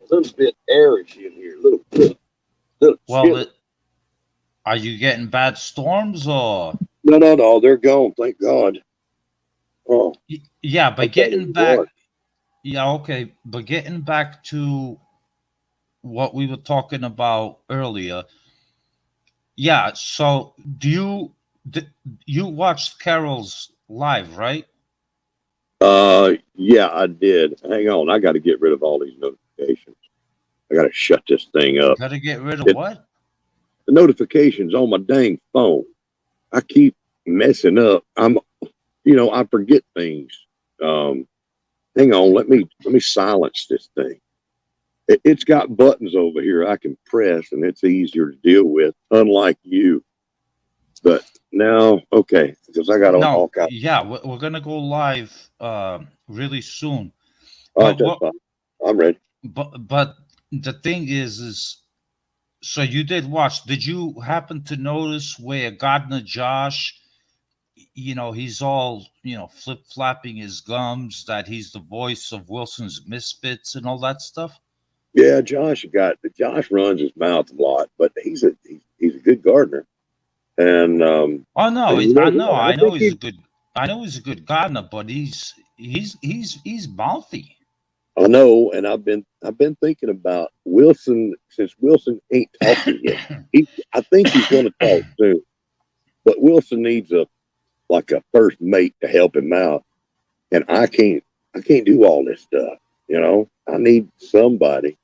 A little bit airish in here, little Well, chilly. are you getting bad storms or? No, no, no, they're gone. Thank God. Oh, Yeah, I'm but telling getting you what. back, yeah, okay, but getting back to what we were talking about earlier. Yeah, so d- you watched Carol's live, right? Yeah, I did. Hang on, I got to get rid of all these notifications. I got to shut this thing up. Got to get rid of It, what? the notifications on my dang phone. I keep messing up. I forget things. Um, Hang on, let me silence this thing. It's got buttons over here I can press, and it's easier to deal with. Unlike you, but now, okay, because I got all No, kinds. yeah, we're gonna go live really soon. All right, But that's what? fine. I'm ready. But the thing is so you did watch. Did you happen to notice where Gardner Josh, he's all, flip flapping his gums, that he's the voice of Wilson's Misfits and all that stuff? Yeah, Josh runs his mouth a lot, but he's a good gardener, and Oh no, and you know I know, what? I I know think he's a good, I know he's a good gardener, but he's mouthy. I know, and I've been thinking about Wilson since Wilson ain't talking yet. I think he's going to talk soon, but Wilson needs a first mate to help him out, and I can't do all this stuff. I need somebody.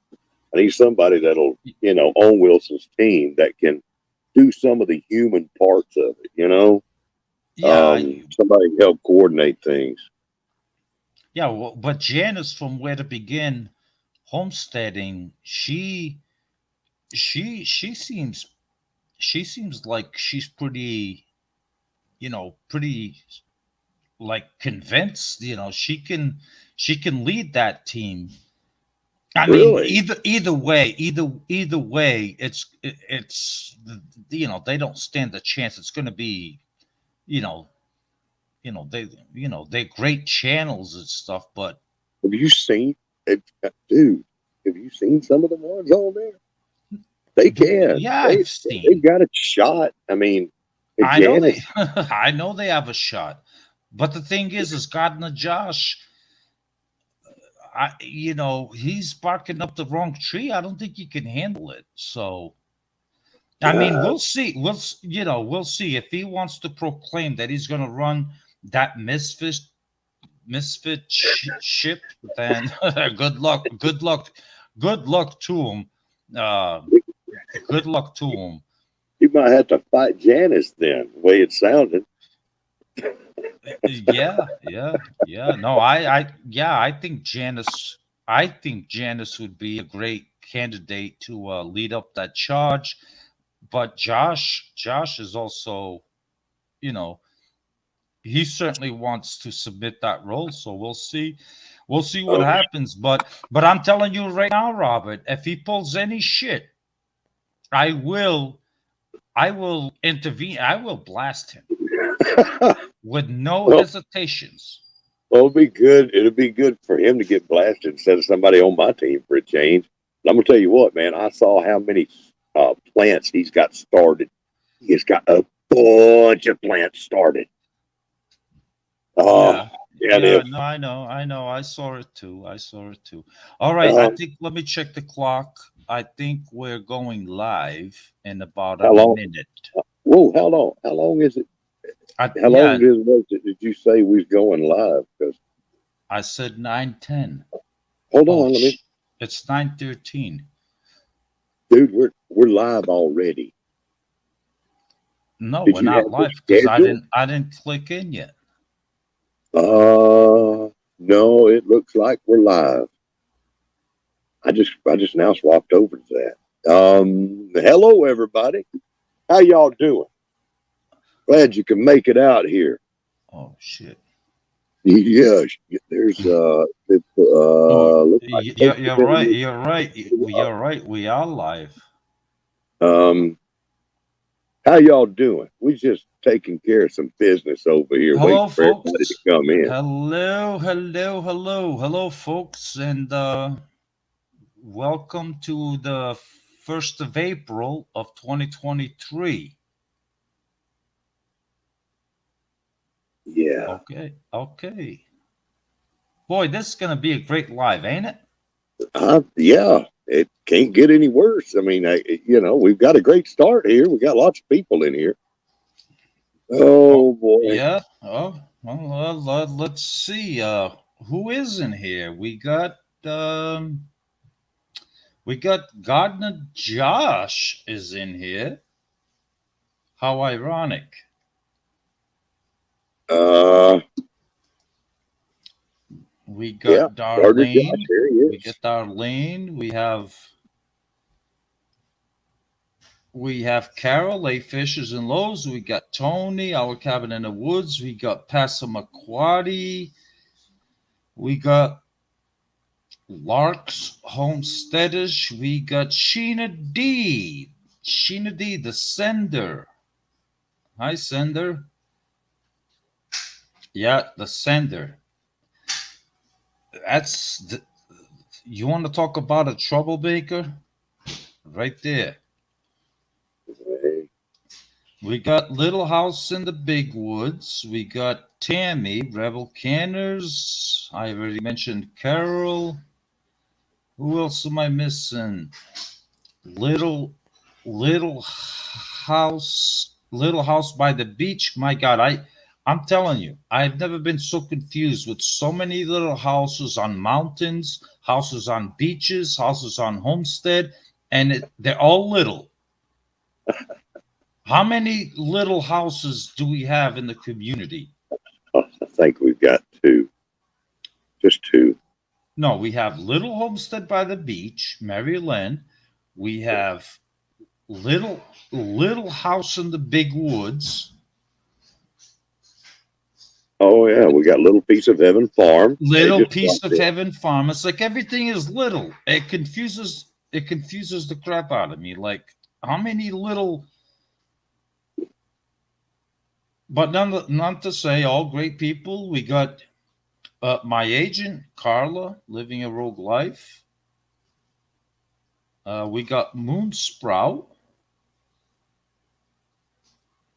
I need somebody that'll on Wilson's team that can do some of the human parts of it. Yeah, Somebody can help coordinate things. yeah. Well, but Janice, from where to begin, homesteading, she seems like she's pretty, pretty like convinced. She can lead that team. I mean, Really, either way, they don't stand a chance. It's going to be, you know, they, they're great channels and stuff, but have you seen it, dude? Have you seen some of the ones on there? They can. yeah, I've They've seen. got a shot. I mean, I know they, Janice. I know they have a shot, but the thing is Gardner Josh, he's barking up the wrong tree. I don't think he can handle it. So, I mean, Uh, we'll see. We'll see if he wants to proclaim that he's going to run that ship. Then good luck. Good luck to him. Uh, good luck to him. you might have to fight Janice then. The way it sounded. Yeah, yeah, yeah. No, yeah, I think Janice would be a great candidate to lead up that charge. But Josh is also, you know, he certainly wants to submit that role. So we'll see what Oh, happens. But I'm telling you right now, Robert, if he pulls any shit, I will I will intervene. I will blast him with no well, hesitations. it'll be good. It'll be good for him to get blasted instead of somebody on my team for a change. But I'm gonna tell you what, man. I saw how many plants he's got started. He's got a bunch of plants started. Yeah. And Yeah, if no, I know. I saw it too. I saw it too. All right, I uh, think let me check the clock. I think we're going live in about a how long? minute. Whoa, how long? How long is it? How long Yeah, did you say we was going live? Because I said 9:10. hold Oh, on, let me, it's 9:13. dude. We're live already. No, Did we're you have not the live because I schedule? didn't I didn't click in yet. No. It looks like we're live. I just now swapped over to that. Hello everybody. How y'all doing? Glad you can make it out here. Oh shit. Yeah, there's it Oh, looks like folks have you're been right. listening. You're right. We are live. Um, How y'all doing? We just taking care of some business over here, Hello, waiting for everybody to folks. come in. Hello, folks, and welcome to the 1st of April of 2023. Yeah, Okay. Boy, this is going to be a great live, ain't it? yeah. It can't get any worse. I mean, we've got a great start here. We got lots of people in here. Oh, Oh boy. yeah. Well, let's see. Who is in here? Um, we got Gardener Josh is in here. How ironic. Uh, We yeah. got Gardner Josh, Darlene. here he We is. got Darlene. We have Carol, A Fishers and Lowe's. We got Tony, Our Cabin in the Woods. We got Passamaquoddy. We got Lark's Homesteaders. We got Sheena D. Sheena D, the sender. Hi, sender. Yeah, the sender. That's the, you want to talk about a troublemaker? Right there. Hey, We got Little House in the Big Woods. We got Tammy, Rebel Canners. I already mentioned Carol. Who else am I missing? Little Little House by the Beach. My God, I'm telling you, I've never been so confused with so many little houses on mountains, houses on beaches, houses on homestead, and they're all little. How many little houses do we have in the community? I think we've got two, just two. No, we have Little Homestead by the Beach, Mary Lynn. We have Little House in the Big Woods. Oh yeah, we got Little Piece of Heaven Farm. They Little just Piece dropped of it. Heaven Farm. It's like everything is little. It confuses the crap out of me. Like how many little, but none to say all great people. We got my agent Carla living a rogue life. We got Moon Sprout.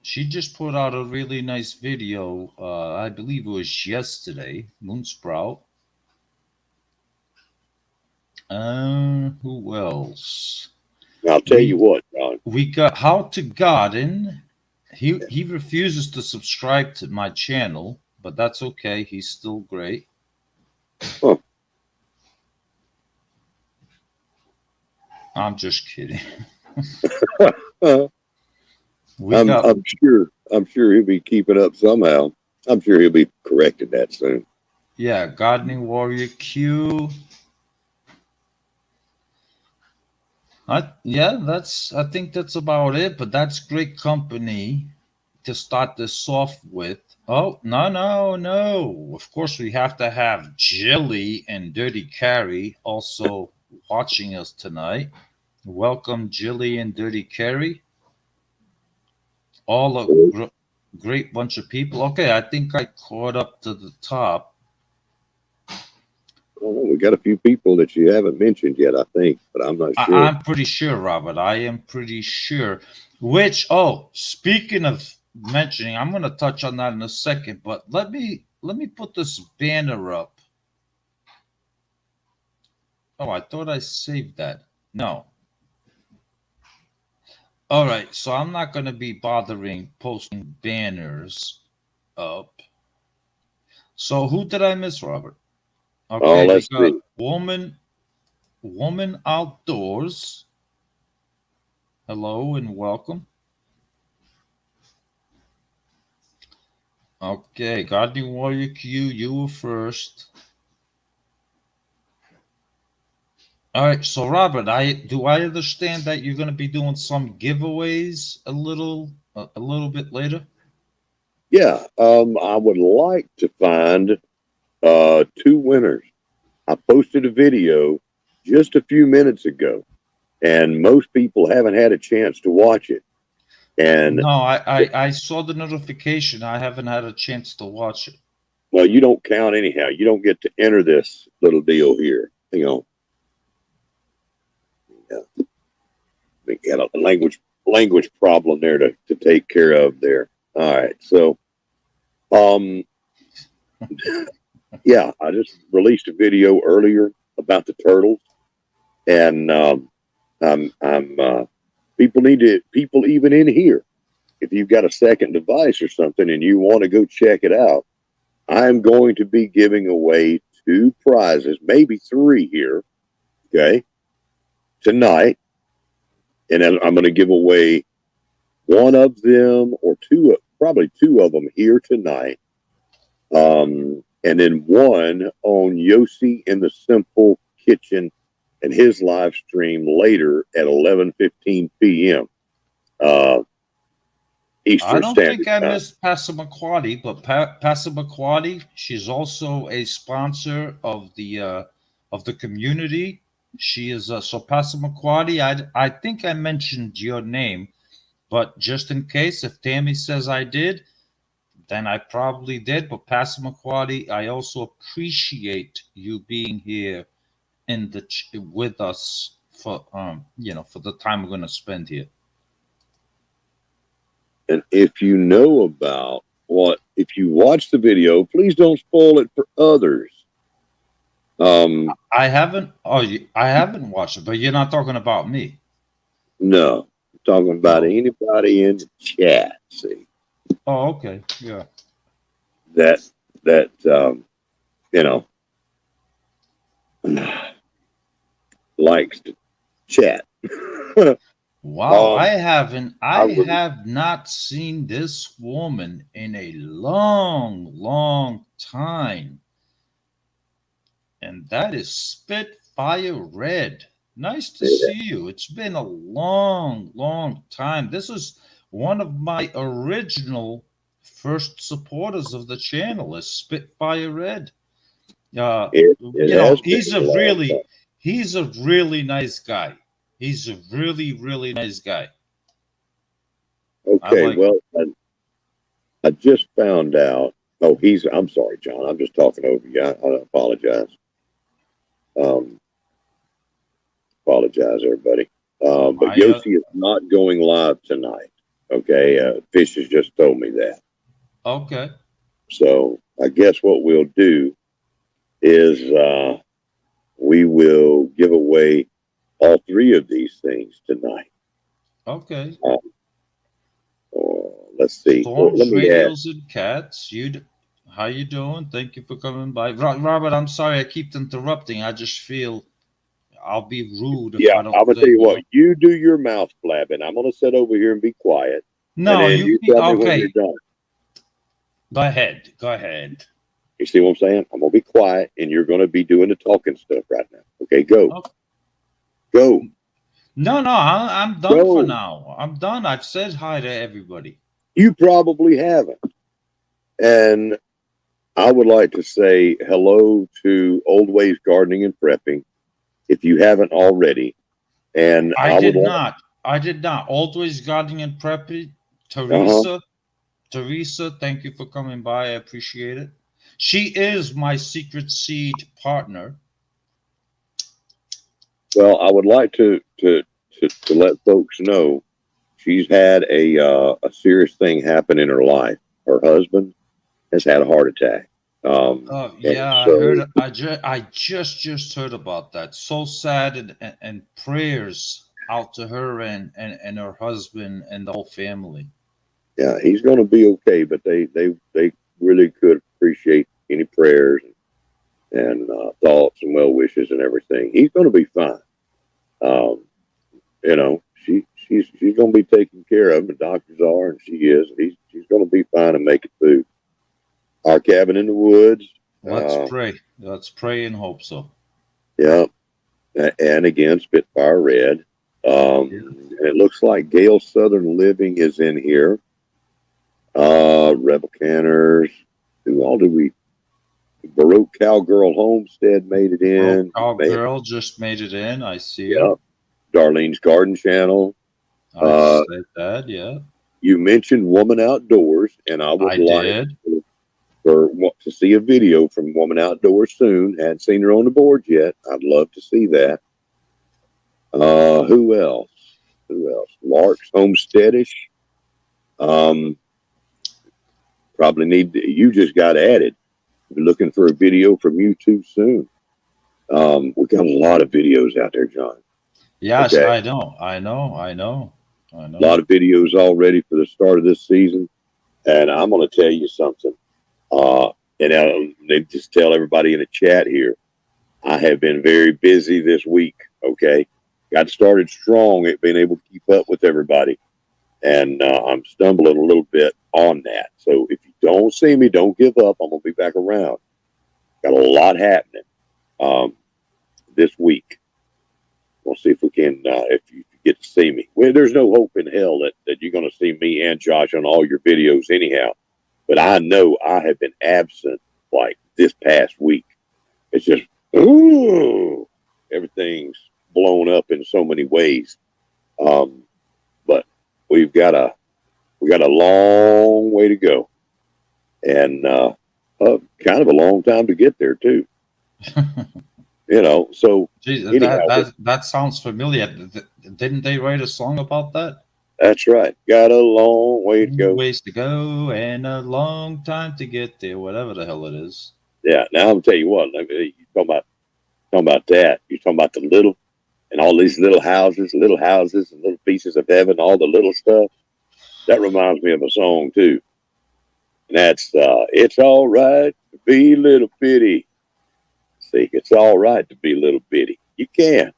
She just put out a really nice video. I believe it was yesterday. Moon Sprout. Who else? And I'll tell you We what, John. we got How to Garden. He refuses to subscribe to my channel, but that's okay. He's still great. Huh. I'm just kidding. Uh, We I'm got I'm sure he'll be keeping up somehow. I'm sure he'll be corrected that soon. yeah, Gardening Warrior Q. I think that's about it. But that's great company to start this off with. Oh, no. Of course, we have to have Jilly and Dirty Carrie also watching us tonight. Welcome, Jilly and Dirty Carrie. All a great bunch of people. Okay, I think I caught up to the top. Well, we got a few people that you haven't mentioned yet, I think, but I'm not sure. I'm pretty sure, Robert. I am pretty sure. Speaking of mentioning, I'm going to touch on that in a second, but let me put this banner up. Oh, I thought I saved that. No. All right, so I'm not going to be bothering posting banners up. So who did I miss, Robert? Oh, Okay, we let's got see. Woman Outdoors. Hello and welcome. Okay, Gardening Warrior Q, you were first. All right, so Robert, I understand that you're going to be doing some giveaways a little bit later. Yeah, I would like to find two winners. I posted a video just a few minutes ago, and most people haven't had a chance to watch it. And No, I saw the notification. I haven't had a chance to watch it. well, you don't count anyhow. You don't get to enter this little deal here. Yeah, we got a language problem there to take care of there. All right, so um, yeah, I just released a video earlier about the turtles, and I'm people even in here. If you've got a second device or something and you want to go check it out, I'm going to be giving away 2 prizes, maybe 3 here, okay, tonight. And then I'm going to give away one of them or probably 2 of them here tonight. And then one on Yossi in the Simple Kitchen and his live stream later at 11:15 p.m. I Eastern don't Standard think I Time. missed Passamaquoddy, but Passamaquoddy, she's also a sponsor of the community. She is so Passamaquoddy. I think I mentioned your name, but just in case, if Tammy says I did, then I probably did. But Passamaquoddy, I also appreciate you being here with us for for the time we're going to spend here. And if you know about if you watch the video, please don't spoil it for others. I haven't. I haven't watched it, but you're not talking about me. No, I'm talking about No. anybody in the chat. See Oh, okay. Yeah. that you know likes to chat. Wow. um, I I was have not seen this woman in a long, long time, and that is Spitfire Red. Nice to see you. It's been a long, long time. This is one of my original first supporters of the channel is Spitfire Red. it has been He's a long time. he's a really nice guy. He's a really, really nice guy. I Okay, like well, I just found out. Oh, I'm sorry, John. I'm just talking over you. I apologize. Um, Apologize, everybody. But my Yossi is not going live tonight. Okay, Fish has just told me that. okay. So I guess what we'll do is we will give away all 3 of these things tonight. Okay. Let's see. Well, let Storms, me add. radios, and cats. How you doing? Thank you for coming by. Robert, I'm sorry I keep interrupting. I just feel I'll be rude if Yeah, I don't I'm gonna say, tell you what. You do your mouth blabbing. I'm gonna sit over here and be quiet, and No, then you tell me when you're okay. done. Go ahead. Go ahead. You see what I'm saying? I'm gonna be quiet, and you're gonna be doing the talking stuff right now. Okay, go, Okay. go, No, I'm done for go. now. I'm done. I've said hi to everybody. You probably haven't, and I would like to say hello to Old Ways Gardening and Prepping if you haven't already. And I I would did like, not. I did not. Always Gardening and Preppy. uh-huh. Teresa, thank you for coming by. I appreciate it. She is my secret seed partner. Well, I would like to let folks know she's had a serious thing happen in her life. Her husband has had a heart attack. And Yeah, I heard. so, I just heard about that. So sad, and prayers out to her and her husband and the whole family. yeah, he's going to be okay, but they really could appreciate any prayers and thoughts and well wishes and everything. He's going to be fine. Um, she's going to be taken care of. The doctors are, and she is. She's going to be fine and make it through. Our cabin in the woods. Let's pray. Let's pray and hope so. Yeah, and again, Spitfire Red. Yeah. And it looks like Gale Southern Living is in here. Rebel Canners. Who all did we? Baroque Cowgirl Homestead made it in. Girl just made it in. I see Yeah. her. Darlene's Garden Channel. I said that. Yeah. you mentioned Woman Outdoors, and I would I like did. to see a video from Woman Outdoors soon. Hadn't seen her on the board yet. I'd love to see that. Who else? Who else? Lark's Homesteadish. Um, Probably you just got added. We're looking for a video from you too soon. We got a lot of videos out there, John. Yes, Okay. I know. I know. I know. I A lot know. of videos already for the start of this season. And I'm going to tell you something. And they just tell everybody in the chat here. I have been very busy this week. Okay. Got started strong at being able to keep up with everybody. And I'm stumbling a little bit on that. So if you don't see me, don't give up. I'm going to be back around. Got a lot happening this week. We'll see if we can, if you get to see me. Well, there's no hope in hell that you're going to see me and Josh on all your videos anyhow. But I know I have been absent like this past week. It's just, ooh, everything's blown up in so many ways. But we got a long way to go, and kind of a long time to get there too. So Jeez, anyhow, that sounds familiar. Didn't they write a song about that? that's right. Got a long way to go. Ways to go and a long time to get there, whatever the hell it is. Yeah. Now I'm gonna tell you what. You talking about that. You're talking about the little and all these little houses and little pieces of heaven, all the little stuff. That reminds me of a song too. And that's it's all right to be little bitty. See, it's all right to be little bitty. You can.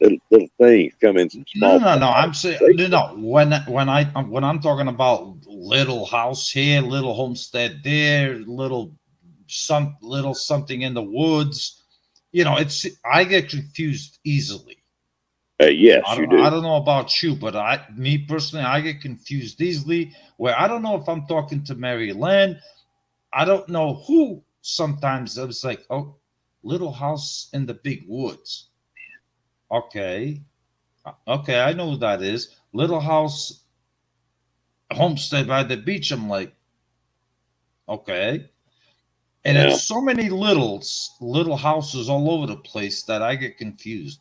Little things come in some No, small. no, no. I'm saying no. When I'm talking about little house here, little homestead there, little something in the woods, it's I get confused easily. Yes, you I do. don't know about you, but me personally, I get confused easily. Where I don't know if I'm talking to Mary Lynn. I don't know who. Sometimes it's like, oh, little house in the big woods. Okay, okay, I know who that is. Little house, homestead by the beach. I'm like, okay, and Yeah. it's so many little houses all over the place that I get confused.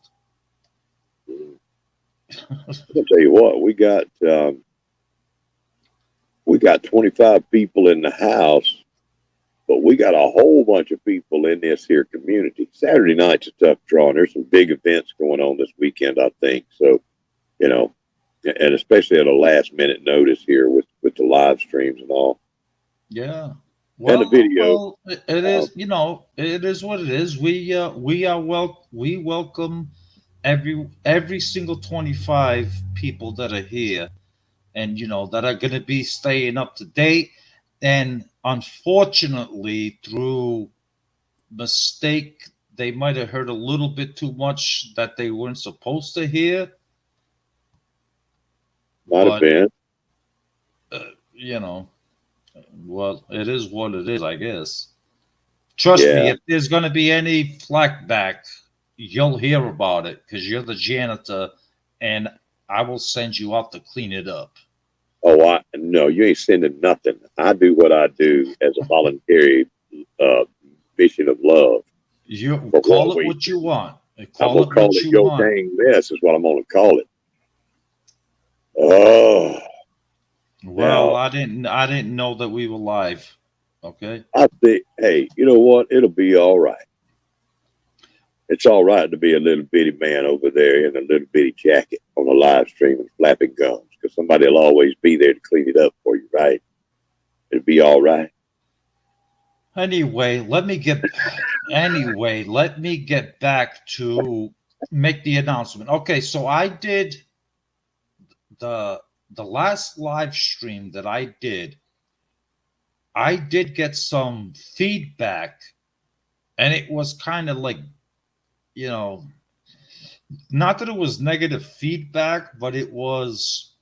I'll tell you what, we got 25 people in the house, but we got a whole bunch of people in this here community. Saturday night's a tough draw, and there's some big events going on this weekend, I think. So, and especially at a last minute notice here with the live streams and all. Yeah. And the video. It is. It is what it is. We welcome every single 25 people that are here, and that are going to be staying up to date. And unfortunately, through mistake, they might have heard a little bit too much that they weren't supposed to hear. Might have But been. uh, you know, well, it is what it is, I guess. Trust me, Yeah. if there's going to be any flack back, you'll hear about it because you're the janitor, and I will send you out to clean it up. Oh, no, you ain't sending nothing. I do what I do as a voluntary uh, mission of love. You For call what it we what you want. I'm Call gonna it call what it you your want. dang mess is what I'm gonna call it. Oh, Well, now I didn't know that we were live. Okay. I think, hey, you know what? It'll be all right. It's all right to be a little bitty man over there in a little bitty jacket on a live stream and flapping gums because somebody will always be there to clean it up for you, right? It'll be all right. Anyway, let me get back to make the announcement. Okay, so I did the last live stream that I did get some feedback, and it was kind of like, you know, not that it was negative feedback, but it was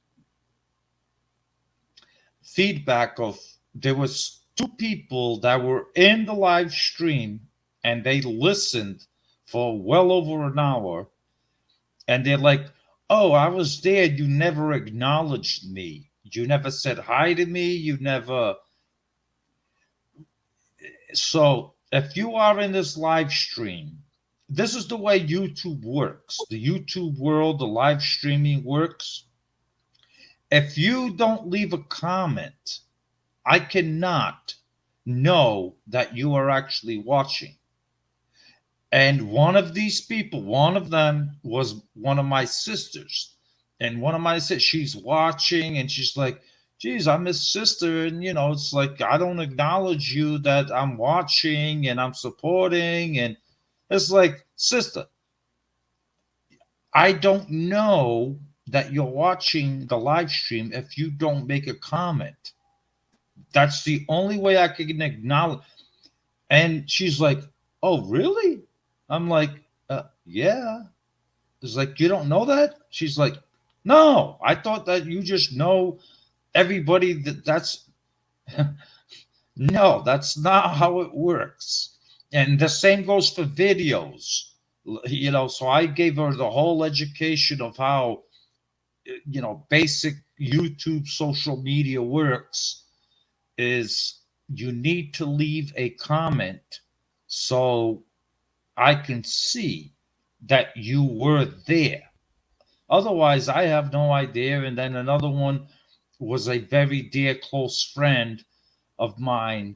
feedback of there was two people that were in the live stream and they listened for well over an hour, and they're like, Oh, I was there. You never acknowledged me. You never said hi to me. You never. So if you are in this live stream, this is the way YouTube works. The YouTube world, the live streaming works. If you don't leave a comment, I cannot know that you are actually watching. And one of these people, one of them was one of my sisters. And one of my sisters, she's watching and she's like, geez, I'm his sister. And, it's like, I don't acknowledge you that I'm watching and I'm supporting. And it's like, sister, I don't know that you're watching the live stream if you don't make a comment. That's the only way I can acknowledge. And she's like, oh, really? I'm like, yeah. It's like, you don't know that? She's like, no, I thought that you just know everybody that's no, that's not how it works. And the same goes for videos. So I gave her the whole education of how, basic YouTube social media works is you need to leave a comment so I can see that you were there. Otherwise, I have no idea. And then another one was a very dear close friend of mine.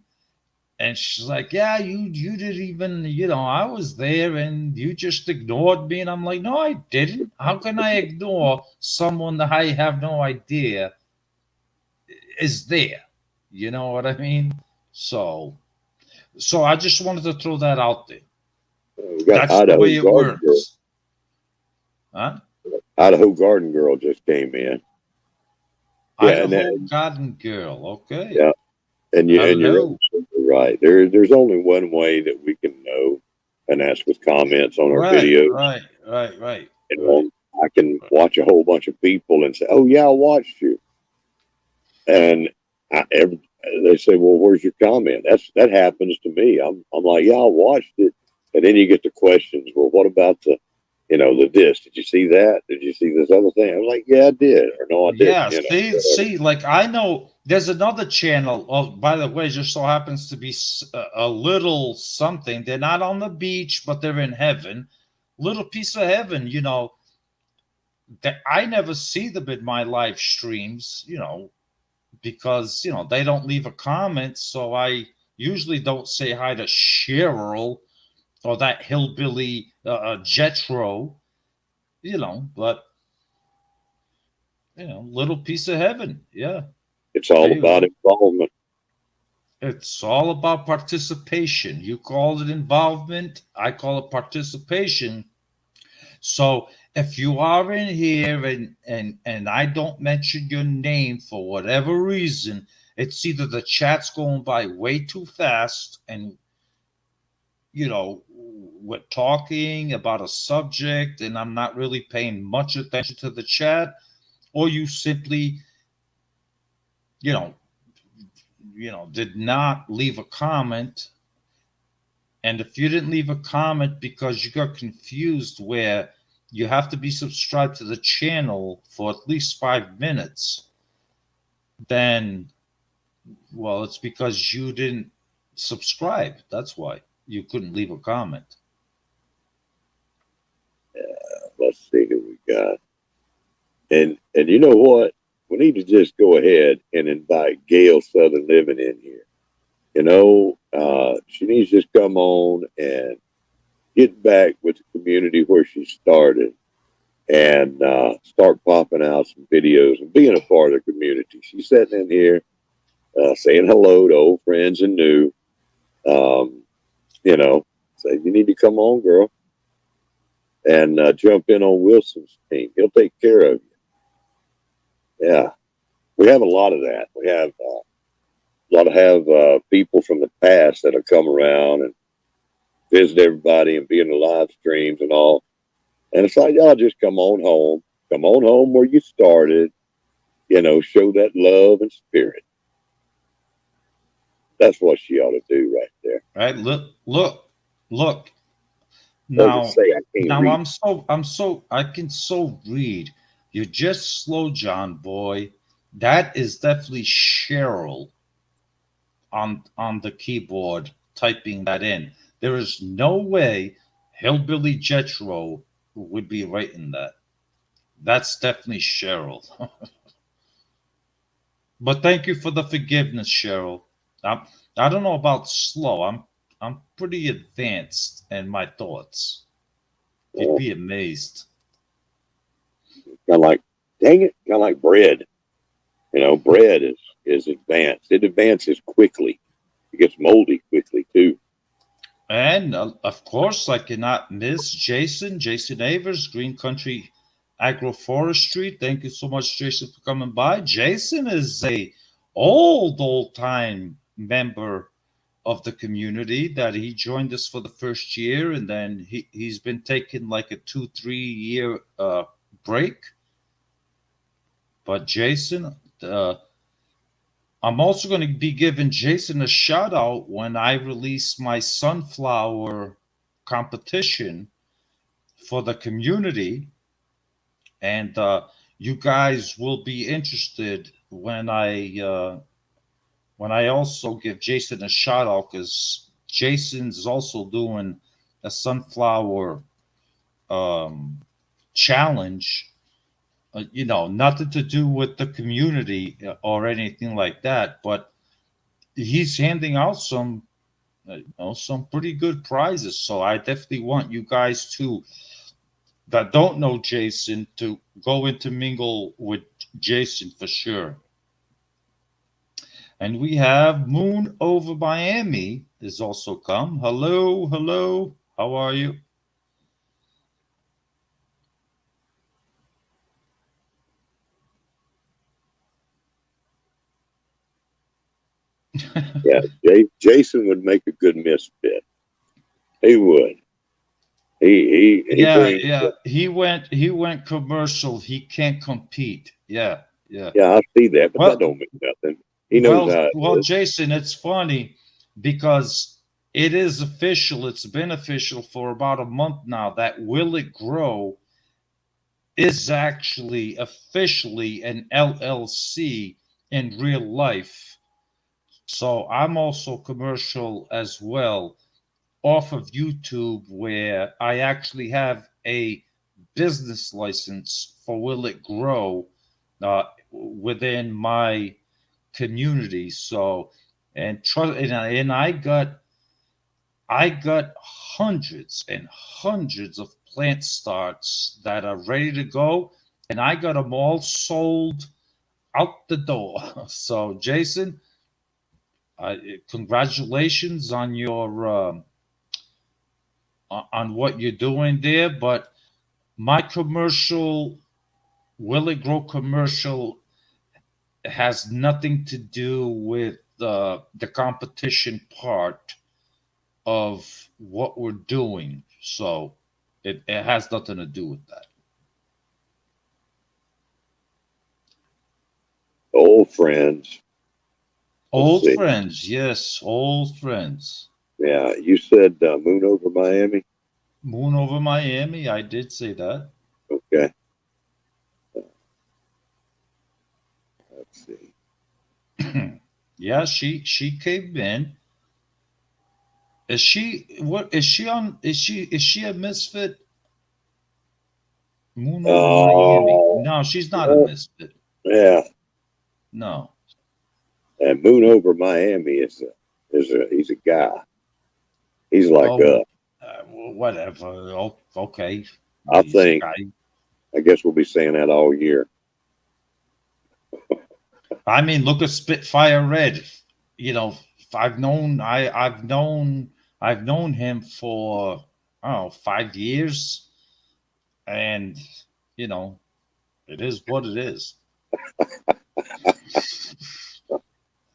And she's like, yeah, you didn't even, I was there and you just ignored me. And I'm like, no, I didn't. How can I ignore someone that I have no idea is there? You know what I mean? So I just wanted to throw that out there. We got That's the Idaho way it Garden Girl. works. Huh? Idaho Garden Girl just came in. Yeah, Idaho Garden Girl. Okay. yeah, and you're Hello. absolutely right. There's only one way that we can know, and that's with comments on our Right, videos. right. I can watch a whole bunch of people and say, "Oh yeah, I watched you," and they say, "Well, where's your comment?" That happens to me. I'm like, "Yeah, I watched it," and then you get the questions. Well, what about the this? Did you see that? Did you see this other thing? I'm like, "Yeah, I did," or "No, I didn't." Yeah, see, like I know there's another channel. Oh, by the way, just so happens to be a little something. They're not on the beach, but they're in heaven. Little piece of heaven, that I never see them in my live streams, because they don't leave a comment. So I usually don't say hi to Cheryl or that hillbilly Jetro, but little piece of heaven. Yeah. It's all There you about go. involvement. It's all about participation. You call it involvement, I call it participation. So if you are in here and I don't mention your name for whatever reason, it's either the chat's going by way too fast and we're talking about a subject and I'm not really paying much attention to the chat, or you simply, you know, did not leave a comment. And if you didn't leave a comment because you got confused where you have to be subscribed to the channel for at least 5 minutes, then, well, it's because you didn't subscribe. That's why you couldn't leave a comment. Let's see who we got. And you know what? We need to just go ahead and invite Gail Southern Living in here. She needs to just come on and get back with the community where she started and start popping out some videos and being a part of the community. She's sitting in here saying hello to old friends and new. Um, say, you need to come on, girl, and jump in on Wilson's team. He'll take care of you. Yeah, we have a lot of that. We have a lot of people from the past that have come around and visit everybody and be in the live streams and all. And it's like, y'all just come on home. Come on home where you started. Show that love and spirit. That's what she ought to do right there. Right? Look. Doesn't Now, say I can't read. I can so read. You're just slow, John boy. That is definitely Cheryl on the keyboard typing that in. There is no way Hillbilly Jetro would be writing that. That's definitely Cheryl. But thank you for the forgiveness, Cheryl. I'm, I don't know about slow. I'm pretty advanced in my thoughts. You'd Oh, be amazed. kind of like, dang it, kind of like bread. Bread is advanced. It advances quickly. It gets moldy quickly too. And of course, I cannot miss Jason Avers, Green Country Agroforestry. Thank you so much, Jason, for coming by. Jason is a old time member of the community that he joined us for the first year, and then he's been taking like a 2 3 year break. But Jason, I'm also going to be giving Jason a shout out when I release my sunflower competition for the community, and you guys will be interested when I also give Jason a shout out because Jason's also doing a sunflower um, challenge. Nothing to do with the community or anything like that, but he's handing out some pretty good prizes. So I definitely want you guys to that don't know Jason to go into mingle with Jason for sure. And we have Moon over Miami is also come. Hello, hello. How are you? Yeah, Jason would make a good misfit. He would. He Yeah, brings. yeah. He went commercial. He can't compete. Yeah, yeah. Yeah, I see that, but that Well, don't mean nothing. He knows how it well, is. Jason, it's funny because it is official. It's been official for about a month now that Will It Grow is actually officially an LLC in real life. So I'm also commercial as well off of YouTube where I actually have a business license for Will It Grow within my community. So and I got hundreds and hundreds of plant starts that are ready to go, and I got them all sold out the door. So Jason, congratulations on your on what you're doing there. But my commercial, Will It Grow commercial, has nothing to do with the competition part of what we're doing. So it has nothing to do with that. Old friends. Let's Old see. friends, yes, old friends. Yeah, you said moon over Miami. Moon over Miami, I did say that. Okay, let's see. Yeah, she came in. Is she what is she on? Is she a misfit? Moon over Miami. Oh, No, she's not a misfit. yeah. No. And moon over Miami is a he's a guy. He's like Oh, whatever. Oh, okay. I He's a think. guy. I guess we'll be saying that all year. I mean, look at Spitfire Red. You know, I've known him for I don't know 5 years, and you know it is what it is.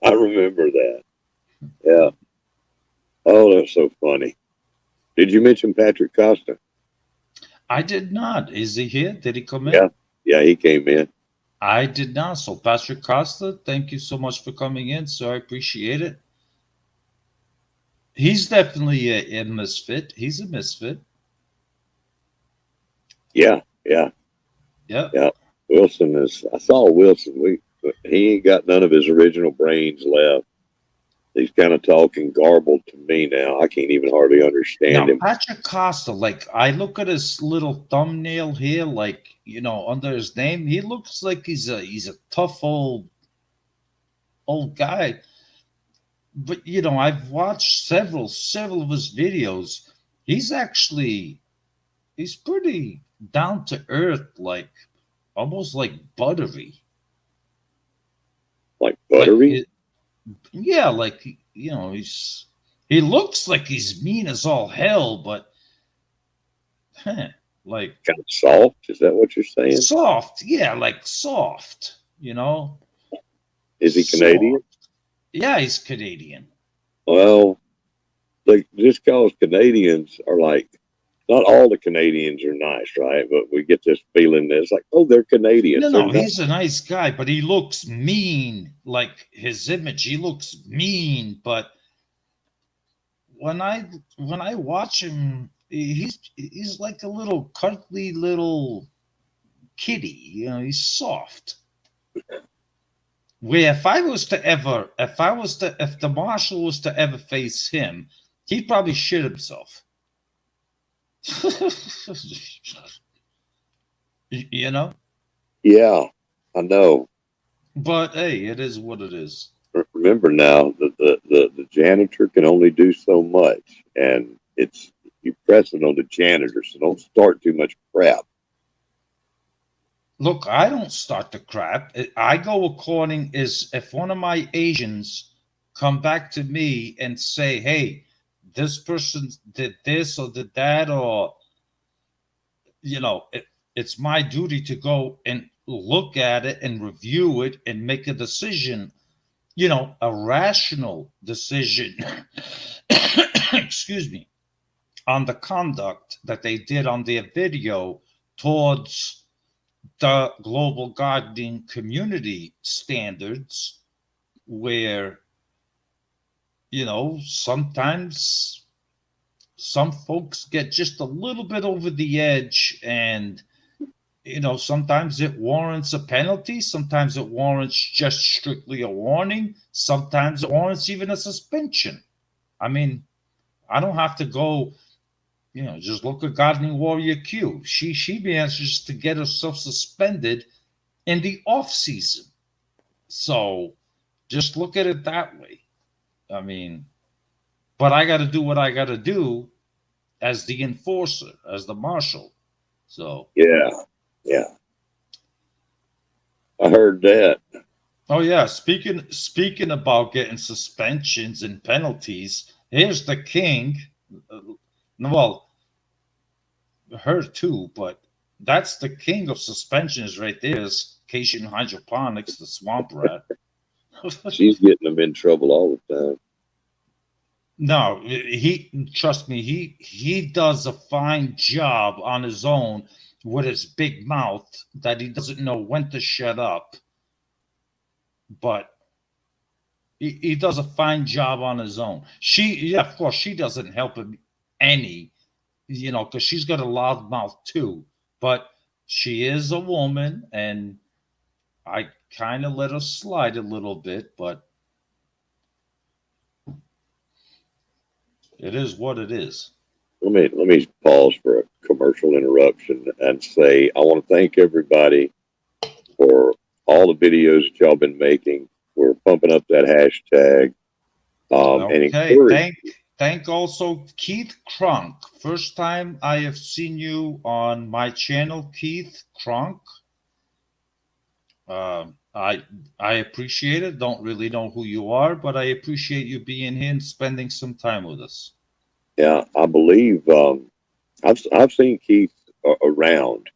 I remember that. Yeah. Oh, that's so funny. Did you mention Patrick Costa? I did not. Is he here? Did he come in? Yeah. Yeah, he came in. I did not. So Patrick Costa, thank you so much for coming in, sir. I appreciate it. He's definitely a misfit. He's a misfit. Yeah. Yeah. Yep. Yeah. Wilson is. I saw Wilson. He ain't got none of his original brains left. He's kind of talking garbled to me now. I can't even hardly understand Now, him. Patrick Costa, like I look at his little thumbnail here, like under his name, he looks like he's a tough old guy. But I've watched several of his videos. He's actually he's pretty down to earth, like almost like buttery. Like Like buttery, yeah, like he looks like he's mean as all hell, but huh, like kind of soft. Is that what you're saying? soft. Yeah, like soft. Is he Canadian? Soft. Yeah, he's Canadian. Well, like just cause Canadians are like, not all the Canadians are nice, right? But we get this feeling that it's like, oh, they're No, Canadians. They're no, not. he's a nice guy, but he looks mean. Like his image, he looks mean. But when I watch him, he's like a little cuddly little kitty. He's soft. Where if the marshal was to ever face him, he'd probably shit himself. you know. Yeah, I know. But hey, it is what it is. Remember now, the janitor can only do so much, and it's you pressing on the janitor, so don't start too much crap. Look, I don't start the crap. I go according is if one of my Asians come back to me and say, "Hey, this person did this or did that," or it's my duty to go and look at it and review it and make a decision. A rational decision. Excuse me, on the conduct that they did on their video towards the global gardening community standards, where sometimes some folks get just a little bit over the edge, and sometimes it warrants a penalty, sometimes it warrants just strictly a warning, sometimes it warrants even a suspension. I mean, I don't have to go. Just look at Gardening Warrior Q. She manages to get herself suspended in the off season. So just look at it that way. I mean, but I got to do what I got to do as the enforcer, as the marshal. So Yeah, yeah, I heard that. oh yeah, speaking about getting suspensions and penalties, here's the king. Uh, well, her too, but that's the king of suspensions right there. Is Cation Hydroponics, the swamp rat. She's getting them in trouble all the time. No, he trust me, he does a fine job on his own with his big mouth that he doesn't know when to shut up. But he does a fine job on his own. Yeah, of course, she doesn't help him any, because she's got a loud mouth too. But she is a woman, and I kind of let her slide a little bit, but it is what it is. Let me pause for a commercial interruption and say I want to thank everybody for all the videos that y'all been making. We're pumping up that hashtag and Okay, encourage. thank also Keith Kronk. First time I have seen you on my channel, Keith Kronk. I appreciate it. Don't really know who you are, but I appreciate you being here and spending some time with us. Yeah, I believe I've seen Keith around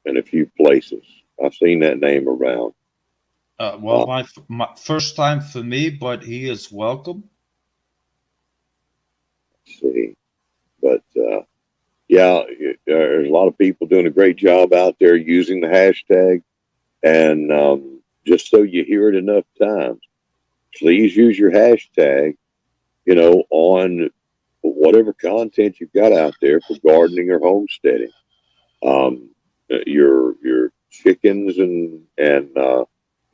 in a few places. I've seen that name around. Well, my first time for me, but he is welcome. See, but yeah, there's a lot of people doing a great job out there using the hashtag, and just so you hear it enough times, please use your hashtag. On whatever content you've got out there for gardening or homesteading. Your chickens and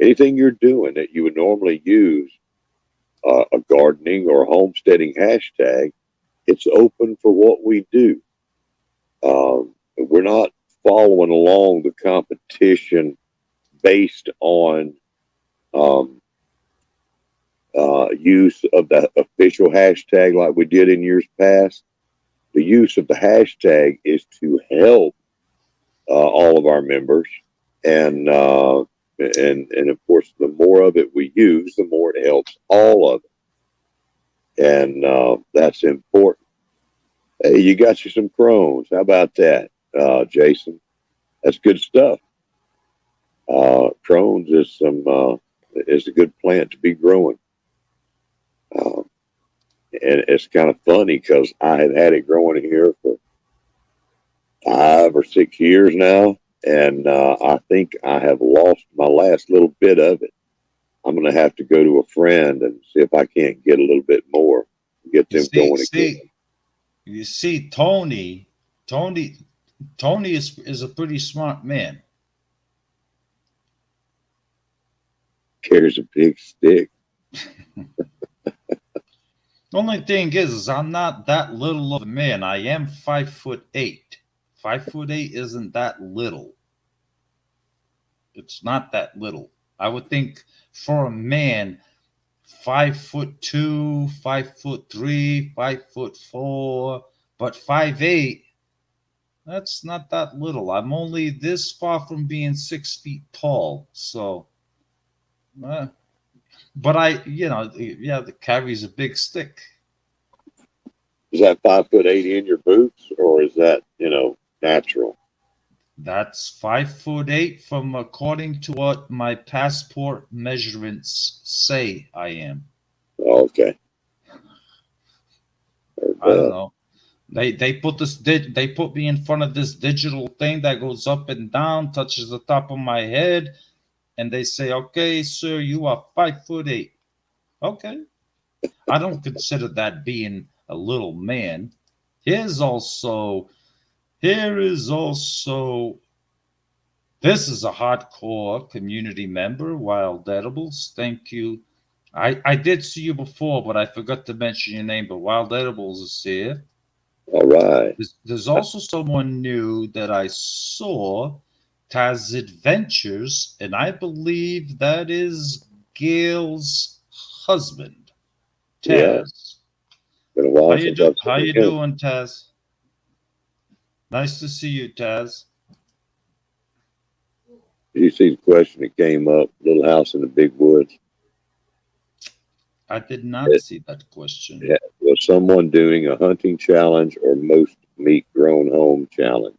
anything you're doing that you would normally use a gardening or homesteading hashtag, it's open for what we do. We're not following along the competition based on um, use of the official hashtag like we did in years past. The use of the hashtag is to help all of our members, and and of course, the more of it we use, the more it helps all of it, and that's important. Hey, you got you some crones. How about that, Jason? That's good stuff. Crones is a good plant to be growing. Uh, and it's kind of funny because I have had it growing here for 5 or 6 years now, and I think I have lost my last little bit of it. I'm going to have to go to a friend and see if I can't get a little bit more, get You them see, going again. see, you see, Tony, Tony is a pretty smart man. Carries a big stick. The only thing is I'm not that little of a man. I am 5'8". 5'8" isn't that little. It's not that little. I would think for a man, 5'2", 5'3", 5'4", but 5'8", that's not that little. I'm only this far from being 6 feet tall. So, uh, but yeah, the carries a big stick. Is that 5'8" in your boots, or is that natural? That's 5'8" from according to what my passport measurements say I am. Okay, heard I don't that. know. They put me in front of this digital thing that goes up and down, touches the top of my head, and they say, "Okay, sir, you are 5'8". Okay, I don't consider that being a little man. Here's also here is also This is a hardcore community member, Wild Edibles. Thank you. I did see you before, but I forgot to mention your name. But Wild Edibles is here. All right. There's also someone new that I saw, Taz Adventures, and I believe that is Gail's husband, Yeah, Taz. been a while since I've How seen you him. doing, Taz? Nice to see you, Taz. Did you see the question that came up? Little house in the big woods. I did not It, see that question. was someone doing a hunting challenge or most meat grown home challenge?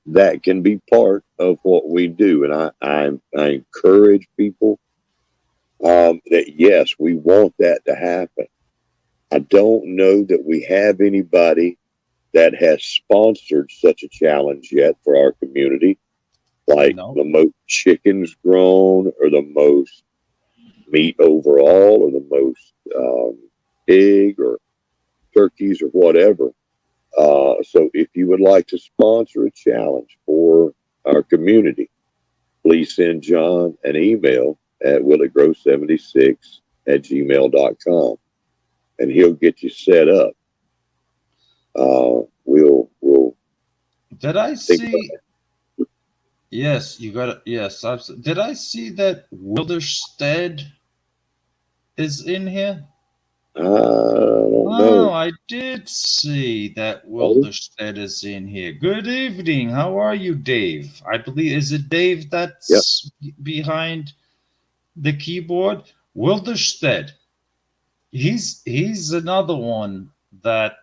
That can be part of what we do, and I encourage people that yes, we want that to happen. I don't know that we have anybody that has sponsored such a challenge yet for our community, like No, the most chickens grown or the most meat overall or the most pig or turkeys or whatever. So if you would like to sponsor a challenge for our community, please send John an email at willitgrow76@gmail.com and he'll get you set up. We'll did I think about see? Yes, you got it. Yes, did I see that Wilderstead is in here? it. I don't Oh, know. I did see that Oh, Wilderstead is in here. Good evening. How are you, Dave? I believe is it Dave yep. that's behind the keyboard? Wilderstead. He's another one that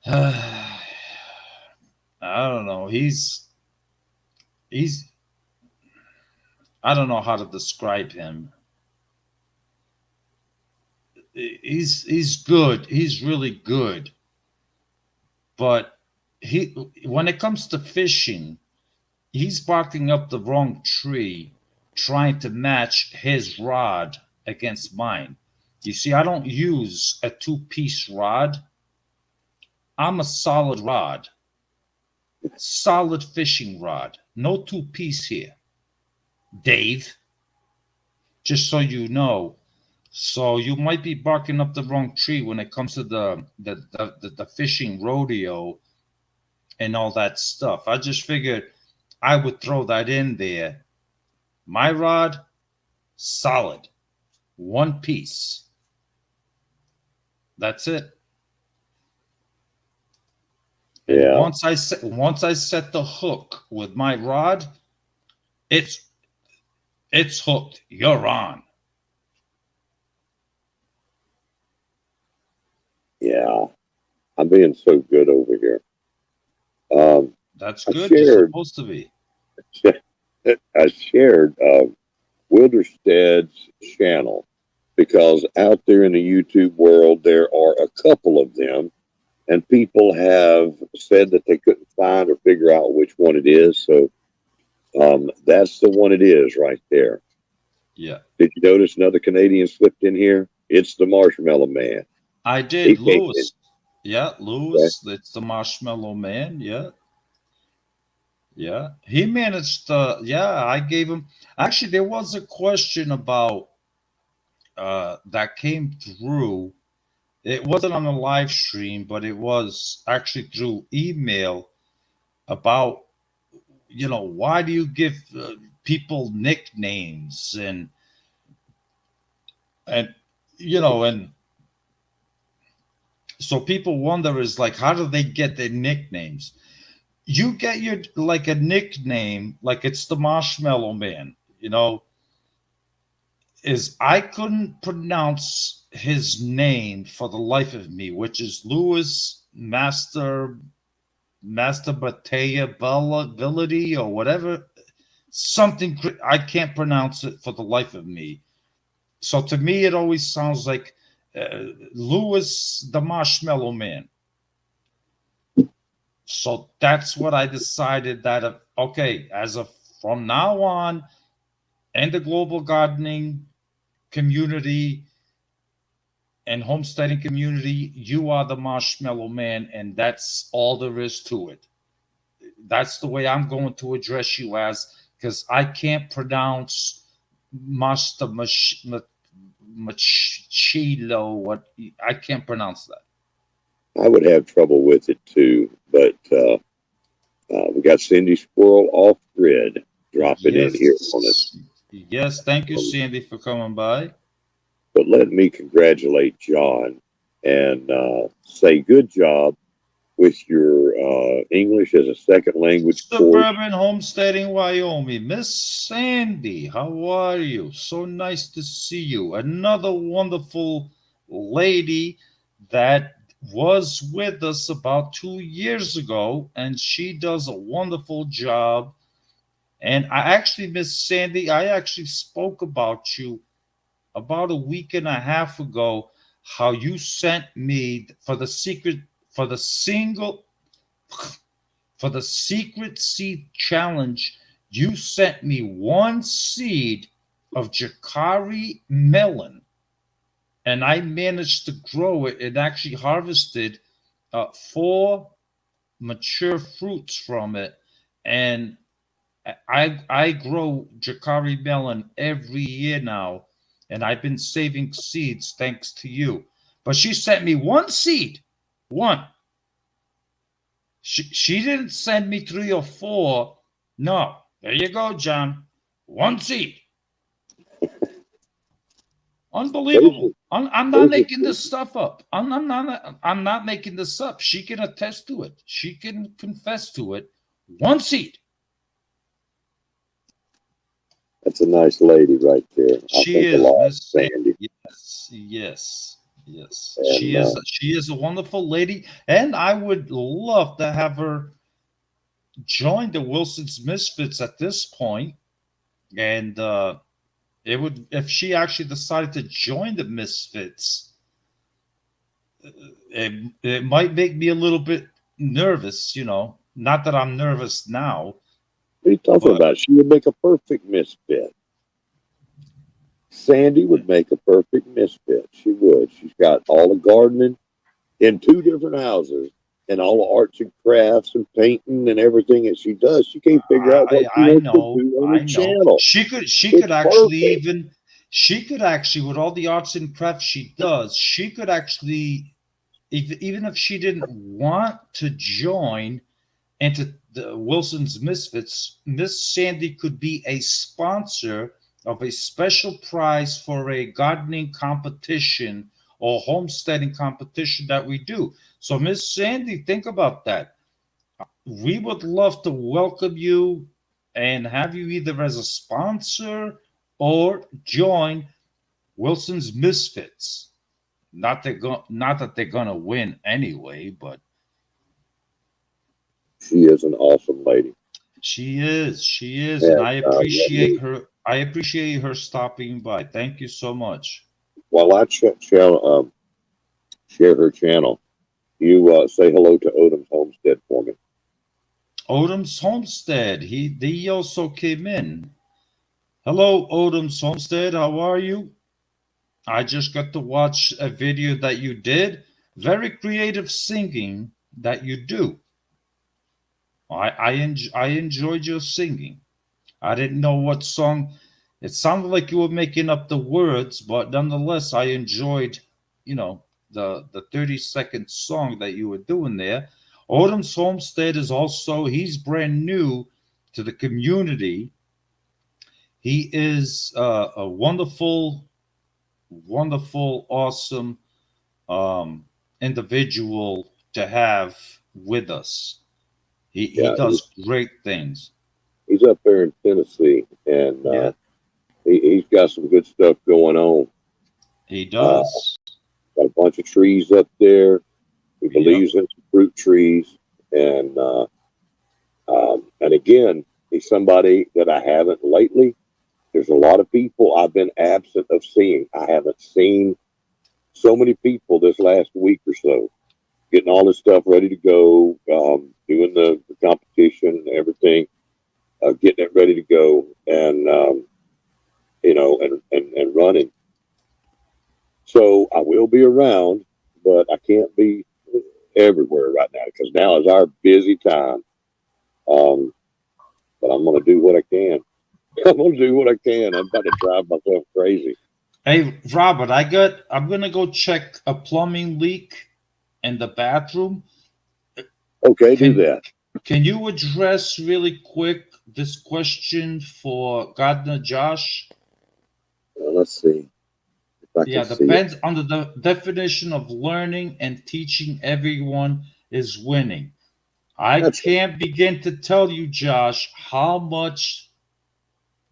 I don't know. He's I don't know how to describe him. He's good. He's really good. But he when it comes to fishing, he's barking up the wrong tree trying to match his rod against mine. You see, I don't use a two-piece rod. I'm a solid rod. solid fishing rod. No two-piece here, Dave. Just so you know. So you might be barking up the wrong tree when it comes to the fishing rodeo and all that stuff. I just figured I would throw that in there. My rod, solid, one piece. That's it. And Yeah, once I set the hook with my rod, it's it's hooked. You're on. yeah. I'm being so good over here. Um, That's I good. You're shared, supposed to be. I shared Wilderstead's channel because out there in the YouTube world, there are a couple of them, and people have said that they couldn't find or figure out which one it is. So that's the one it is right there. Yeah. Did you notice another Canadian slipped in here? It's the Marshmallow Man. I He did. came in. Lewis. Yeah, Okay? Lewis. It's the Marshmallow Man. Yeah. Yeah. He managed to, yeah, I gave him actually there was a question about that came through. It wasn't on a live stream, but it was actually through email about, why do you give people nicknames and and so people wonder is like how do they get their nicknames? You get your like a nickname like it's the Marshmallow Man, is I couldn't pronounce his name for the life of me, which is Louis Master Batea Ability or whatever. Something I can't pronounce it for the life of me. So to me, it always sounds like Louis the Marshmallow Man. So that's what I decided that okay, as of from now on, in the global gardening community and homesteading community, you are the Marshmallow Man, and that's all there is to it. That's the way I'm going to address you as, because I can't pronounce Master Machilo. What I can't pronounce that. I would have trouble with it too, but we got Cindy Squirrel off grid dropping in here on us. Yes, yes. Thank you, Sandy, for coming by. But let me congratulate John and say good job with your English as a second language course. Suburban Homesteading, Wyoming. Miss Sandy, how are you? So nice to see you. Another wonderful lady that was with us about 2 years ago, and she does a wonderful job. And I actually, Miss Sandy, I actually spoke about you about a week and a half ago, how you sent me for the single for the secret seed challenge, you sent me one seed of Jacari melon, and I managed to grow it and actually harvested four mature fruits from it. And I grow Jacari melon every year now, and I've been saving seeds thanks to you. But she sent me one seed, one. She didn't send me three or four. No, there you go, John. One seed. Those Unbelievable. are, I'm not those are making this stuff up. I'm not making this up. She can attest to it. She can confess to it. One seed. that's a nice lady right there. I She think a is lot of Miss Sandy. Sandy. Yes, yes, yes. And She is a wonderful lady, and I would love to have her join the Wilson's Misfits at this point. And it would if she actually decided to join the Misfits, it might make me a little bit nervous. Not that I'm nervous now, what are you talking but about? She would make a perfect misfit. Sandy would make a perfect misfit. She would. She's got all the gardening in two different houses. and all the arts and crafts and painting and everything that she does. She can't figure out what she I wants to know, do on her I know. channel. She It's could actually perfect. even she could actually with all the arts and crafts she does, she could actually even if she didn't want to join into the Wilson's Misfits, Miss Sandy could be a sponsor of a special prize for a gardening competition or homesteading competition that we do. So, Miss Sandy, think about that. We would love to welcome you and have you either as a sponsor or join Wilson's Misfits. Not that they're gonna win anyway, but She is an awesome lady. she is, and And let me, I appreciate her stopping by. Thank you so much. while I share her channel, you say hello to Odom's Homestead for me. Odom's Homestead. He also came in. Hello, Odom's Homestead. How are you? I just got to watch a video that you did. Very creative singing that you do. I enjoyed your singing. I didn't know what song. It sounded like you were making up the words, but nonetheless, I enjoyed, the 30-second song that you were doing there. Odom's Homestead is also he's brand new to the community. He is a wonderful, wonderful, awesome individual to have with us. He Yeah, does great things. he's up there in Tennessee, and Yeah, he's got some good stuff going on. he Uh, does. got a bunch of trees up there. He Yep. believes in some fruit trees, and again, he's somebody that I haven't lately. There's a lot of people I've been absent of seeing. I haven't seen so many people this last week or so, getting all this stuff ready to go, doing the competition and everything, getting it ready to go, and and running. So I will be around, but I can't be everywhere right now because now is our busy time. Um, but I'm going to do what I can. I'm going to do what I can. I'm about to drive myself crazy. Hey, Robert, I'm gonna go check a plumbing leak in the bathroom. Okay, do Can that. can you address really quick this question for Gardner Josh? Let's see if I can Yeah, see it. depends on the definition of learning and teaching everyone is winning. I That's can't begin to tell you, Josh, how much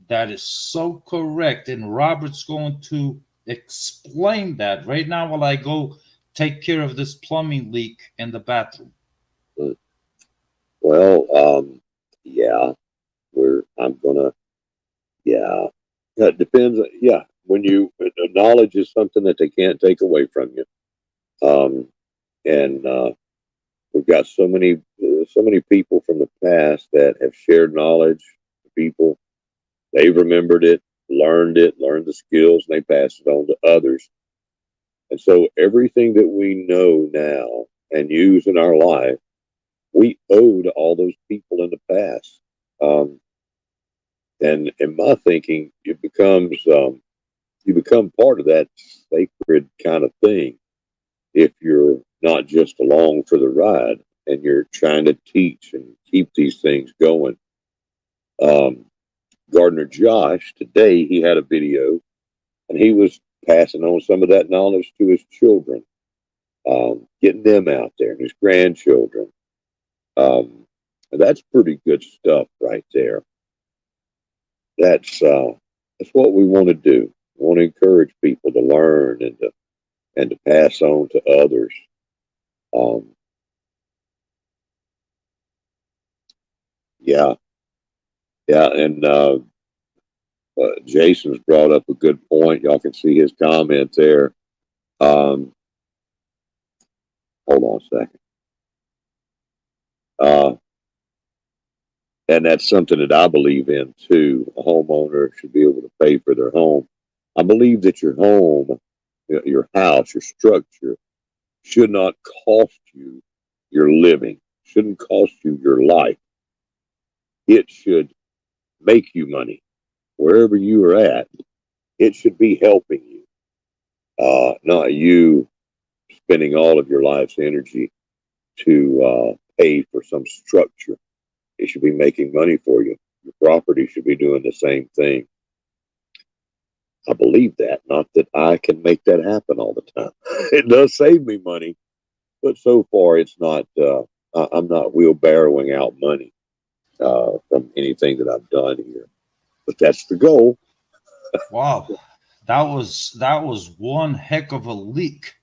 that is so correct. And Robert's going to explain that right now while I go take care of this plumbing leak in the bathroom. uh, well. Yeah, I'm gonna. Yeah, it depends. Yeah, when knowledge is something that they can't take away from you. And we've got so many people from the past that have shared knowledge. People they've remembered it, learned the skills, and they pass it on to others. And so everything that we know now and use in our life, we owe to all those people in the past. Um, and in my thinking, you become part of that sacred kind of thing if you're not just along for the ride and you're trying to teach and keep these things going. Um, Gardner Josh today he had a video and he was passing on some of that knowledge to his children, getting them out there and his grandchildren. Um, and that's pretty good stuff right there. That's what we want to do. We want to encourage people to learn and to pass on to others. Um, yeah, yeah, and Jason's brought up a good point. Y'all can see his comment there. Um, hold on a second. Uh, and that's something that I believe in too. A homeowner should be able to pay for their home. I believe that your home, your house, your structure should not cost you your living, shouldn't cost you your life. It should make you money. Wherever you are at, it should be helping you, not you spending all of your life's energy to pay for some structure. It should be making money for you. Your property should be doing the same thing. I believe that. Not that I can make that happen all the time. It does save me money, but so far it's not. I'm not wheelbarrowing out money from anything that I've done here. But that's the goal. Wow, that was one heck of a leak.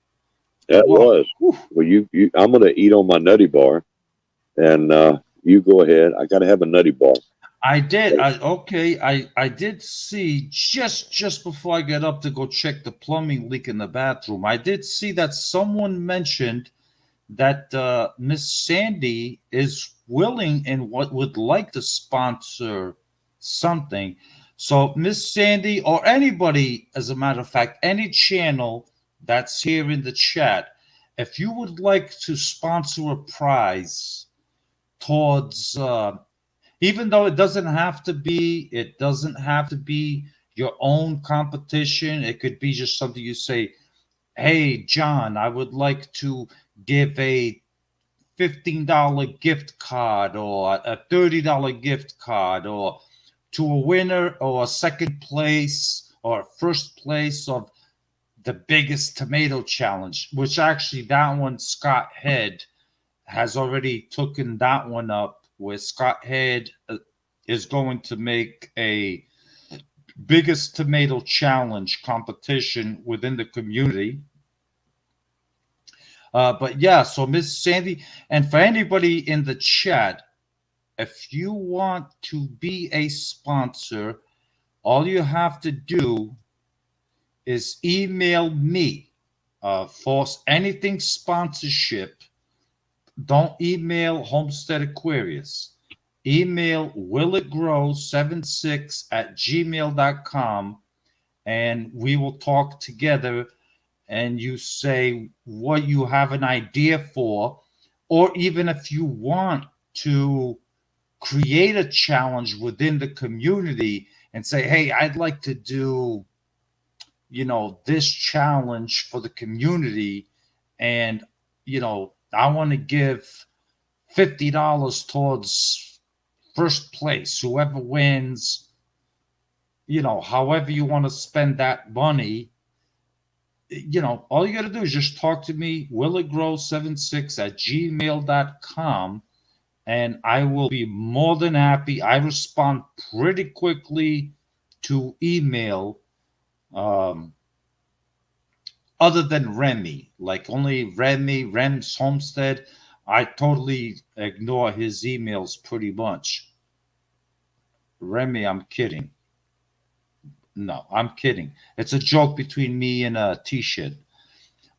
That Wow. was. Whew. Well, you I'm gonna eat on my nutty bar, and you go ahead. I gotta have a nutty bar. I did. I did see just before I get up to go check the plumbing leak in the bathroom. I did see that someone mentioned that Miss Sandy is willing and what would like to sponsor something. So Miss Sandy or anybody, as a matter of fact, any channel that's here in the chat, if you would like to sponsor a prize towards even though it doesn't have to be your own competition. It could be just something you say, hey John, I would like to give a $15 gift card or a $30 gift card or to a winner or a second place or first place of the biggest tomato challenge, which actually that one Scott Head has already taken that one up, where Scott Head is going to make a biggest tomato challenge competition within the community. But yeah, so Miss Sandy, and for anybody in the chat, if you want to be a sponsor, all you have to do is email me for anything sponsorship. Don't email Homestead Aquarius. Email willitgrow76 at gmail.com, and we will talk together, and you say what you have an idea for, or even if you want to create a challenge within the community and say, hey, I'd like to do, this challenge for the community, and, I want to give $50 towards first place, whoever wins, however you want to spend that money. All you got to do is just talk to me, willitgrow76 at gmail.com, and I will be more than happy. I respond pretty quickly to email, um, other than Remy, like only Rem's Homestead. I totally ignore his emails pretty much. Remy, I'm kidding. No, I'm kidding. It's a joke between me and a T-shirt.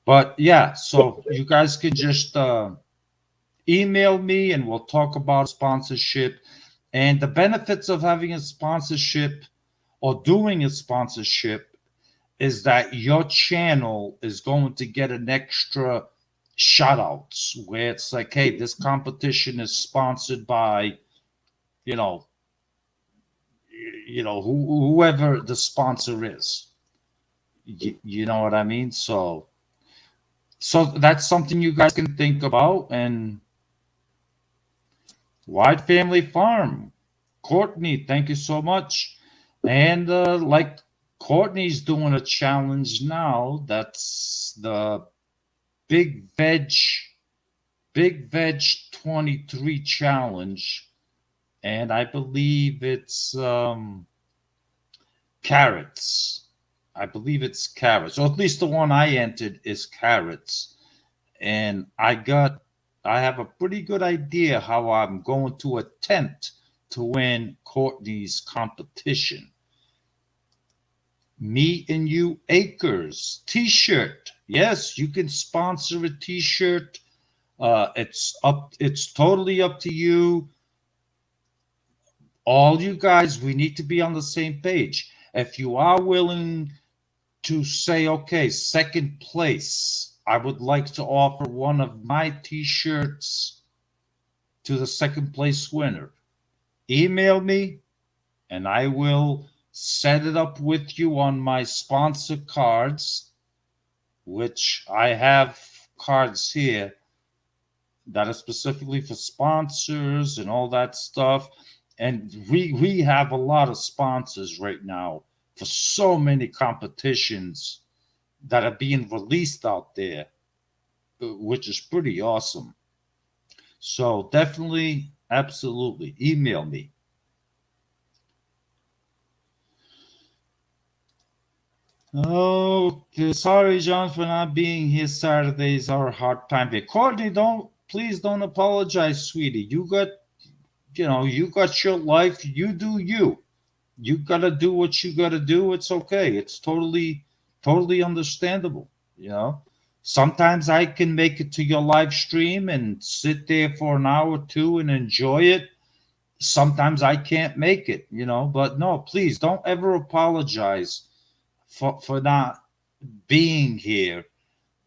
But yeah, so you guys can just email me and we'll talk about sponsorship and the benefits of having a sponsorship or doing a sponsorship is that your channel is going to get an extra shout outs where it's like, hey, this competition is sponsored by, you know, whoever the sponsor is. You know what I mean? So that's something you guys can think about. And Wide Family Farm, Courtney, thank you so much. And like Courtney's doing a challenge now. That's the Big Veg Big Veg 23 challenge, and I believe it's carrots. I believe it's carrots, or at least the one I entered is carrots. And I have a pretty good idea how I'm going to attempt to win Courtney's competition. Me and You Acres T-shirt. Yes, you can sponsor a T-shirt. It's totally up to you. All you guys, we need to be on the same page. If you are willing to say, okay, second place, I would like to offer one of my t-shirts to the second place winner. Email me and I will set it up with you on my sponsor cards, which I have cards here that are specifically for sponsors and all that stuff. And we have a lot of sponsors right now for so many competitions that are being released out there, which is pretty awesome. So definitely, absolutely, email me. Okay, sorry, John, for not being here. Saturdays are a hard time. But Courtney, please don't apologize, sweetie. You got your life. You do you. You gotta do what you gotta do. It's okay. It's totally understandable. You know, sometimes I can make it to your live stream and sit there for an hour or two and enjoy it. Sometimes I can't make it. But no, please don't ever apologize for not being here.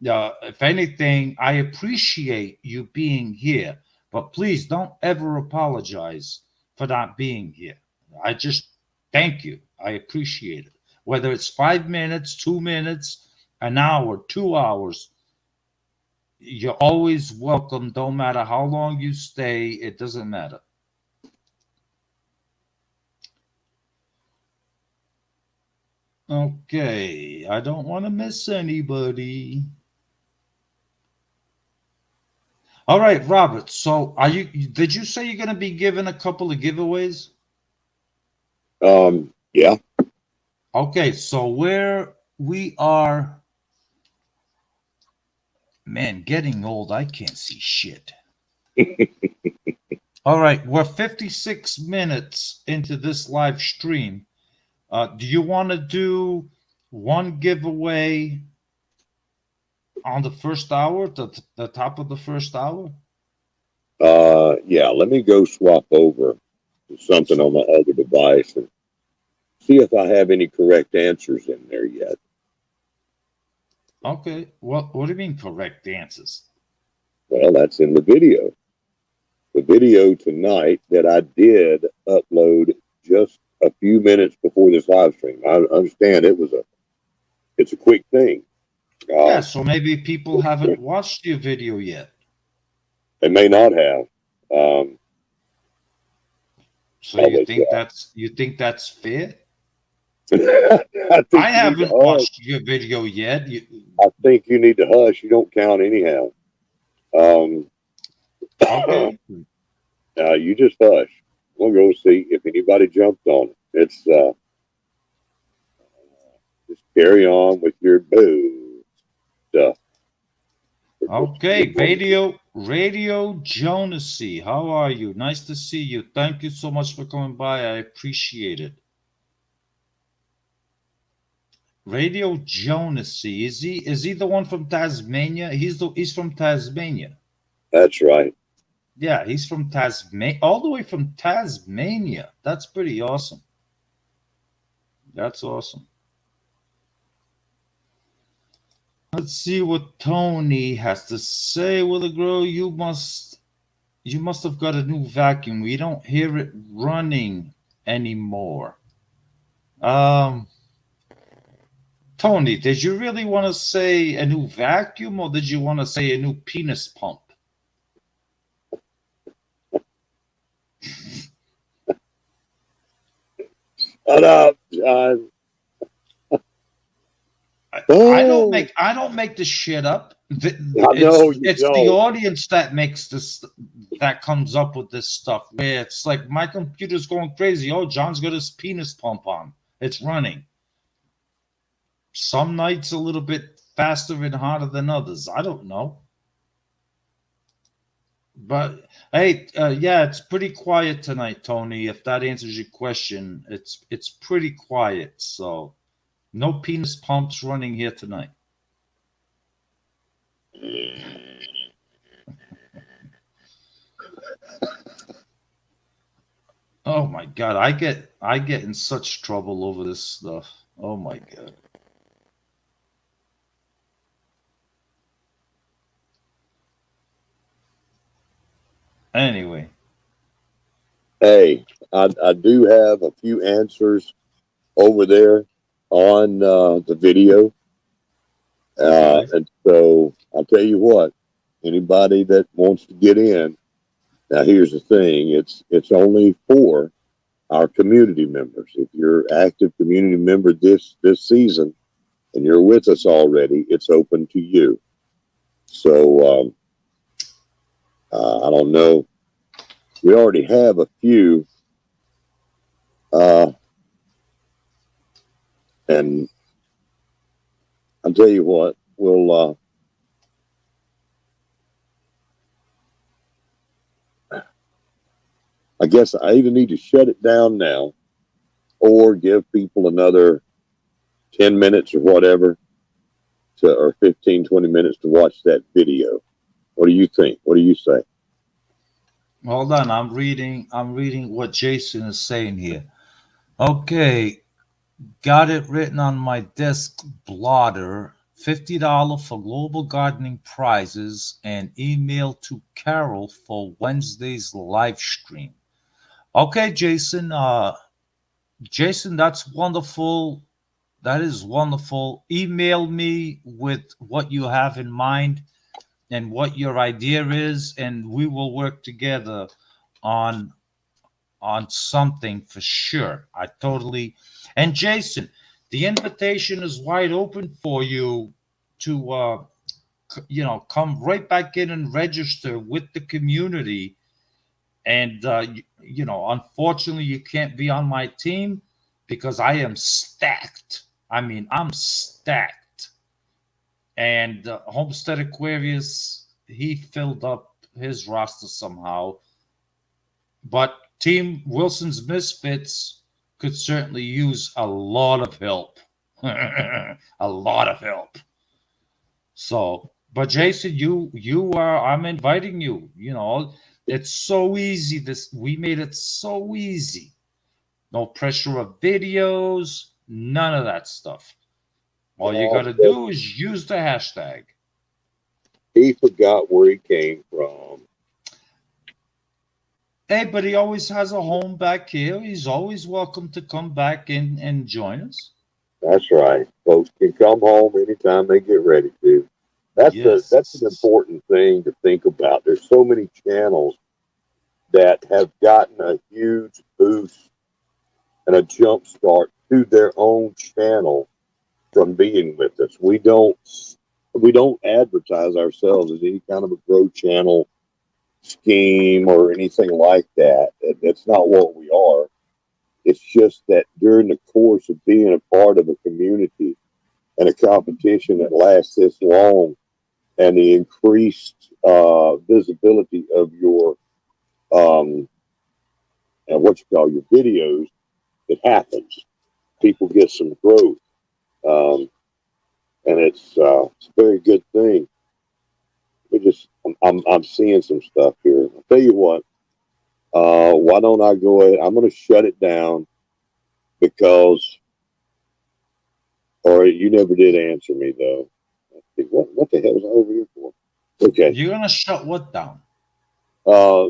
If anything, I appreciate you being here, but please don't ever apologize for not being here. I just thank you. I appreciate it. Whether it's 5 minutes, 2 minutes, an hour, 2 hours, you're always welcome. Don't matter how long you stay, it doesn't matter. Okay, I don't want to miss anybody. All right, Robert. So, did you say you're going to be giving a couple of giveaways? Yeah. Okay, so where we are, man, getting old, I can't see shit. All right, we're 56 minutes into this live stream. Do you want to do one giveaway on the first hour, the top of the first hour? Yeah. Let me go swap over to something So, on my other device and see if I have any correct answers in there yet. okay, what do you mean correct answers? Well, that's in the video. The video tonight that I did upload just a few minutes before this live stream. I understand it's a quick thing. Yeah, Uh, so maybe people haven't watched your video yet. they may not have. Um, So oh, but yeah. you think that's fair? I I think you need to haven't hush. watched your video yet. I think you need to hush. You don't count anyhow. Um, Okay. you just hush. We'll go see if anybody jumped on it. It's just carry on with your boo stuff. Okay. Radio Jonasy. How are you? Nice to see you. Thank you so much for coming by. I appreciate it. Radio Jonasy. Is he the one from Tasmania? He's from Tasmania. That's right. Yeah, he's from Tasmania. All the way from Tasmania. That's pretty awesome. That's awesome. Let's see what Tony has to say. Willie Grow, you must have got a new vacuum. We don't hear it running anymore. Um, Tony, did you really want to say a new vacuum or did you want to say a new penis pump? Shut up, John. I don't make the shit up. I know you It's the don't. audience that makes this that comes up with this stuff where it's like my computer's going crazy. Oh, John's got his penis pump on. It's running. Some nights a little bit faster and harder than others. I don't know. But hey, yeah, it's pretty quiet tonight, Tony. If that answers your question, it's pretty quiet. So no penis pumps running here tonight. Oh my god, I get in such trouble over this stuff. Oh my god. Anyway, Hey, I do have a few answers over there on the video. okay. And so I'll tell you what, anybody that wants to get in, now here's the thing, it's only for our community members. If you're active community member this season and you're with us already, it's open to you. So I don't know. We already have a few, uh, and I'll tell you what, I guess I either need to shut it down now or give people another 10 minutes or whatever or 15, 20 minutes to watch that video. What do you think? What do you say? Hold on. I'm reading what Jason is saying here. Okay. Got it written on my desk blotter. $50 for global gardening prizes and email to Carol for Wednesday's live stream. Okay, Jason. Jason, that's wonderful. That is wonderful. Email me with what you have in mind and what your idea is, and we will work together on something for sure. I totally. And Jason, the invitation is wide open for you to come right back in and register with the community. And unfortunately, you can't be on my team because I am stacked. I mean, I'm stacked. And Homestead Aquarius, he filled up his roster somehow. But Team Wilson's Misfits could certainly use a lot of help. A lot of help. So, but Jason, you are I'm inviting you. It's so easy. This we made it so easy. No pressure of videos, none of that stuff. All you got Well, to do is use the hashtag. he forgot where he came from. Hey, but he always has a home back here. He's always welcome to come back and join us. That's right. Folks can come home anytime they get ready to. That's an Yes. important thing to think about. There's so many channels that have gotten a huge boost and a jump start to their own channel from being with us. We don't advertise ourselves as any kind of a growth channel scheme or anything like that. That's not what we are. It's just that during the course of being a part of a community and a competition that lasts this long, and the increased visibility of your and what you call your videos, it happens. People get some growth, um, and it's a very good thing. I'm seeing some stuff here. I'll tell you what. Why don't I go ahead? I'm going to shut it down because, or you never did answer me though. What the hell was I over here for? Okay. You're gonna shut what down? Uh,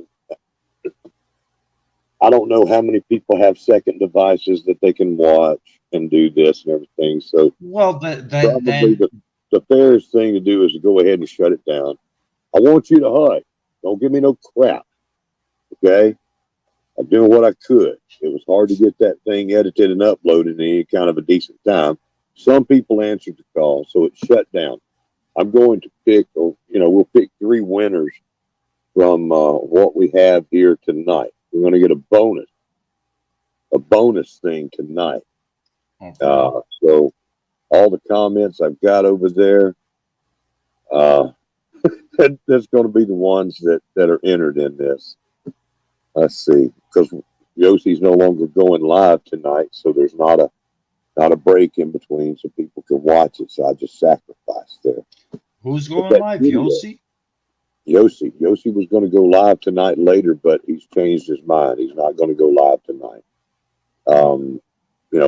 I don't know how many people have second devices that they can watch and do this and everything. So Well, probably then the fairest thing to do is to go ahead and shut it down. I want you to hush. Don't give me no crap. Okay. I'm doing what I could. It was hard to get that thing edited and uploaded in any kind of a decent time. Some people answered the call, so it shut down. I'm going to pick, or we'll pick three winners from what we have here tonight. We're going to get a bonus thing tonight. okay. So all the comments I've got over there, uh, that's going to be the ones that are entered in this. Let's see, because Yossi's no longer going live tonight, so there's not a break in between, so people can watch it. So I just sacrificed there. Who's But going that live? video, Yossi? Yossi was going to go live tonight later, but he's changed his mind. He's not going to go live tonight.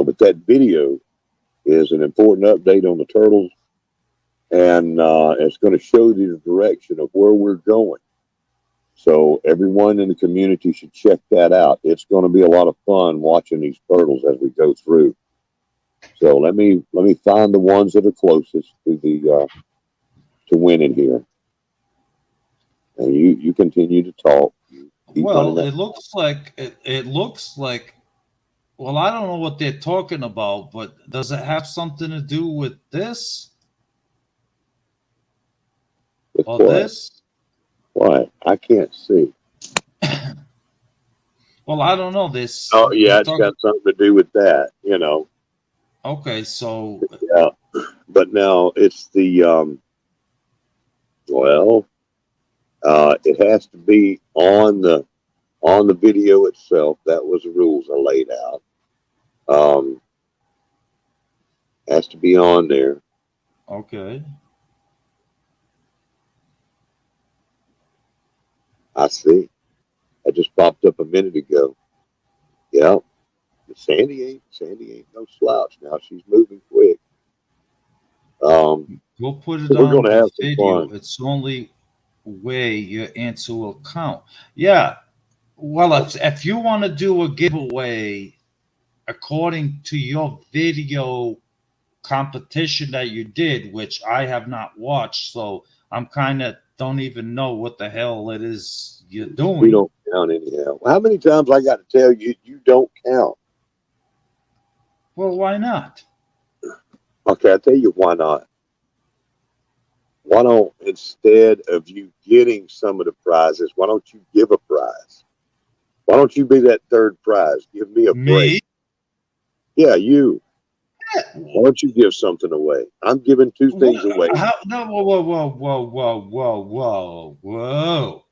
But that video is an important update on the turtles, and it's going to show you the direction of where we're going. So everyone in the community should check that out. It's going to be a lot of fun watching these turtles as we go through. So let me find the ones that are closest to the to winning here, and you continue to talk. Keep running Well, that. it looks like. Well, I don't know what they're talking about, but does it have something to do with this With or what? this? What? I can't see. Well, I don't know. This Oh they're yeah, it's talking. got something to do with that, you know. Okay, so Yeah, but now it's the well, it has to be on the video itself. That was the rules I laid out. Has to be on there. okay. I see. That just popped up a minute ago. Yeah, Sandy ain't no slouch. Now she's moving quick. Um, Go put so it we're on gonna the have some video. fun. It's the only way your answer will count. Yeah. Well, if you want to do a giveaway according to your video competition that you did, which I have not watched, so I'm kind of don't even know what the hell it is you're We doing. don't count anyhow. How many times I got to tell you you don't count? Well, why not? Okay, I tell you why not. Why don't instead of you getting some of the prizes, why don't you give a prize? Why don't you be that third prize? Give me a break. Me? Yeah, you. Why don't you give something away? I'm giving two things away. How, no, whoa, whoa, whoa, whoa, whoa, whoa, whoa, whoa.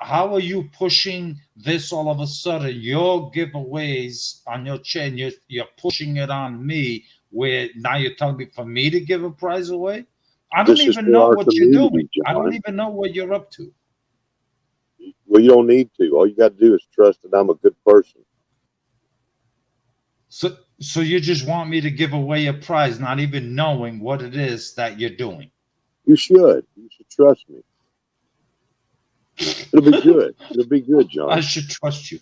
How are you pushing this all of a sudden? Your giveaways on your chain, you're pushing it on me. Where now you're telling me for me to give a prize away? I don't This is even for know our what you're doing. community, I don't John. even know what you're up to. Well, you don't need to. All you got to do is trust that I'm a good person. So you just want me to give away a prize, not even knowing what it is that you're doing. You should. You should trust me. It'll be good. It'll be good, I John. should trust you.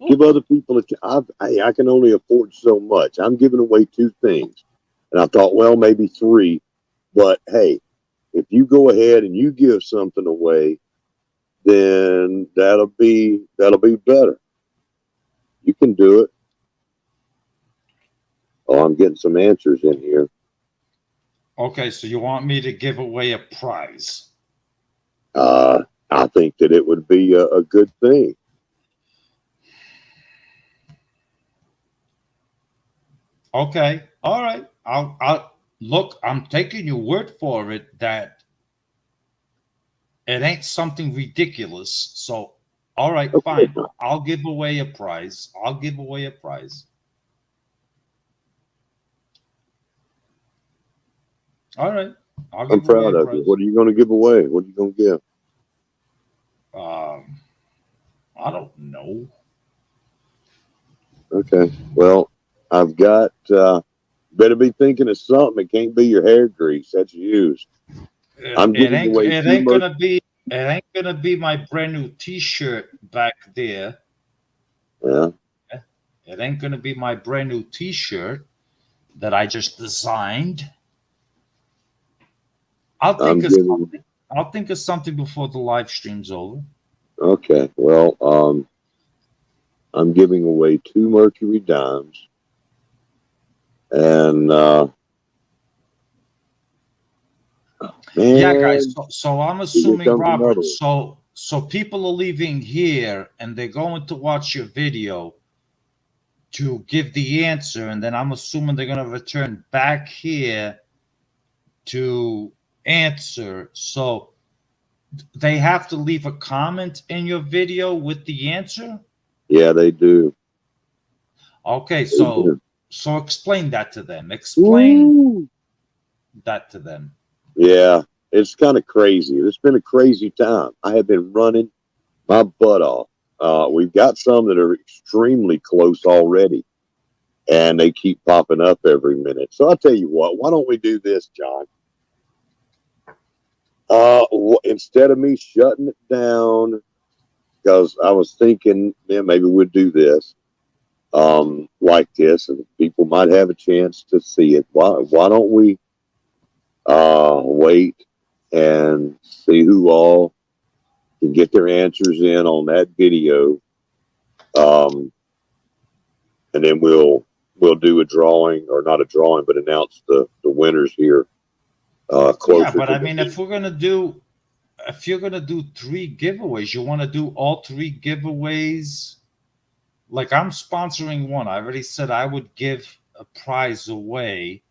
Give other people a chance. I can only afford so much. I'm giving away two things. And I thought, well, maybe three. But hey, if you go ahead and you give something away, then that'll be better. You can do it. Oh, I'm getting some answers in here. Okay, so you want me to give away a prize? I think that it would be a good thing. Okay, all right. I'll look. I'm taking your word for it that it ain't something ridiculous. So, all right, Okay, fine. I'll give away a prize. I'll give away a prize. All right, I'll I'm give away proud a of you. prize. What are you going to give away? What are you going to give? Um, I don't know. Okay. Well, I've got. Better be thinking of something. It can't be your hair grease. That's used. It, I'm it giving ain't. away It two ain't merch. gonna be. It ain't gonna be my brand new T-shirt back there. Yeah, It ain't gonna be my brand new T-shirt that I just designed. I'll I'm think of giving. something. I'll think of something before the live stream's over. Okay. Well, I'm giving away two Mercury dimes, and Yeah, guys. man, So I'm here assuming comes Robert. another one. So people are leaving here and they're going to watch your video to give the answer, and then I'm assuming they're gonna return back here to answer. So they have to leave a comment in your video with the answer. Yeah, they do. Okay, They so do. explain that to them. Explain Woo! that to them. Yeah, it's kind of crazy. It's been a crazy time. I have been running my butt off. We've got some that are extremely close already, and they keep popping up every minute. So I'll tell you what, why don't we do this, John? Instead of me shutting it down, because I was thinking, man, maybe we'd do this, like this, and people might have a chance to see it. Why don't we wait and see who all can get their answers in on that video, um, and then we'll do a drawing, or not a drawing, but announce the winners here Yeah, closer but to I the mean, if you're gonna do three giveaways, you want to do all three giveaways. Like I'm sponsoring one. I already said I would give a prize away.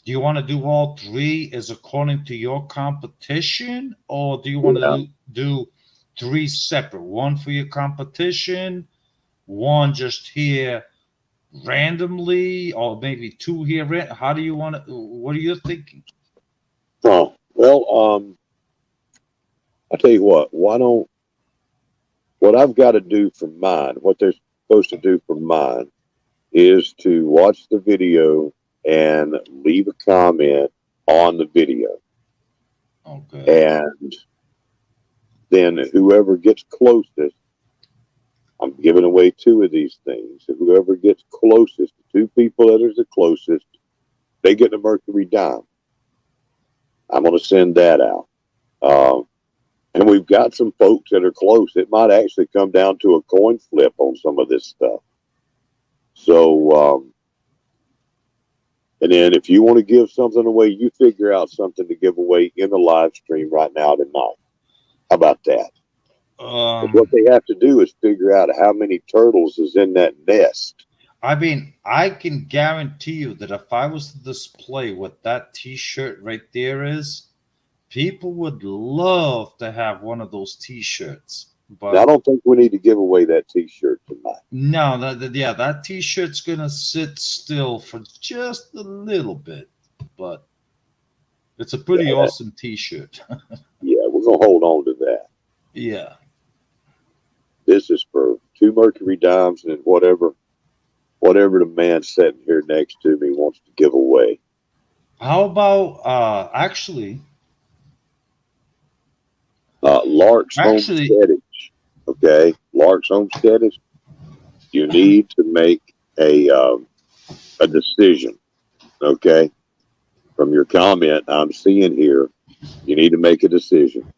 Do you want to do all three as according to your competition, or do you want to yeah. do three separate? One for your competition, one just here randomly, or maybe two here. How do you want to? What are you thinking? Oh well, I'll tell you what. Why don't what I've got to do for mine? What they're supposed to do for mine is to watch the video and leave a comment on the video, Okay. and then whoever gets closest. I'm giving away two of these things. Whoever gets closest, the two people that are the closest, they get the Mercury dime. I'm going to send that out. Um, and we've got some folks that are close. It might actually come down to a coin flip on some of this stuff. So, and then if you want to give something away, you figure out something to give away in the live stream right now tonight. How about that? Because what Um, they have to do is figure out how many turtles is in that nest. I mean, I can guarantee you that if I was to display what that T-shirt right there is, people would love to have one of those T-shirts. Now, I But don't think we need to give away that T-shirt tonight. no, yeah, that T-shirt's gonna sit still for just a little bit. But it's a pretty Yeah, awesome T-shirt. yeah, we're gonna hold on to that. Yeah. This is for two Mercury dimes and whatever the man sitting here next to me wants to give away. How about actually, Lark's actually, Homesteading. Okay, Lark's Homesteading. You need to make a decision. Okay, from your comment I'm seeing here, you need to make a decision.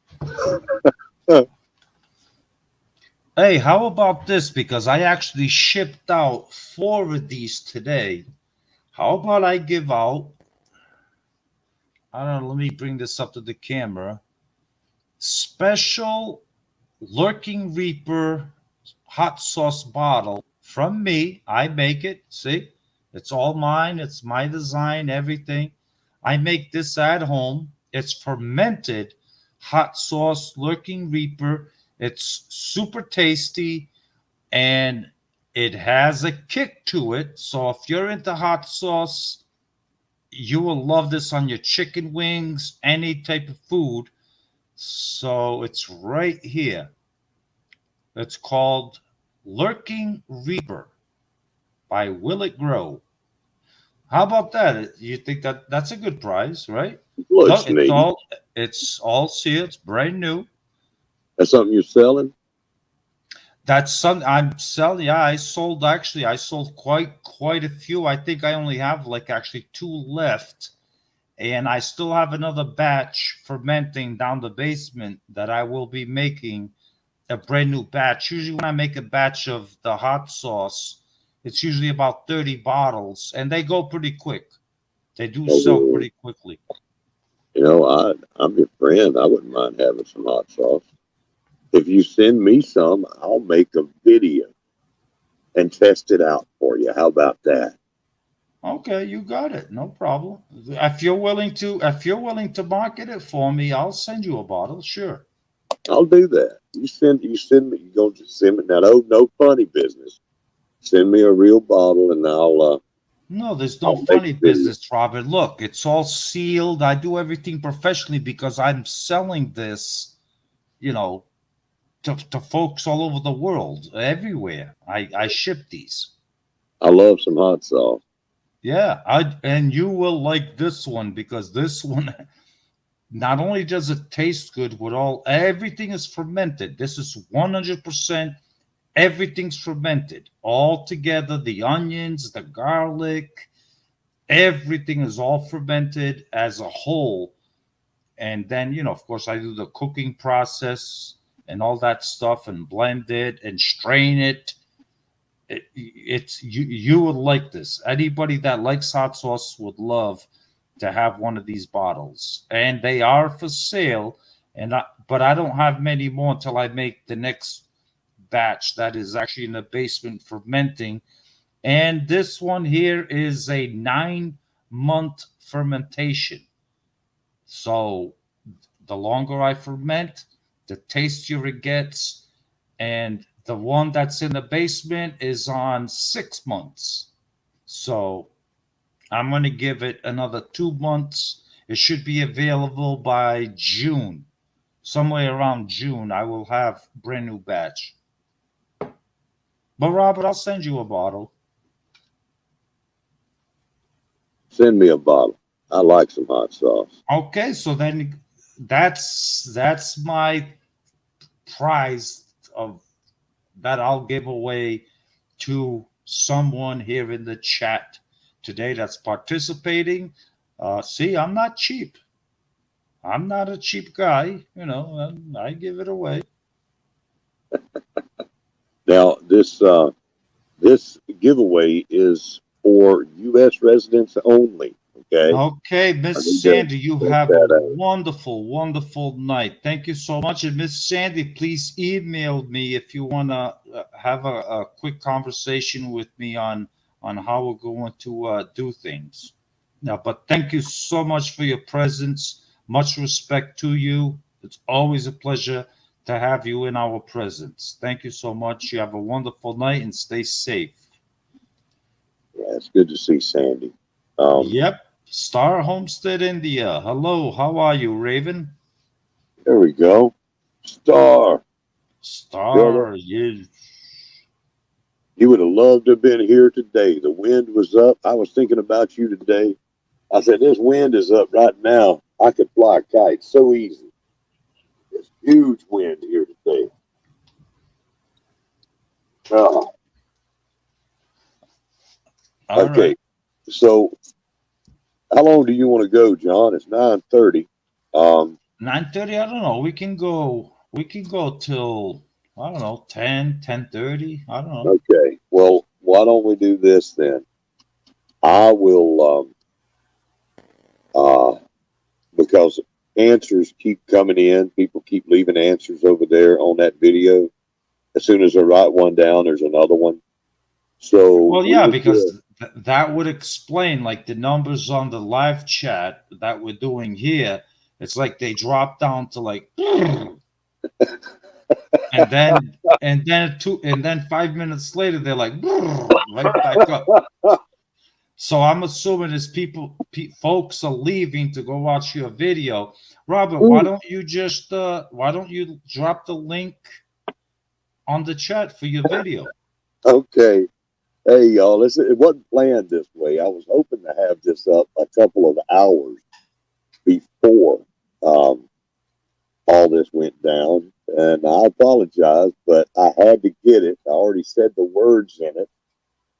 hey, how about this? Because I actually shipped out four of these today. How about I give out? I don't know. Let me bring this up to the camera. Special Lurking Reaper hot sauce bottle from me. I make it. See, it's all mine. It's my design, everything. I make this at home. It's fermented hot sauce Lurking Reaper. It's super tasty and it has a kick to it. So if you're into hot sauce, you will love this on your chicken wings, any type of food. So it's right here. It's called Lurking Reaper by Will It Grow. How about that? You think that that's a good price, right? No, Looks neat. it's all sealed, it's brand new. That's something you're selling. That's some I'm selling. Yeah, I sold quite a few. I think I only have like actually two left. And I still have another batch fermenting down the basement that I will be making a brand new batch. Usually, when I make a batch of the hot sauce, it's usually about 30 bottles, and they go pretty quick. They do sell Oh, pretty quickly. I'm your friend. I wouldn't mind having some hot sauce. If you send me some, I'll make a video and test it out for you. How about that? Okay, you got it. No problem. If you're willing to market it for me, I'll send you a bottle. Sure. I'll do that. You send me. You gonna just send me now? No funny business. Send me a real bottle, and No, there's no I'll make funny a video. business, Robert. Look, it's all sealed. I do everything professionally because I'm selling this, you know, to folks all over the world, everywhere. I ship these. I love some hot sauce. Yeah, and you will like this one because this one not only does it taste good, with all everything is fermented. This is 100%. Everything's fermented all together. The onions, the garlic, everything is all fermented as a whole. And then, of course, I do the cooking process and all that stuff, and blend it and strain it. It's you would like this. Anybody that likes hot sauce would love to have one of these bottles, and they are for sale. But I don't have many more until I make the next batch that is actually in the basement fermenting. And this one here is a 9-month fermentation. So the longer I ferment, the tastier it gets. And the one that's in the basement is on 6 months. So I'm going to give it another 2 months. It should be available by June. Somewhere around June, I will have brand new batch. But Robert, I'll send you a bottle. Send me a bottle. I like some hot sauce. Okay, so then that's my prize of that I'll give away to someone here in the chat today that's participating. See, I'm not cheap. I'm not a cheap guy. I give it away. Now, this giveaway is for U.S. residents only. Okay. Okay, I Miss need to Sandy, you point have a that out. wonderful, wonderful night. Thank you so much. And Miss Sandy, please email me if you want to have a quick conversation with me on how we're going to do things. Now, but thank you so much for your presence. Much respect to you. It's always a pleasure to have you in our presence. Thank you so much. You have a wonderful night and stay safe. Yeah, it's good to see Sandy. Um, Yep. Star Homestead India. Hello, how are you, Raven? there we go. Star, brother, Star, you. you would have loved to have been here today. The wind was up. I was thinking about you today. I said, this wind is up right now. I could fly a kite so easy. It's huge wind here today. Oh, All right. okay. So how long do you want to go, John? It's 9:30. 9:30, I don't know. We can go till I don't know, 10, 10:30. I don't know. Okay. Well, why don't we do this then? I will because answers keep coming in. People keep leaving answers over there on that video. As soon as I write one down, there's another one. So Well, we yeah, would do because that would explain like the numbers on the live chat that we're doing here. It's like they drop down to like and then 5 minutes later they're like right back up. it. So I'm assuming as folks are leaving to go watch your video. Robert, why don't you drop the link on the chat for your video? Okay. Hey, y'all, it wasn't planned this way. I was hoping to have this up a couple of hours before all this went down. And I apologize, but I had to get it. I already said the words in it.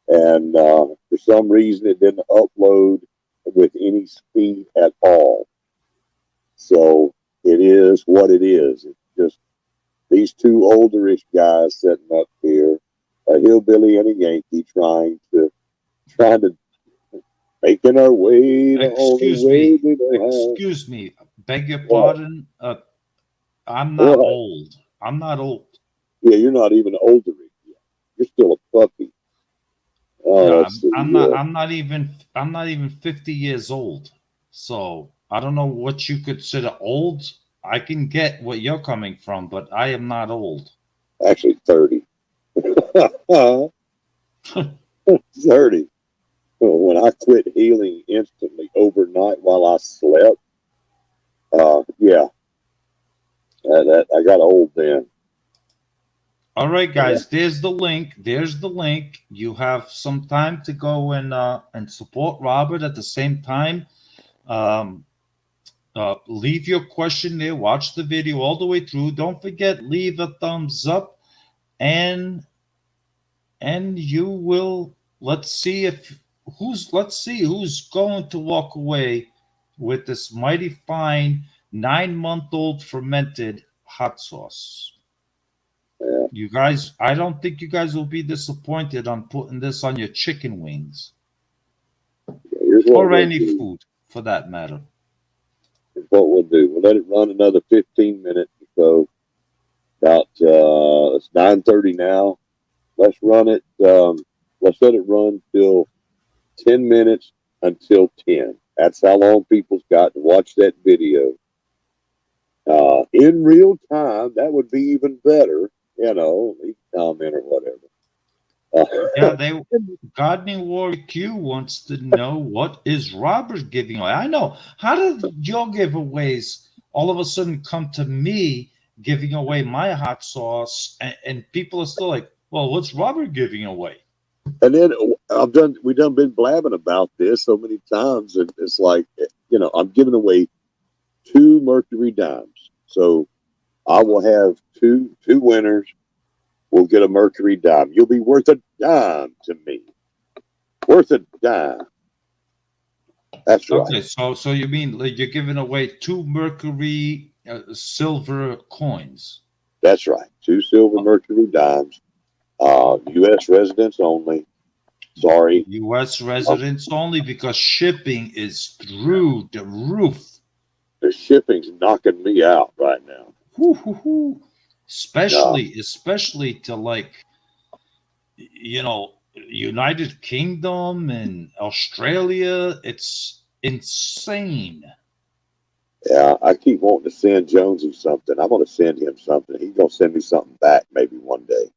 And for some reason, it didn't upload with any speed at all. So it is what it is. It's just these two olderish guys sitting up here, a hillbilly and a Yankee, trying to making our way the only Excuse way me. we know how. Excuse me. Beg your What? pardon. I'm not What? old. I'm not old. Yeah, you're not even olderish yet. You're still a puppy. Oh, Yeah, let's I'm, see. I'm not. Yeah. I'm not even 50 years old. So I don't know what you consider old. I can get what you're coming from, but I am not old. Actually, 30. 30. When I quit healing instantly overnight while I slept, yeah, I got old then. All right, Yeah. guys. There's the link. There's the link. You have some time to go and support Robert at the same time. Um, Leave your question there. Watch the video all the way through. Don't forget, leave a thumbs up, and you will. Let's see who's going to walk away with this mighty fine 9-month-old fermented hot sauce. Yeah. You guys, I don't think you guys will be disappointed on putting this on your chicken wings Here's what or we'll any do. food for that matter. Here's what we'll do. We'll let it run another 15 minutes. So about it's 9:30 now. Let's run it. Let's let it run till 10 minutes until 10. That's how long people's got to watch that video. In real time, that would be even better. Leave a comment or whatever. Yeah, they Gardening Warrior Q wants to know what is Robert giving away. I know. How did your giveaways all of a sudden come to me giving away my hot sauce, and people are still like, "Well, what's Robert giving away?" And then we've done been blabbing about this so many times, and it's like, I'm giving away 2 Mercury dimes. So I will have two winners. We'll get a Mercury dime. You'll be worth a dime to me. Worth a dime. That's right. Okay, so you mean like you're giving away 2 Mercury silver coins? That's right. 2 silver Mercury dimes. U.S. residents only. Sorry. U.S. residents only, because shipping is through the roof. The shipping's knocking me out right now. Whoo, hoo, hoo. No. Especially to, like, United Kingdom and Australia. It's insane. Yeah, I keep wanting to send Jonesy something. I'm going to send him something. He's going to send me something back maybe one day.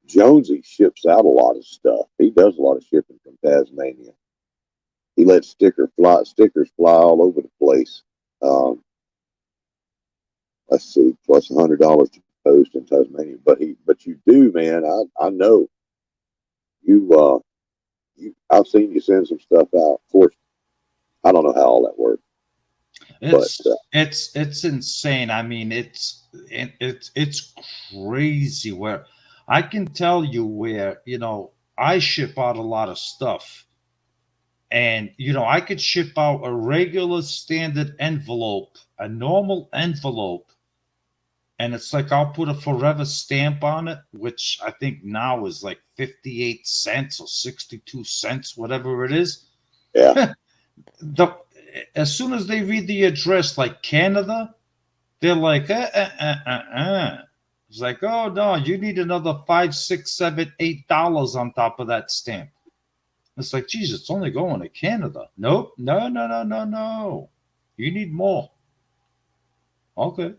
Jonesy ships out a lot of stuff. He does a lot of shipping from Tasmania. He lets stickers fly all over the place. Um, let's see, plus $100 to post in Tasmania. But you do, man. I know you. I've seen you send some stuff out. Of course, I don't know how all that works, but It's insane. I mean, it's crazy. Where I can tell you where I ship out a lot of stuff, and I could ship out a regular standard envelope, a normal envelope, and it's like I'll put a forever stamp on it, which I think now is like 58 cents or 62 cents, whatever it is. yeah, the as soon as they read the address, like Canada, they're like, It's like, oh no, you need another 5, 6, 7, $8 on top of that stamp. It's like, geez, it's only going to Canada. Nope, no, no, no, no, no. You need more. Okay.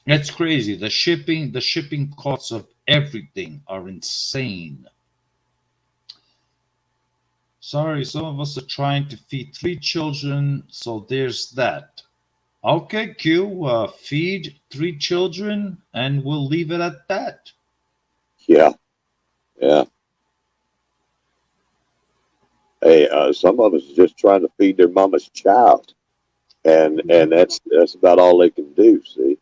It's crazy. The shipping costs of everything are insane. Sorry, some of us are trying to feed 3 children, so there's that. Okay, Q, feed 3 children, and we'll leave it at that. yeah, yeah. Hey, some of us are just trying to feed their mama's child, and that's about all they can do. See.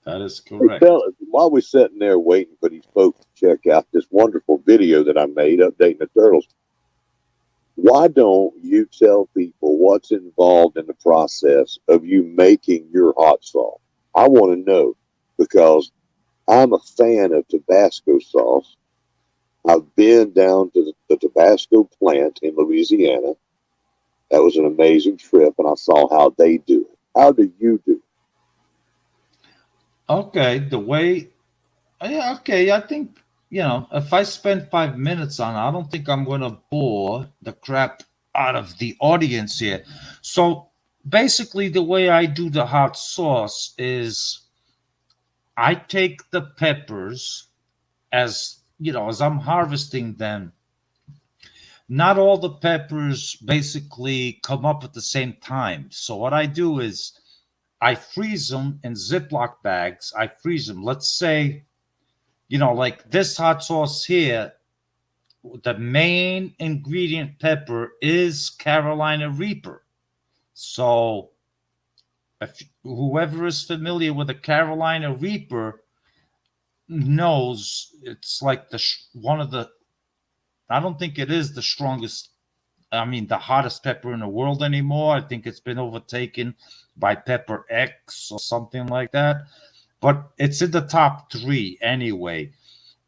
That is Hey, correct. fellas, while we're sitting there waiting for these folks to check out this wonderful video that I made updating the turtles, why don't you tell people what's involved in the process of you making your hot sauce? I want to know because I'm a fan of Tabasco sauce. I've been down to the Tabasco plant in Louisiana. That was an amazing trip, and I saw how they do it. How do you do it? Okay, yeah, okay, I think, if I spend 5 minutes on it, I don't think I'm going to bore the crap out of the audience here. So basically, the way I do the hot sauce is I take the peppers as I'm harvesting them. Not all the peppers basically come up at the same time. So what I do is I freeze them in Ziploc bags. I freeze them. Let's say, Like this hot sauce here, the main ingredient pepper is Carolina Reaper. So if whoever is familiar with a Carolina Reaper knows it's like one of the, I don't think it is the strongest, I mean, the hottest pepper in the world anymore. I think it's been overtaken by Pepper X or something like that. But it's in the top three anyway.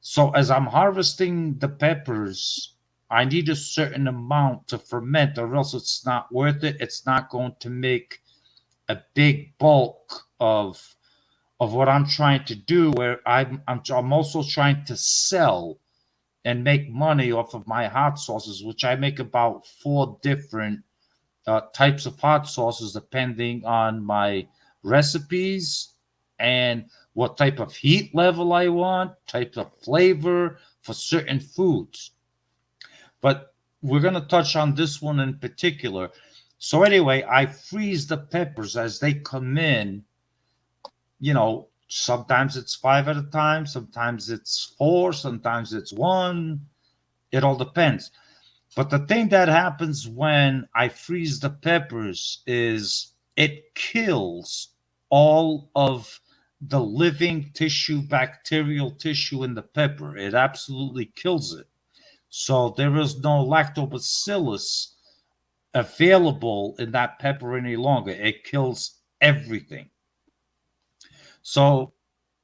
So as I'm harvesting the peppers, I need a certain amount to ferment, or else it's not worth it. It's not going to make a big bulk of what I'm trying to do. Where I'm also trying to sell and make money off of my hot sauces, which I make about four different types of hot sauces depending on my recipes and what type of heat level I want, type of flavor for certain foods. But we're going to touch on this one in particular. So, anyway, I freeze the peppers as they come in. Sometimes it's five at a time, sometimes it's four, sometimes it's one. It all depends. But the thing that happens when I freeze the peppers is it kills all of the living tissue, bacterial tissue in the pepper. It absolutely kills it. So there is no lactobacillus available in that pepper any longer. It kills everything. So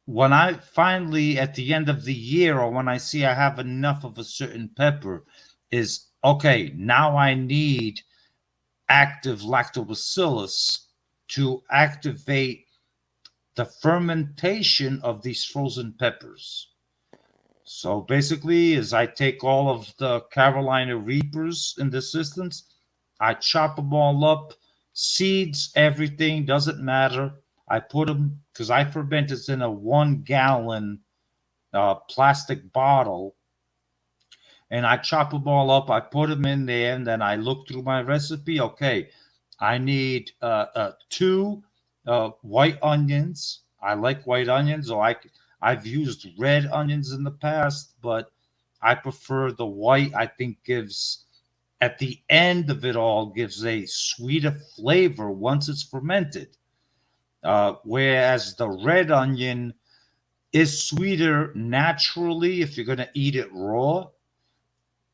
when I finally, at the end of the year, or when I see I have enough of a certain pepper, is okay, now I need active lactobacillus to activate the fermentation of these frozen peppers. So basically, as I take all of the Carolina Reapers in this instance, I chop them all up, seeds, everything, doesn't matter. I put them, because I ferment it's in a 1 gallon plastic bottle, and I chop them all up. I put them in there, and then I look through my recipe. Okay, I need two white onions. I like white onions, or I've used red onions in the past, but I prefer the white. I think gives, at the end of it all, gives a sweeter flavor once it's fermented. Whereas the red onion is sweeter naturally if you're going to eat it raw.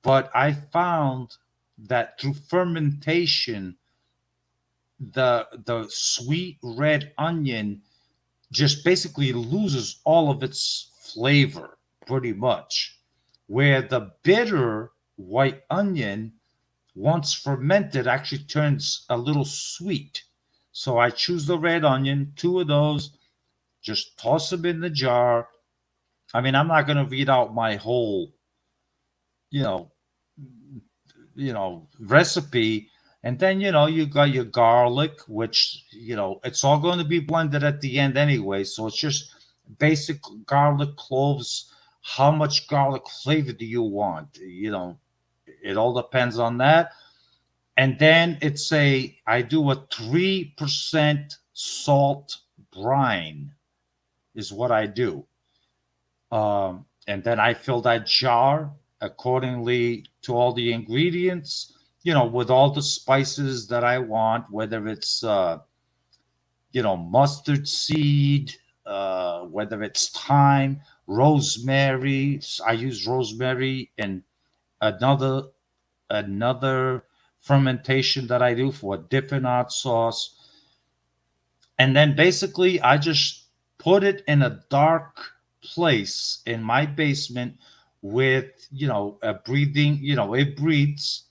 But I found that through fermentation, the sweet red onion just basically loses all of its flavor pretty much. Where the bitter white onion, once fermented, actually turns a little sweet. So I choose the red onion, two of those, just toss them in the jar. I mean, I'm not going to read out my whole, you know, recipe. And then, you got your garlic, which, it's all going to be blended at the end anyway. So it's just basic garlic cloves. How much garlic flavor do you want? It all depends on that. And then I do a 3% salt brine is what I do. And then I fill that jar accordingly to all the ingredients, with all the spices that I want, whether it's, mustard seed, whether it's thyme, rosemary. I use rosemary in another another fermentation that I do for a different hot sauce. And then basically I just put it in a dark place in my basement with, a breathing, it breathes,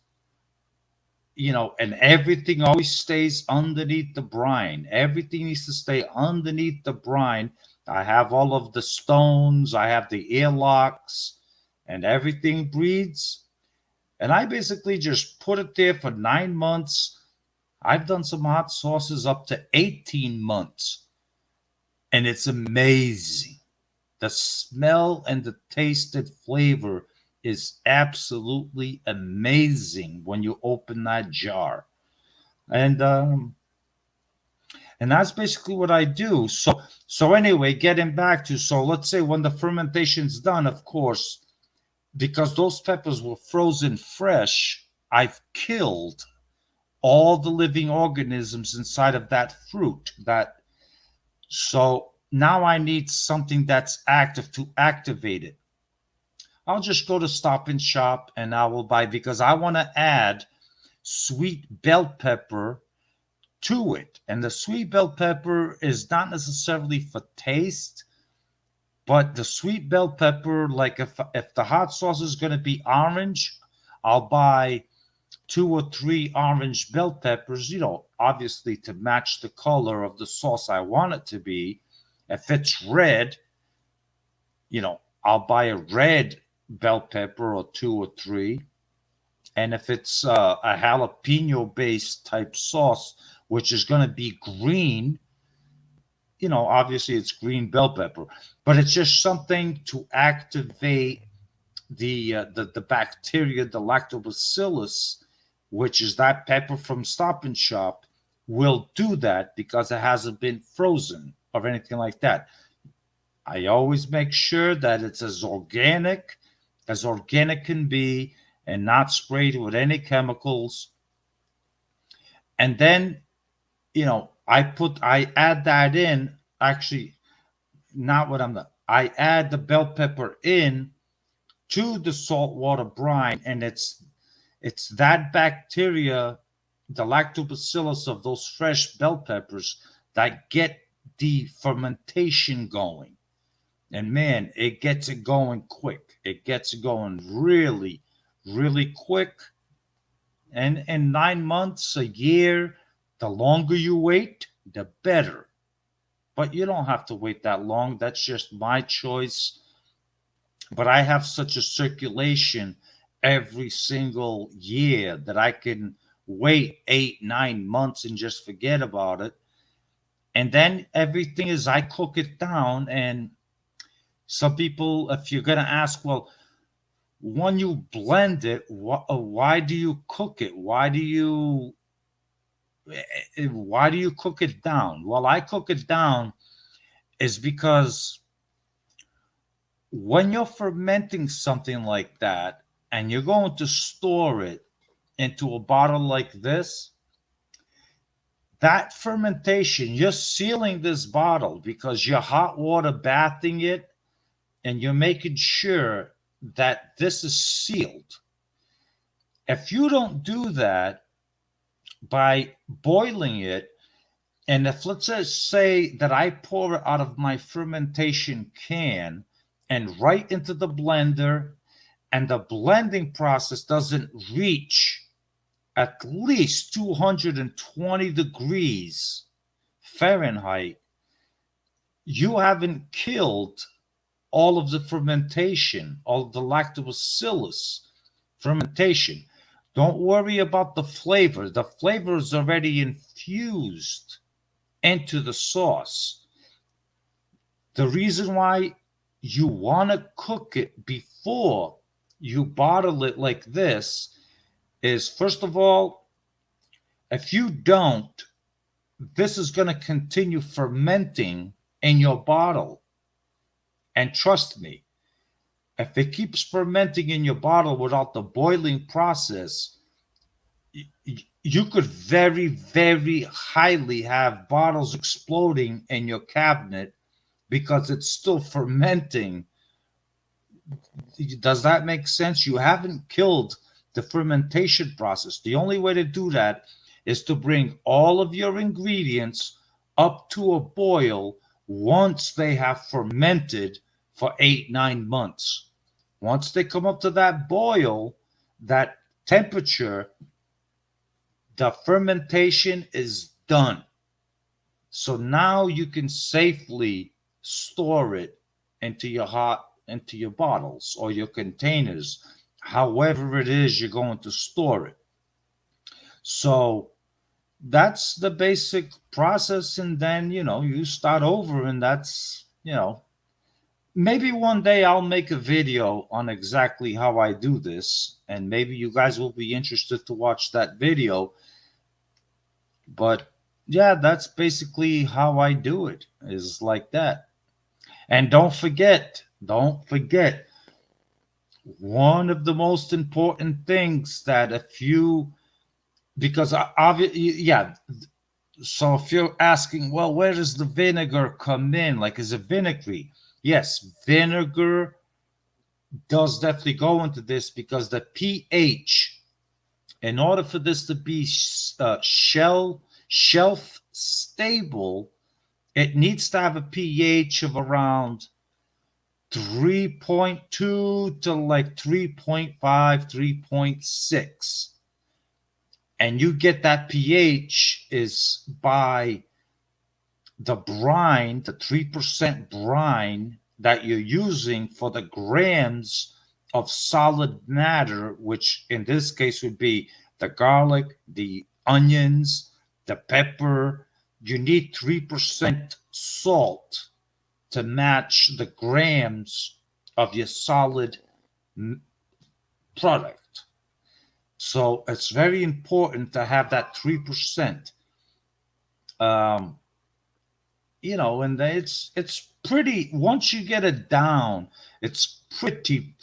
and everything always stays underneath the brine. Everything needs to stay underneath the brine. I have all of the stones, I have the airlocks, and everything breathes. And I basically just put it there for 9 months. I've done some hot sauces up to 18 months, and it's amazing. The smell and the taste and flavor is absolutely amazing when you open that jar. And And that's basically what I do. So anyway, getting back to, so let's say when the fermentation's done, of course, because those peppers were frozen fresh, I've killed all the living organisms inside of that fruit. That so now I need something that's active to activate it. I'll just go to Stop and Shop and I will buy, because I want to add sweet bell pepper to it. And the sweet bell pepper is not necessarily for taste, but the sweet bell pepper, like if the hot sauce is going to be orange, I'll buy 2 or 3 orange bell peppers, obviously to match the color of the sauce I want it to be. If it's red, I'll buy a red bell pepper or 2 or 3. And if it's a jalapeno based type sauce, which is going to be green, obviously it's green bell pepper, but it's just something to activate the bacteria, the lactobacillus, which is that pepper from Stop and Shop, will do that because it hasn't been frozen or anything like that. I always make sure that it's as organic can be, and not sprayed with any chemicals. And then, I add that in. Actually, not what I'm not. I add the bell pepper in to the saltwater brine, and it's that bacteria, the lactobacillus of those fresh bell peppers, that get the fermentation going. And man, it gets it going quick. It gets it going really, really quick. And in 9 months, a year, the longer you wait, the better. But you don't have to wait that long. That's just my choice. But I have such a circulation every single year that I can wait 8, 9 months and just forget about it. And then everything is, I cook it down. And some people, if you're going to ask, well, when you blend it, why do you cook it? Why do you cook it down? Well, I cook it down is because when you're fermenting something like that and you're going to store it into a bottle like this, that fermentation, you're sealing this bottle because you're hot water bathing it, and you're making sure that this is sealed. If you don't do that by boiling it, and if let's just say that I pour it out of my fermentation can and right into the blender, and the blending process doesn't reach at least 220 degrees Fahrenheit, you haven't killed all of the fermentation, all of the lactobacillus fermentation. Don't worry about the flavor. The flavor is already infused into the sauce. The reason why you want to cook it before you bottle it like this is, first of all, if you don't, this is going to continue fermenting in your bottle. And trust me, if it keeps fermenting in your bottle without the boiling process, you could very, very highly have bottles exploding in your cabinet because it's still fermenting. Does that make sense? You haven't killed the fermentation process. The only way to do that is to bring all of your ingredients up to a boil once they have fermented for 8, 9 months. Once they come up to that boil, that temperature, the fermentation is done. So now you can safely store it into your bottles or your containers, however it is you're going to store it. So that's the basic process. And then, you start over, and that's, maybe one day I'll make a video on exactly how I do this, and maybe you guys will be interested to watch that video. But yeah, that's basically how I do it, is like that. And don't forget, one of the most important things that if you, because obviously, yeah, so if you're asking, well, where does the vinegar come in? Like, is it vinegary? Yes, vinegar does definitely go into this because the pH, in order for this to be shelf stable, it needs to have a pH of around 3.2 to like 3.5, 3.6. And you get that pH is by the brine, the 3% brine that you're using for the grams of solid matter, which in this case would be the garlic, the onions, the pepper. You need 3% salt to match the grams of your solid product. So it's very important to have that 3%. Um, and it's pretty, once you get it down, it's pretty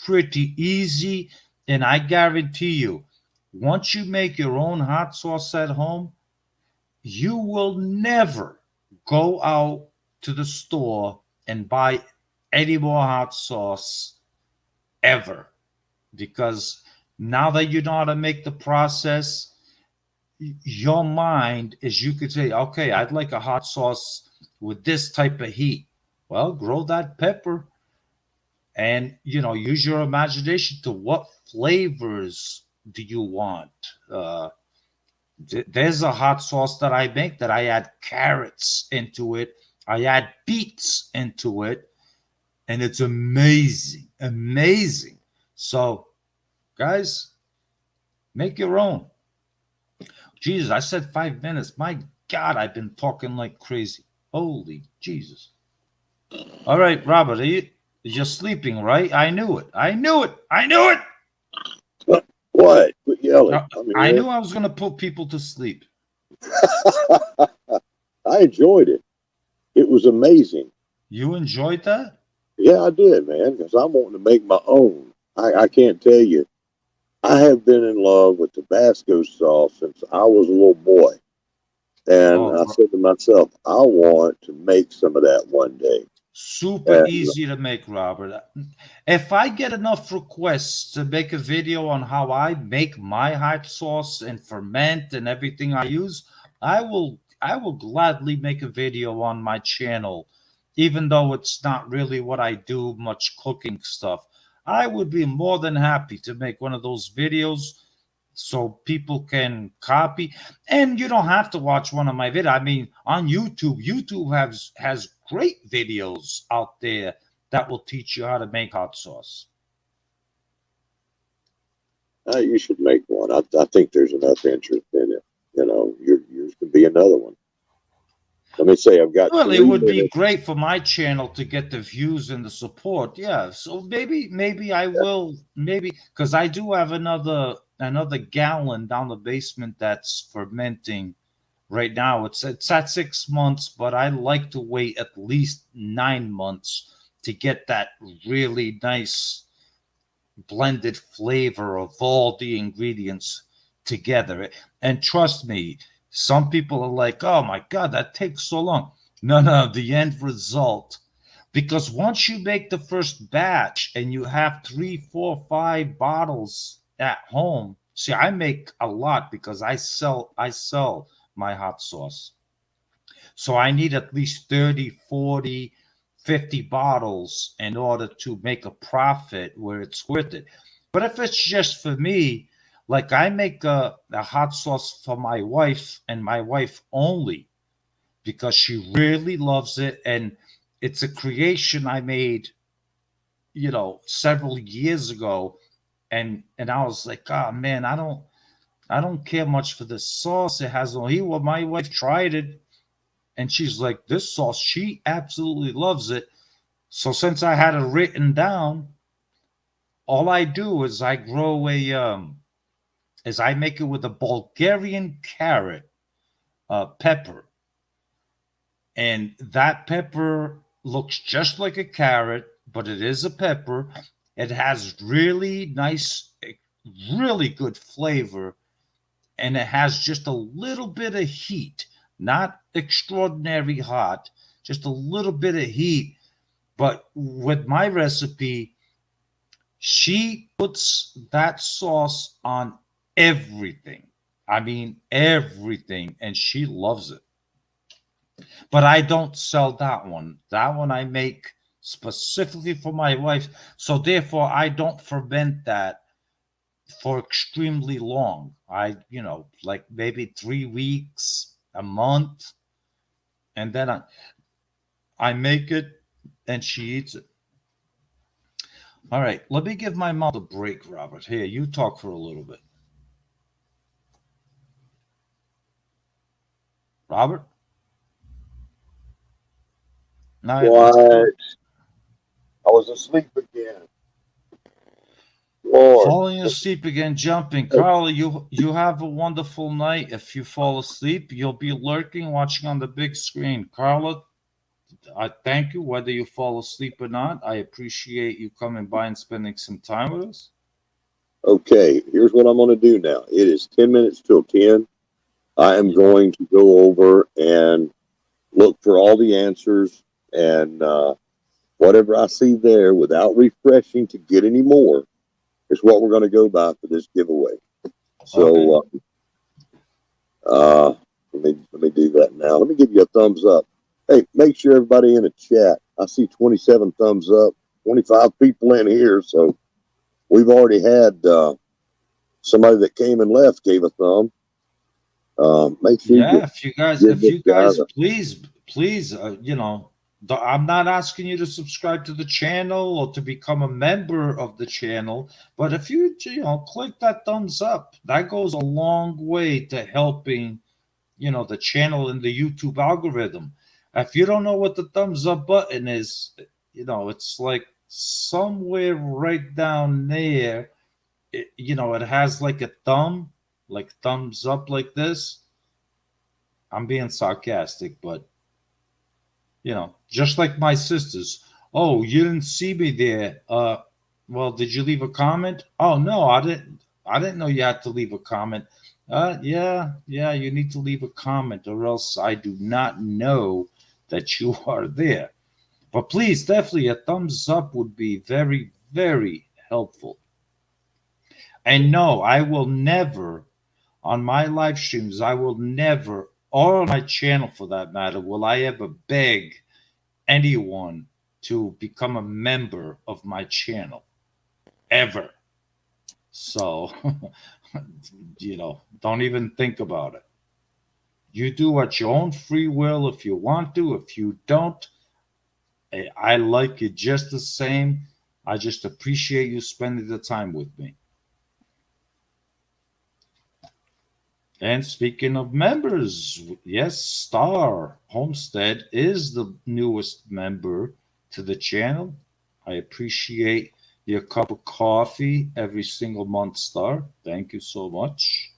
easy. And I guarantee you, once you make your own hot sauce at home, you will never go out to the store and buy any more hot sauce ever, because now that you know how to make the process, your mind is, you could say, okay, I'd like a hot sauce with this type of heat. Well, grow that pepper and use your imagination to what flavors do you want. uh, there's a hot sauce that I make that I add carrots into it, I add beets into it, and it's amazing. So guys, make your own. Jesus, I said 5 minutes. My God, I've been talking like crazy. Holy Jesus. All right, Robert, you're sleeping, right? I knew it. I knew it. I knew it. What? Quit yelling. Uh, I'm I here. knew I was going to put people to sleep. I enjoyed it. It was amazing. You enjoyed that? Yeah, I did, man, because I'm wanting to make my own. I can't tell you. I have been in love with Tabasco sauce since I was a little boy. And Oh, I said to myself, I want to make some of that one day. super And easy to make, Robert. If I get enough requests to make a video on how I make my hot sauce and ferment and everything I use, I will gladly make a video on my channel, even though it's not really what I do, much cooking stuff. I would be more than happy to make one of those videos so people can copy. And you don't have to watch one of my videos. I mean, on YouTube has great videos out there that will teach you how to make hot sauce. you should make one. I think there's enough interest in it. Yours could be another one. Let me say, I've got Well, it three would be minutes. great for my channel to get the views and the support. Yeah, so maybe I will, maybe because I do have another gallon down the basement that's fermenting right now. It's at 6 months, but I like to wait at least 9 months to get that really nice blended flavor of all the ingredients together. And trust me, some people are like, "Oh my God, that takes so long." No, the end result. Because once you make the first batch and you have 3, 4, 5 bottles at home, see, I make a lot because I sell my hot sauce. So I need at least 30, 40, 50 bottles in order to make a profit where it's worth it. But if it's just for me, like I make a hot sauce for my wife and my wife only because she really loves it. And it's a creation I made, several years ago. And I was like, oh man, I don't care much for this sauce. It has no heat. Well, my wife tried it and she's like, this sauce, she absolutely loves it. So since I had it written down, all I do is I grow is I make it with a Bulgarian carrot pepper. And that pepper looks just like a carrot, but it is a pepper. It has really nice, really good flavor, and it has just a little bit of heat, not extraordinary hot, just a little bit of heat. But with my recipe, she puts that sauce on everything. I mean, everything, and she loves it. But I don't sell that one. That one I make specifically for my wife. So therefore, I don't ferment that for extremely long. Like maybe 3 weeks, a month, and then I make it and she eats it. All right, let me give my mouth a break, Robert. Here, you talk for a little bit. Robert? All right, let's What? go. I was asleep again. Lord. Falling asleep again, jumping. Carl, you have a wonderful night. If you fall asleep, you'll be lurking, watching on the big screen. Carla, I thank you, whether you fall asleep or not. I appreciate you coming by and spending some time with us. Okay, here's what I'm going to do now. It is 10 minutes till 10. I am Yeah. going to go over and look for all the answers and whatever I see there without refreshing to get any more is what we're going to go by for this giveaway. Okay. So let me do that now. Let me give you a thumbs up. Hey, make sure everybody in the chat. I see 27 thumbs up, 25 people in here. So we've already had somebody that came and left gave a thumb. Make sure you Yeah, give if this you guy guys, please, I'm not asking you to subscribe to the channel or to become a member of the channel, but if click that thumbs up, that goes a long way to helping, the channel and the YouTube algorithm. If you don't know what the thumbs up button is, it's like somewhere right down there. It has like a thumb, like thumbs up like this. I'm being sarcastic, but just like my sisters. Oh, you didn't see me there. Well, did you leave a comment? Oh no, I didn't. I didn't know you had to leave a comment. Yeah, you need to leave a comment, or else I do not know that you are there. But please, definitely a thumbs up would be very, very helpful. And no, I will never on my live streams, I will never, or on my channel for that matter, will I ever beg anyone to become a member of my channel. Ever. So, don't even think about it. You do at your own free will if you want to. If you don't, I like you just the same. I just appreciate you spending the time with me. And speaking of members, yes, Star Homestead is the newest member to the channel. I appreciate your cup of coffee every single month, Star. Thank you so much.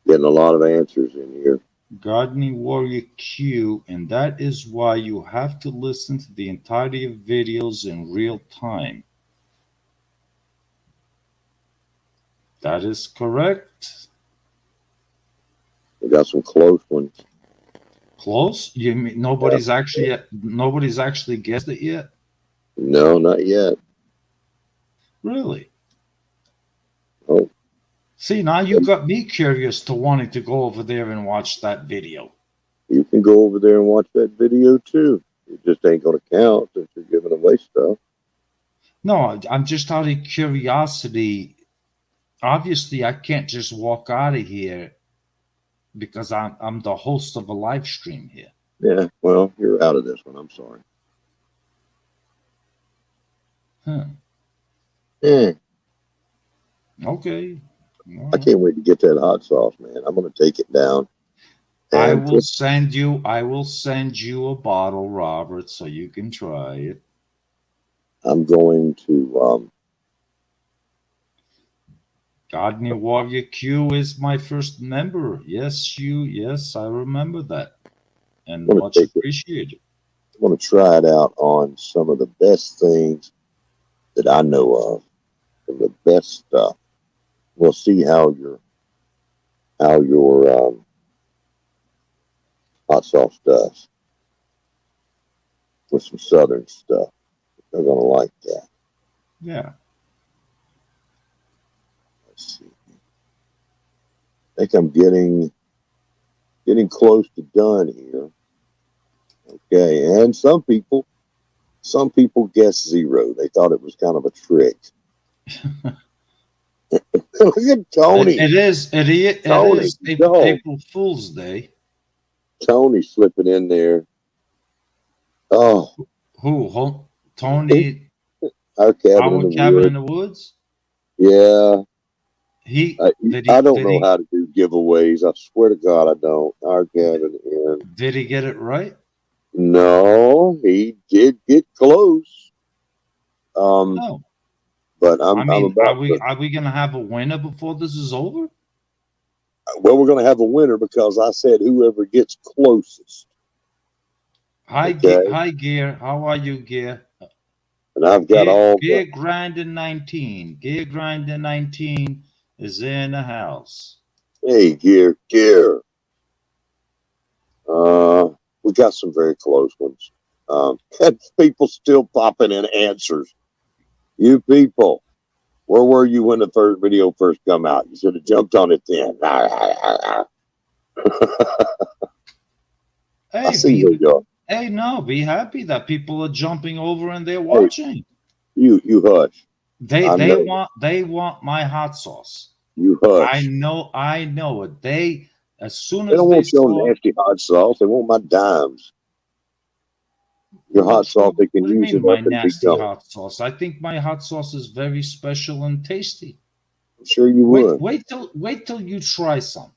getting a lot of answers in here. Gardening Warrior Q, and that is why you have to listen to the entirety of videos in real time. That is correct. We got some close ones. Close? You mean nobody's actually guessed it yet? No, not yet. Really? Oh, See, now you got me curious to wanting to go over there and watch that video. you can go over there and watch that video too. It just ain't going to count since you're giving away stuff. No, I'm just out of curiosity. Obviously, I can't just walk out of here because I'm the host of a live stream here. Yeah, well, you're out of this one. I'm sorry. Huh. Yeah, Okay. All I right. can't wait to get that hot sauce, man. I'm going to take it down I and will put. send you a bottle, Robert, so you can try it. I'm going to Godney Warrior Q is my first member. Yes, you. Yes, I remember that, and I want much to take it. appreciated. I want to try it out on some of the best things that I know of, and the best stuff. We'll see how your hot sauce does with some southern stuff. They're gonna like that. Yeah. Let's see. I think I'm getting close to done here. Okay, and some people guessed zero. They thought it was kind of a trick. Look at Tony. It is. It Tony, is go. April Fool's Day. Tony slipping in there. Oh, Tony, our cabin in our the cabin in woods. the woods. Yeah, He I, did I he don't did know he how to do giveaways. I swear to God, I don't. Our cabin in. did he get it right? No, he did get close. Um, No. but I I'm mean, about to. are we gonna have a winner before this is over? Well, we're going to have a winner because I said whoever gets closest. Okay, Hi Gear. How are you, Gear? and I've got all the. Gear Grinding 19. Gear Grinding 19 is in the house. Hey, gear. Uh, we got some very close ones. And people still popping in answers. You people, where were you when the first video first come out? You should have jumped on it then. I Hey, see where you are. hey, no, be happy that people are jumping over and they're Hey, watching. you hush. I know. They want my hot sauce. You I hush. know it. They as soon They as don't they want your saw nasty hot sauce. They want my dimes. Your hot sauce, they what can do you use mean it my up and be nasty gone. hot sauce? I think my hot sauce is very special and tasty. I'm sure you would. Wait till you try some.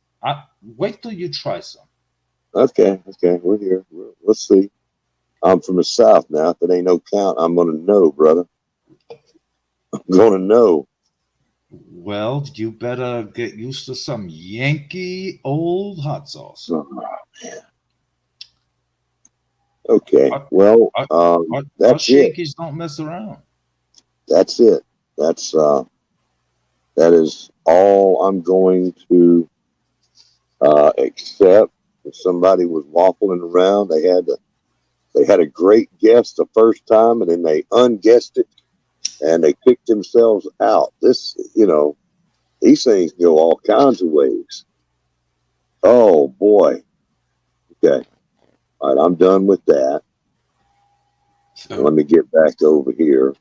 Wait till you try some. Okay, we're here. Let's see. I'm from the South now. If it ain't no count, I'm gonna know, brother. I'm gonna know. Well, you better get used to some Yankee old hot sauce. Oh, okay. Us, Well, us that's it. Yankees don't mess around. That's it. That is all I'm going to accept. If somebody was waffling around, they had a great guess the first time, and then they unguessed it, and they picked themselves out. These things go all kinds of ways. Oh boy. Okay. All right, I'm done with that. So Let me get back over here.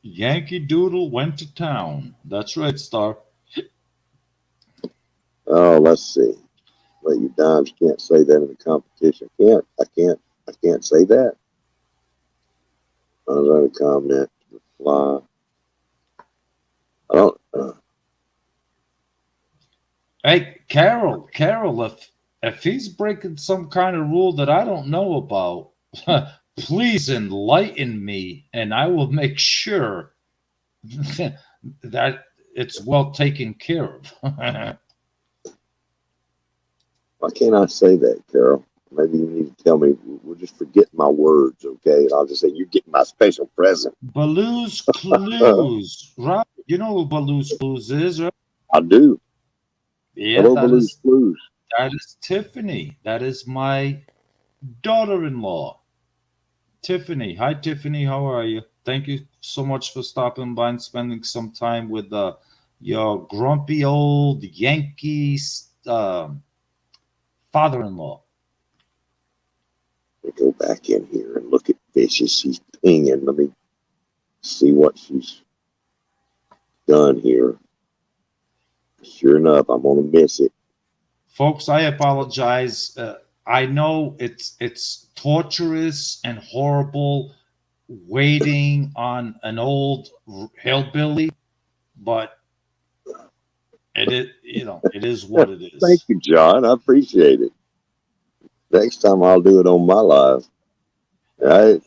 Yankee Doodle went to town. That's right, Star. Oh, let's see. Let you dimes can't say that in the competition. I can't say that. I was on a comment. Fly. I don't. Hey, Carol, if he's breaking some kind of rule that I don't know about, please enlighten me, and I will make sure that it's well taken care of. Why can't I say that, Carol? Maybe you need to tell me. We'll just forget my words, okay? And I'll just say you're getting my special present. Baloo's Clues, right? You know who Baloo's Clues is, right? I do. Yeah, Hello, Baloo's Blues. that is Tiffany. That is my daughter-in-law, Tiffany. Hi, Tiffany. How are you? Thank you so much for stopping by and spending some time with your grumpy old Yankee father-in-law. Let me go back in here and look at fishes. She's pinging. Let me see what she's done here. Sure enough, I'm gonna miss it. Folks, I apologize. I know it's torturous and horrible waiting on an old hillbilly, but it is what it Thank is. you, John. I appreciate it. Next time I'll do it on my live. All right.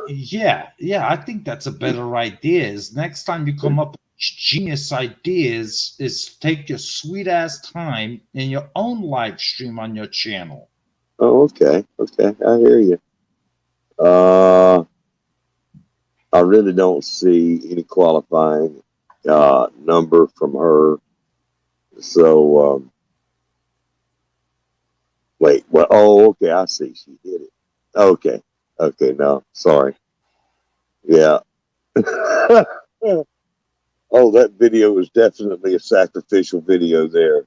Yeah, I think that's a better idea. Is next time you come up with a genius idea is take your sweet ass time in your own live stream on your channel. Oh, okay. Okay. I hear you. Uh, I really don't see any qualifying number from her. So, wait. Well, oh, okay. I see. She did it. Okay. Okay. No, sorry. Yeah. Oh, that video was definitely a sacrificial video there.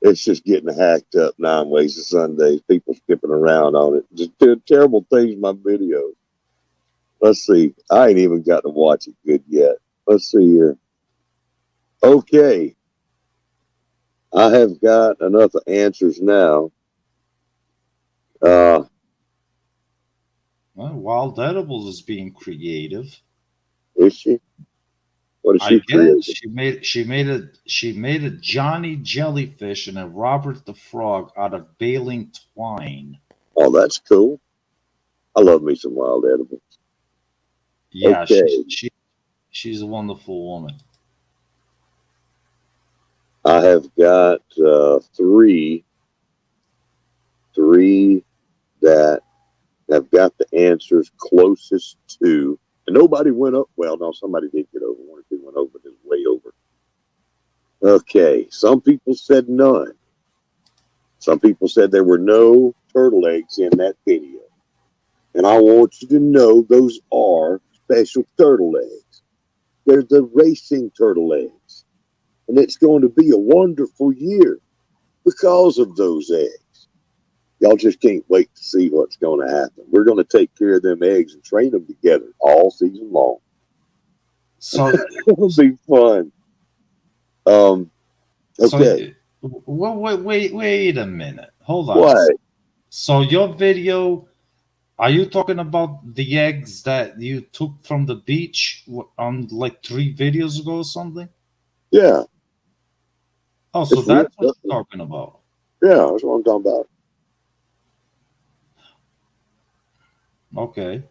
It's just getting hacked up 9 ways to Sundays. People skipping around on it. Just doing terrible things in my videos. Let's see. I ain't even got to watch it good yet. Let's see here. Okay. I have got enough answers now. Well, Wild Edibles is being creative. Is she? What is I she creating? guess she made a Johnny Jellyfish and a Robert the Frog out of baling twine. Oh, that's cool. I love me some wild edibles. Yeah, Okay. she's a wonderful woman. I have got three that have got the answers closest to, and nobody went up. Well, no, somebody did get over. One or two went over, but it's way over. Okay, some people said none. Some people said there were no turtle eggs in that video. And I want you to know those are special turtle eggs. They're the racing turtle eggs. And it's going to be a wonderful year because of those eggs. Y'all just can't wait to see what's going to happen. We're going to take care of them eggs and train them together all season long. So it'll be fun. Okay. So, wait a minute. Hold on. What? So your video, are you talking about the eggs that you took from the beach on like 3 videos ago or something? Yeah. Oh, so that's what you're talking about. Yeah, that's what I'm talking about. Okay.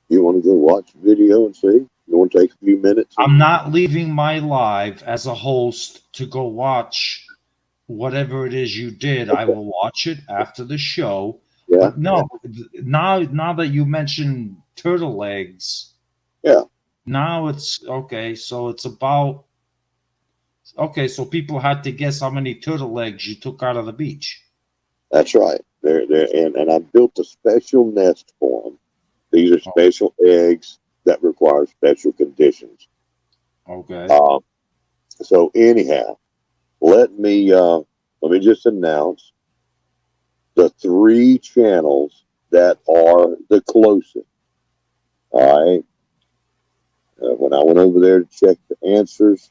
You want to go watch the video and see? You want to take a few minutes? I'm not leaving my live as a host to go watch whatever it is you did. I will watch it after the show. Yeah. But no, now that you mentioned turtle eggs, yeah. Now it's okay. So it's about okay. So people had to guess how many turtle eggs you took out of the beach. That's right. And I built a special nest for them. These are special eggs that require special conditions. Okay. So anyhow, let me just announce the 3 channels that are the closest. All right. When I went over there to check the answers,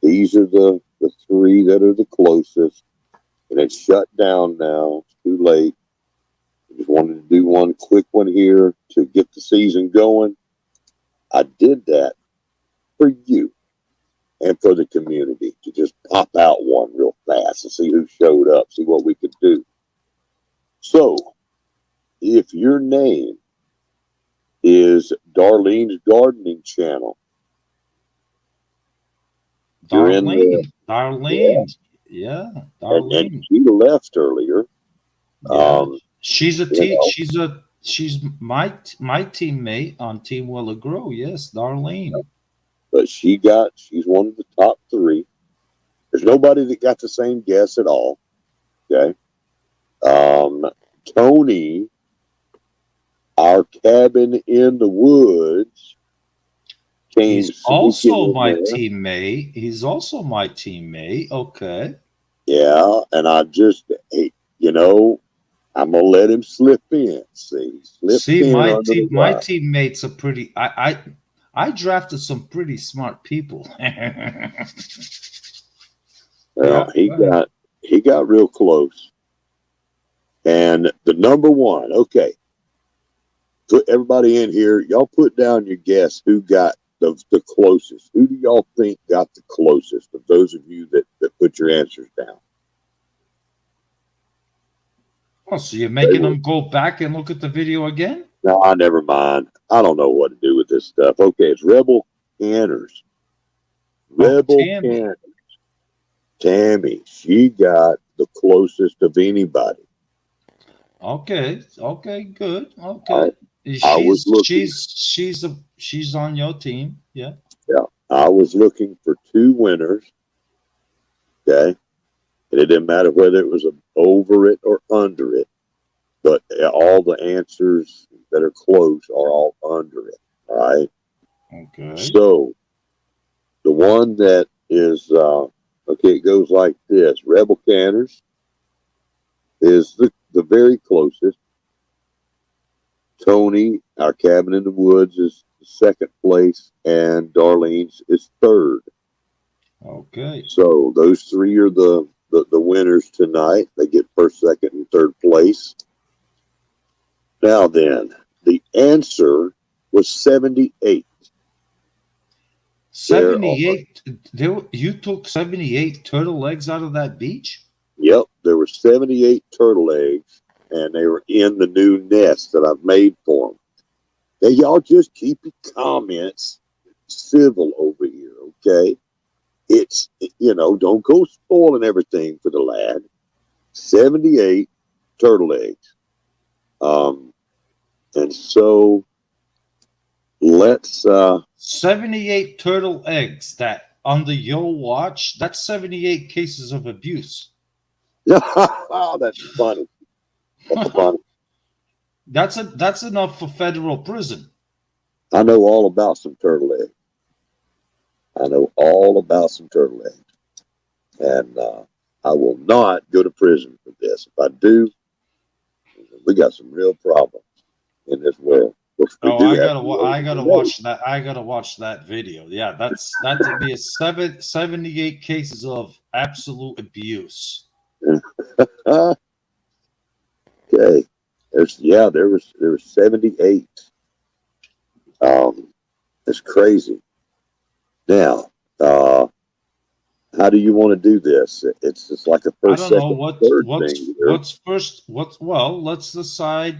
these are the 3 that are the closest. And it's shut down now. It's too late. I just wanted to do one quick one here to get the season going. I did that for you and for the community to just pop out one real fast and see who showed up, see what we could do. So, if your name is Darlene's Gardening Channel, Darlene, yeah. Darlene. And she left earlier. Yeah. She's my teammate on Team Willow Grow. Yes, Darlene. But she's one of the top 3. There's nobody that got the same guess at all. Okay. Tony, our cabin in the woods, he's also my teammate. He's also my teammate. Okay. Yeah, and I just, hey, I'm gonna let him slip in. See, my teammates are pretty. I drafted some pretty smart people. Well, he got real close, and the number 1. Okay, put everybody in here. Y'all put down your guess. Who got the closest? Who do y'all think got the closest of those of you that put your answers down? Oh, so you're making them go back and look at the video again? No, never mind. I don't know what to do with this stuff. Okay, it's Rebel Canners. Oh, Rebel Tammy. Canners. Tammy, she got the closest of anybody. Okay. Okay. Good. I, Okay. I was looking, She's on your team. Yeah. yeah, I was looking for two winners. Okay. And it didn't matter whether it was over it or under it, but all the answers that are close are all under it. All right. Okay. So the one that is, okay, it goes like this. Rebel Canners is the very closest. Tony, our cabin in the woods, is second place, and Darlene's is third. Okay. So those three are the winners tonight. They get first, second, and third place. Now then, the answer was 78. There are, 78. You took 78 turtle eggs out of that beach? yep, there were 78 turtle eggs, and they were in the new nest that I've made for them. Now, y'all just keep your comments civil over here, okay? It's, don't go spoiling everything for the lad. 78 turtle eggs. And so let's, 78 turtle eggs that under your watch, that's 78 cases of abuse. oh, that's funny. That's funny. That's enough for federal prison. I know all about some turtle eggs. I know all about some turtle eggs. And I will not go to prison for this. If I do, we got some real problems in this world. Which we Oh, do have to I gotta watch that. I gotta watch that video. Yeah, that to me is 78 cases of absolute abuse. Okay. There was 78. It's crazy. Now, how do you want to do this? It's just like a I first, don't know second, third thing here. what's first. Well, let's decide.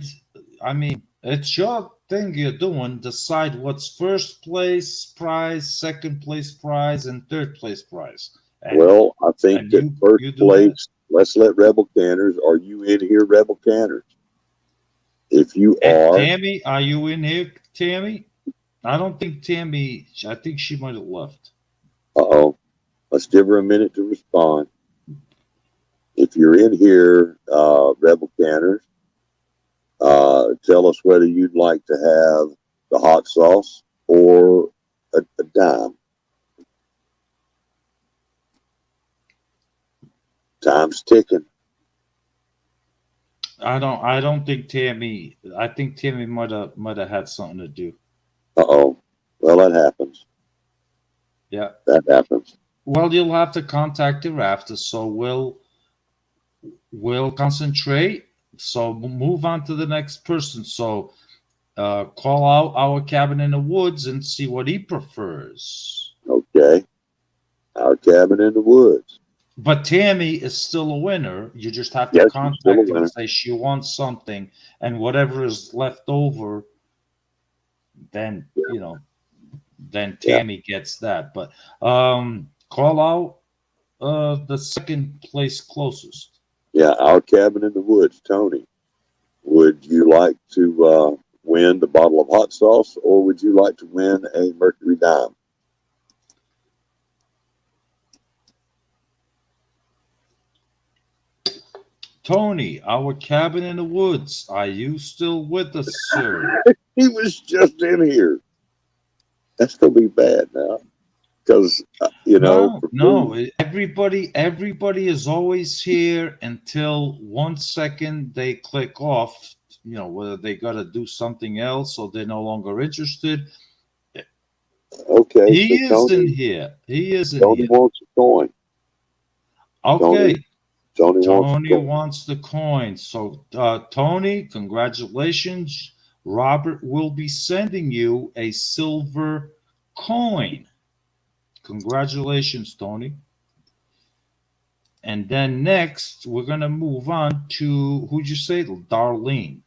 I mean, it's your thing you're doing. Decide what's first place prize, second place prize, and third place prize. Well, I think And that first you do that. place, let's let Rebel Canners. Are you in here, Rebel Canners? If you And are, Tammy, are you in here, Tammy? I don't think Tammy. I think she might have left. oh, let's give her a minute to respond. If you're in here, Rebel Canners, tell us whether you'd like to have the hot sauce or a dime. Time's ticking. I don't think Tammy. I think Tammy might have had something to do. Oh, well, that happens. Yeah. That happens. Well, you'll have to contact her after. So we'll concentrate. So move on to the next person. So call out our cabin in the woods and see what he prefers. Okay. Our cabin in the woods. But Tammy is still a winner. You just have to Yes, she's still a contact her and winner. say she wants something, and whatever is left over, then then Yeah. Tammy gets that. But call out the second place closest. Yeah. Our cabin in the woods. Tony, would you like to win the bottle of hot sauce or would you like to win a Mercury dime? Tony, our cabin in the woods. Are you still with us, sir? He was just in here. That's going to be bad now. Because, No, for no. me, Everybody is always here until 1 second they click off. Whether they got to do something else or they're no longer interested. okay, He so is in here. He is in Tony here. wants a coin. Okay. Tony wants a Tony coin. wants the coin. So, Tony, congratulations. Robert will be sending you a silver coin. Congratulations, Tony. And then next, we're going to move on to, who'd you say? Darlene.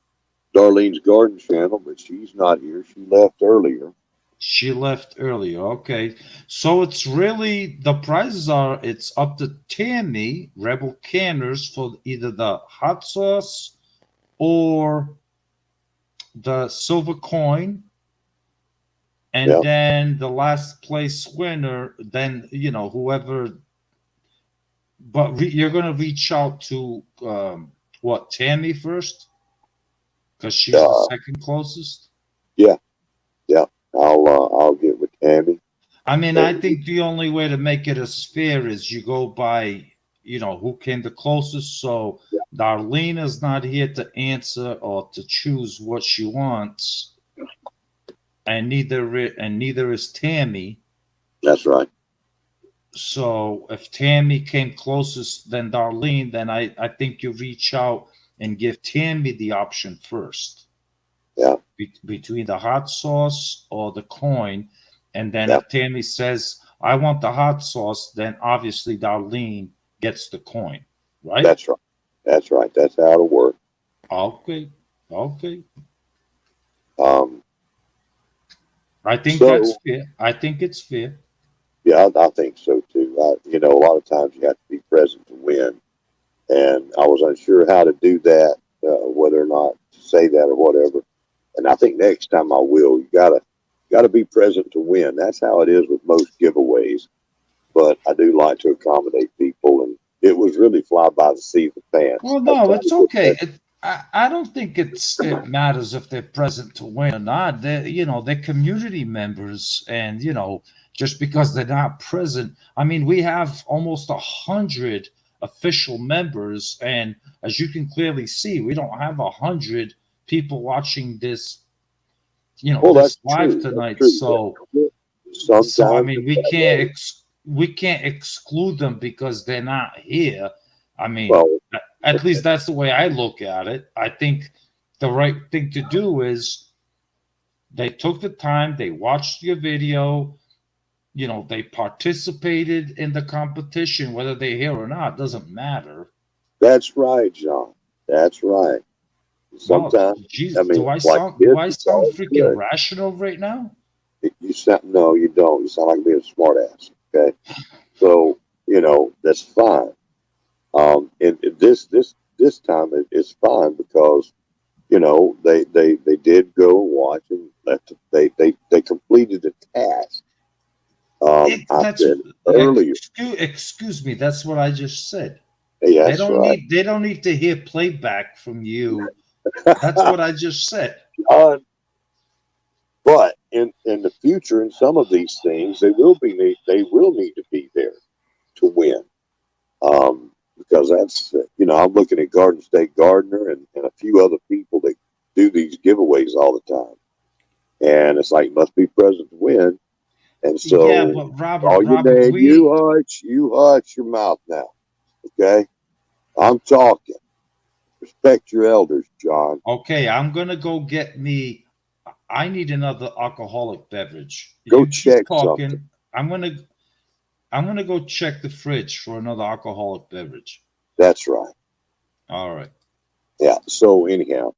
Darlene's garden channel, but she's not here. She left earlier. She left earlier. Okay. So it's really the prizes are it's up to Tammy, Rebel Canners, for either the hot sauce or the silver coin. And Yeah, then the last place winner, then whoever. But you're gonna reach out to what, Tammy first, because she's the uh, second closest. yeah, yeah. I'll get with Tammy. I mean, I And think the only way to make it as fair is you go by, who came the closest. So yeah, Darlene is not here to answer or to choose what she wants, and neither is Tammy. that's right. So if Tammy came closest than Darlene, then I think you reach out and give Tammy the option first Yeah, between the hot sauce or the coin. And then yeah. if Tammy says, I want the hot sauce, then obviously Darlene gets the coin, right? That's right. That's right. That's how it'll work. Okay. Okay. Um, I think that's so fair. I think it's fair. yeah, I think so too. A lot of times you have to be present to win, and I was unsure how to do that, whether or not to say that or whatever. And I think next time I will. You gotta be present to win. That's how it is with most giveaways. But I do like to accommodate people, and it was really fly by the seat of the pants. Well, I no, tried it's to get okay. that. I don't think it matters if they're present to win or not. They're community members, and just because they're not present, I mean, we have almost 100 official members, and as you can clearly see, we don't have 100 people watching Well, this that's live true. That's tonight. true. So I Sometimes mean, it's that way. we can't exclude them because they're not here. I mean, Well, at least that's the way I look at it. I think the right thing to do is they took the time, they watched your video, they participated in the competition, whether they're here or not, doesn't matter. that's right, John. That's right. Well, Sometimes, I geez, do mean, I like sound do this, I it's sound all freaking good. rational right now? You sound no, you don't. You sound like being a smart ass. Okay, so that's fine. And this time it's fine because they did go and watch and left. They completed the task. I That's said earlier. excuse me. That's what I just said. Hey, They that's don't right. need they don't need to hear playback from you. That's what I just said. Uh, but in the future, in some of these things, they will need to be there to win. Because that's I'm looking at Garden State Gardener and a few other people that do these giveaways all the time, and it's like must be present to win. And Yeah, so, but Robert, all your Robert, name, we you hush your mouth now, okay? I'm talking. Respect your elders, John. okay. I'm gonna go get me. I need another alcoholic beverage. Go You keep check something. talking. I'm gonna go check the fridge for another alcoholic beverage. That's right. All right. Yeah. So anyhow,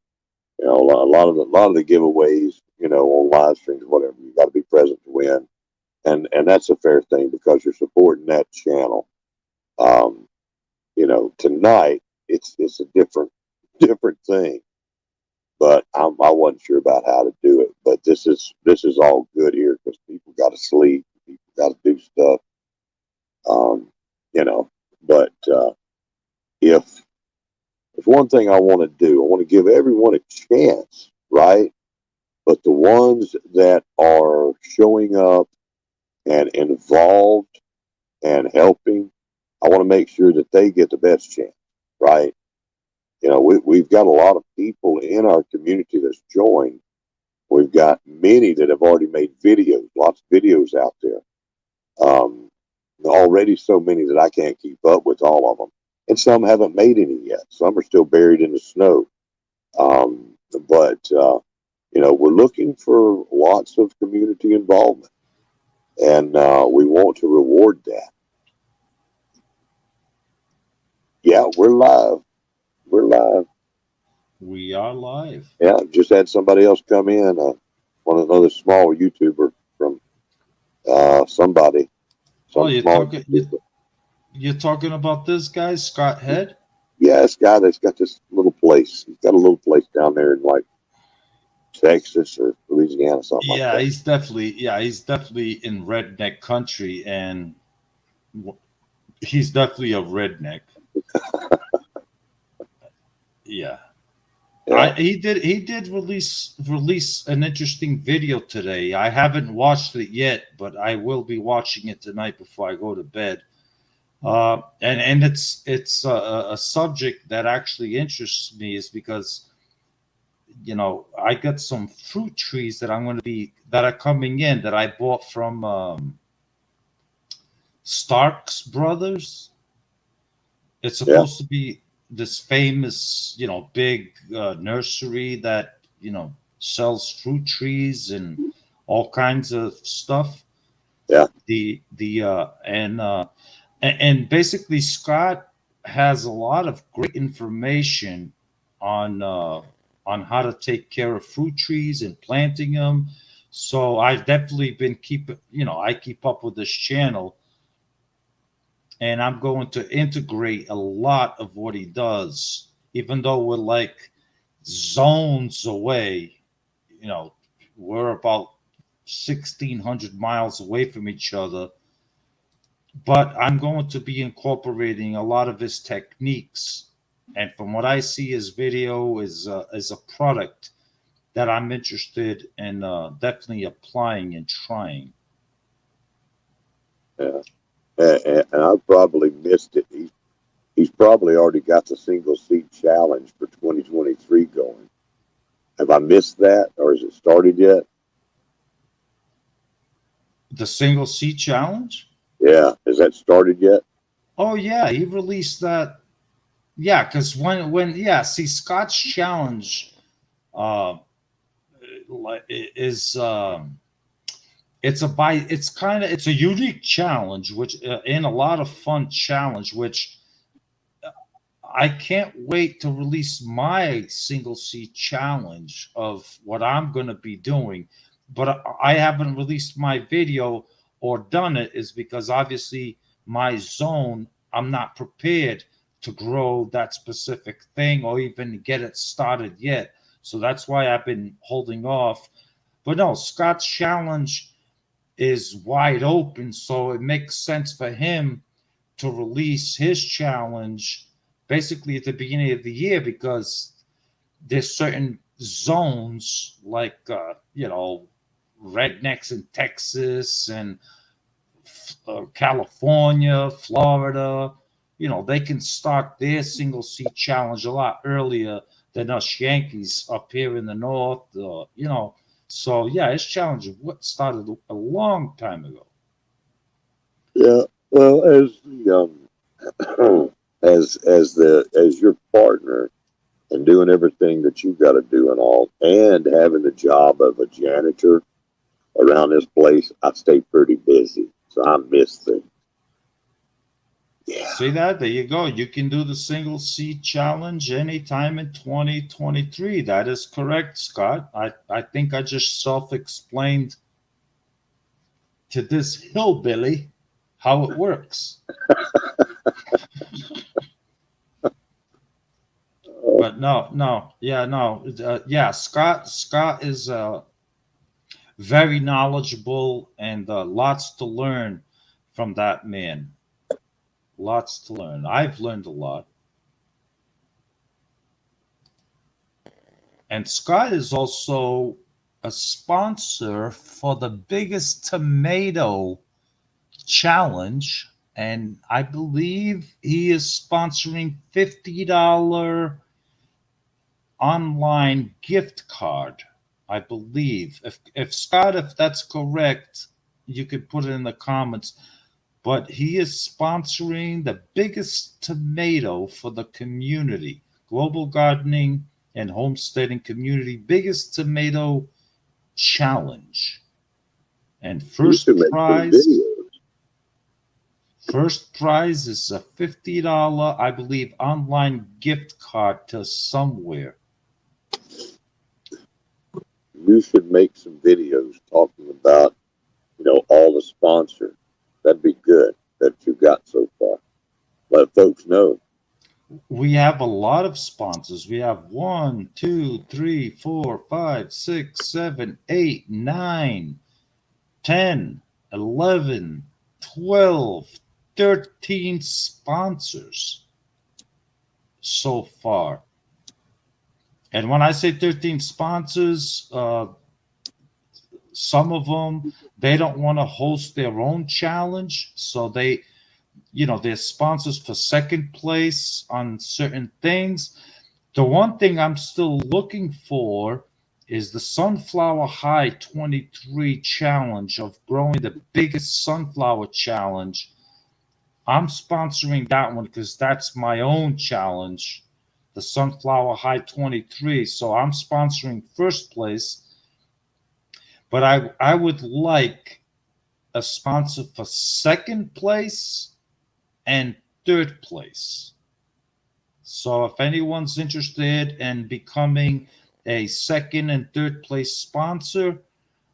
a lot of the giveaways, on live streams, whatever, you got to be present to win, and that's a fair thing because you're supporting that channel. Um, tonight it's a different thing, but I wasn't sure about how to do it. But this is all good here because people got to sleep, people got to do stuff. Um, you know, but if there's one thing I want to do, I want to give everyone a chance, right? But the ones that are showing up and involved and helping, I want to make sure that they get the best chance, right? We've got a lot of people in our community that's joined. We've got many that have already made videos, lots of videos out there. Um, already so many that I can't keep up with all of them. And some haven't made any yet. Some are still buried in the snow. But we're looking for lots of community involvement, and we want to reward that. Yeah, we're live. We're live. We are live. Yeah, just had somebody else come in, one another small YouTuber. somebody, Oh, some small. you're talking about this guy, Scott Head? Yeah, this guy that's got this little place. He's got a little place down there in like Texas or Louisiana, something like Yeah, that. he's definitely in redneck country, and he's definitely a redneck. Yeah. Yeah. He did release an interesting video today. I haven't watched it yet, but I will be watching it tonight before I go to bed. And it's a subject that actually interests me, is because I got some fruit trees that are coming in that I bought from Starks Brothers. It's Yeah. supposed to be this famous, big nursery that sells fruit trees and all kinds of stuff. Yeah. The and basically Scott has a lot of great information on uh, on how to take care of fruit trees and planting them. So I've definitely been I keep up with this channel, and I'm going to integrate a lot of what he does, even though we're like zones away. You know, we're about 1,600 miles away from each other, but I'm going to be incorporating a lot of his techniques. And from what I see, his video is a product that I'm interested in definitely applying and trying. Yeah. And I probably missed it. He's probably already got the single seat challenge for 2023 going. Have I missed that, or has it started yet? The single seat challenge? Yeah, has that started yet? Oh yeah, he released that. Yeah, because see, Scott's challenge uh, is it's a unique challenge, which and a lot of fun challenge, which I can't wait to release my single seat challenge of what I'm going to be doing. But I haven't released my video or done it, is because obviously my zone, I'm not prepared to grow that specific thing or even get it started yet. So that's why I've been holding off. But no, Scott's challenge is wide open. So it makes sense for him to release his challenge basically at the beginning of the year, because there's certain zones like rednecks in Texas and California, Florida. They can start their single seat challenge a lot earlier than us Yankees up here in the north. So yeah, his challenge started a long time ago. Yeah. Well, as the as your partner and doing everything that you've got to do and all, and having the job of a janitor around this place, I stay pretty busy, so I miss things. Yeah. See that? There you go. You can do the single seat challenge anytime in 2023. That is correct, Scott. I think I just self explained to this hillbilly how it works. But no, yeah, no, yeah. Scott is very knowledgeable, and lots to learn from that man. Lots to learn. I've learned a lot. And Scott is also a sponsor for the biggest tomato challenge. And I believe he is sponsoring $50 online gift card. I believe. If Scott, if that's correct, you could put it in the comments. But he is sponsoring the biggest tomato for the community, global gardening and homesteading community, biggest tomato challenge. And You should make some videos. first prize is a $50, I believe, online gift card to somewhere. You should make some videos talking about, all the a sponsor, that'd be good that you got so far. Let folks know. We have a lot of sponsors. We have 13 sponsors so far. And when I say 13 sponsors, some of them, they don't want to host their own challenge. So they're sponsors for second place on certain things. The one thing I'm still looking for is the Sunflower High 23 challenge of growing the biggest sunflower challenge. I'm sponsoring that one because that's my own challenge, the Sunflower High 23. So I'm sponsoring first place, but I would like a sponsor for second place and third place. So if anyone's interested in becoming a second and third place sponsor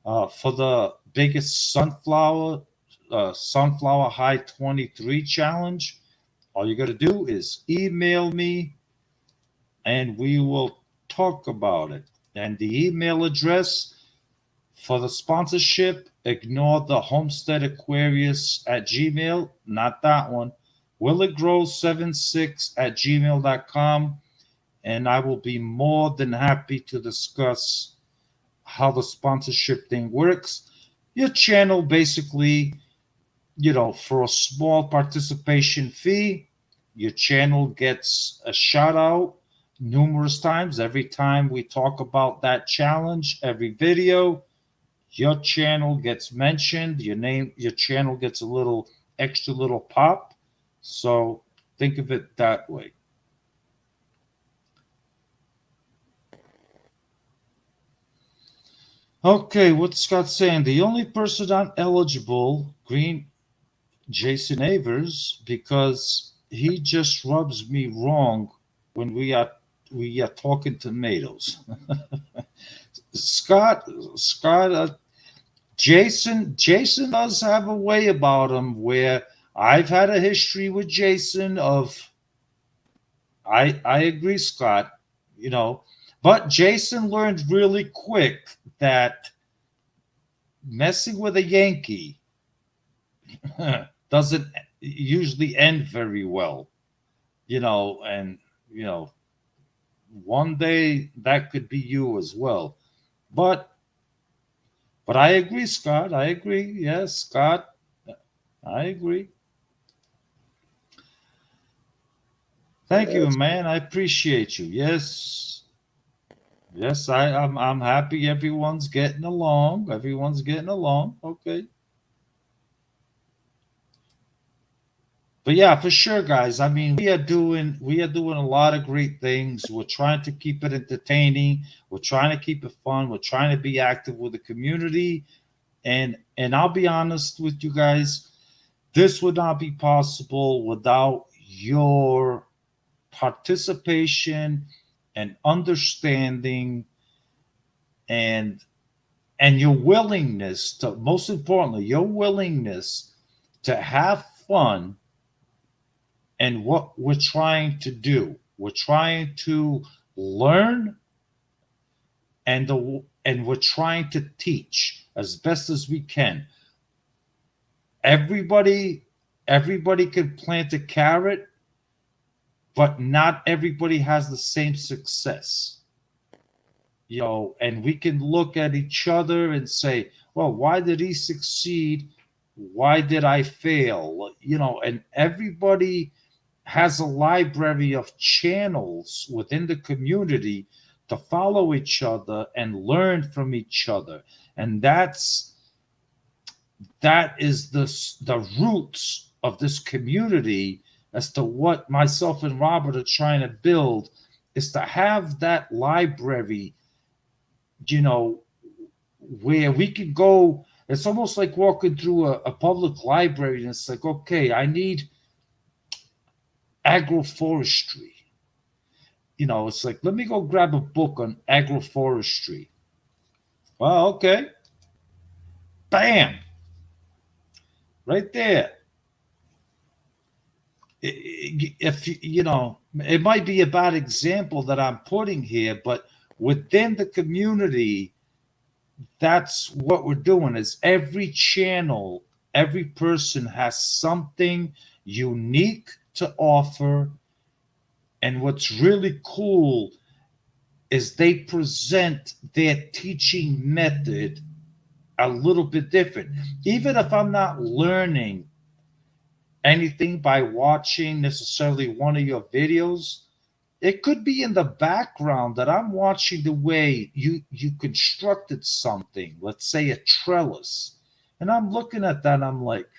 for the biggest sunflower high 23 challenge, all you got to do is email me and we will talk about it. And the email address for the sponsorship, ignore the Homestead Aquarius at Gmail, not that one. WillItGrow76 at gmail.com. And I will be more than happy to discuss how the sponsorship thing works. Your channel basically, for a small participation fee, your channel gets a shout out numerous times. Every time we talk about that challenge, every video, your channel gets mentioned, your channel gets a little extra little pop. So think of it that way. Okay, what's Scott saying? The only person not eligible, Green Jason Avers, because he just rubs me wrong when we are talking tomatoes. Scott, Jason does have a way about him where I've had a history with Jason of I agree, Scott, you know, but Jason learned really quick that messing with a Yankee doesn't usually end very well, and you know, one day that could be you as well. But I agree, Scott. I agree. Yes, Scott, I agree. Thank you, That's man. I appreciate you. Yes. Yes, I'm happy everyone's getting along. Everyone's getting along. Okay. But yeah, for sure, guys. I mean, we are doing a lot of great things. We're trying to keep it entertaining. We're trying to keep it fun. We're trying to be active with the community. And I'll be honest with you guys, this would not be possible without your participation and understanding and your willingness to, most importantly, your willingness to have fun and what we're trying to do. We're trying to learn and we're trying to teach as best as we can. Everybody everybody can plant a carrot, but not everybody has the same success. And we can look at each other and say, well, why did he succeed? Why did I fail? And everybody has a library of channels within the community to follow each other and learn from each other. And that is the roots of this community as to what myself and Robert are trying to build is to have that library, you know, where we can go. It's almost like walking through a public library and it's like, okay, I need agroforestry. It's like, let me go grab a book on agroforestry. Well, okay. Bam. right there. If you know, it might be a bad example that I'm putting here, but within the community, that's what we're doing. Is every channel, every person has something unique to offer, and what's really cool is they present their teaching method a little bit different. Even if I'm not learning anything by watching necessarily one of your videos, it could be in the background that I'm watching the way you constructed something, let's say a trellis. And I'm looking at that and I'm like,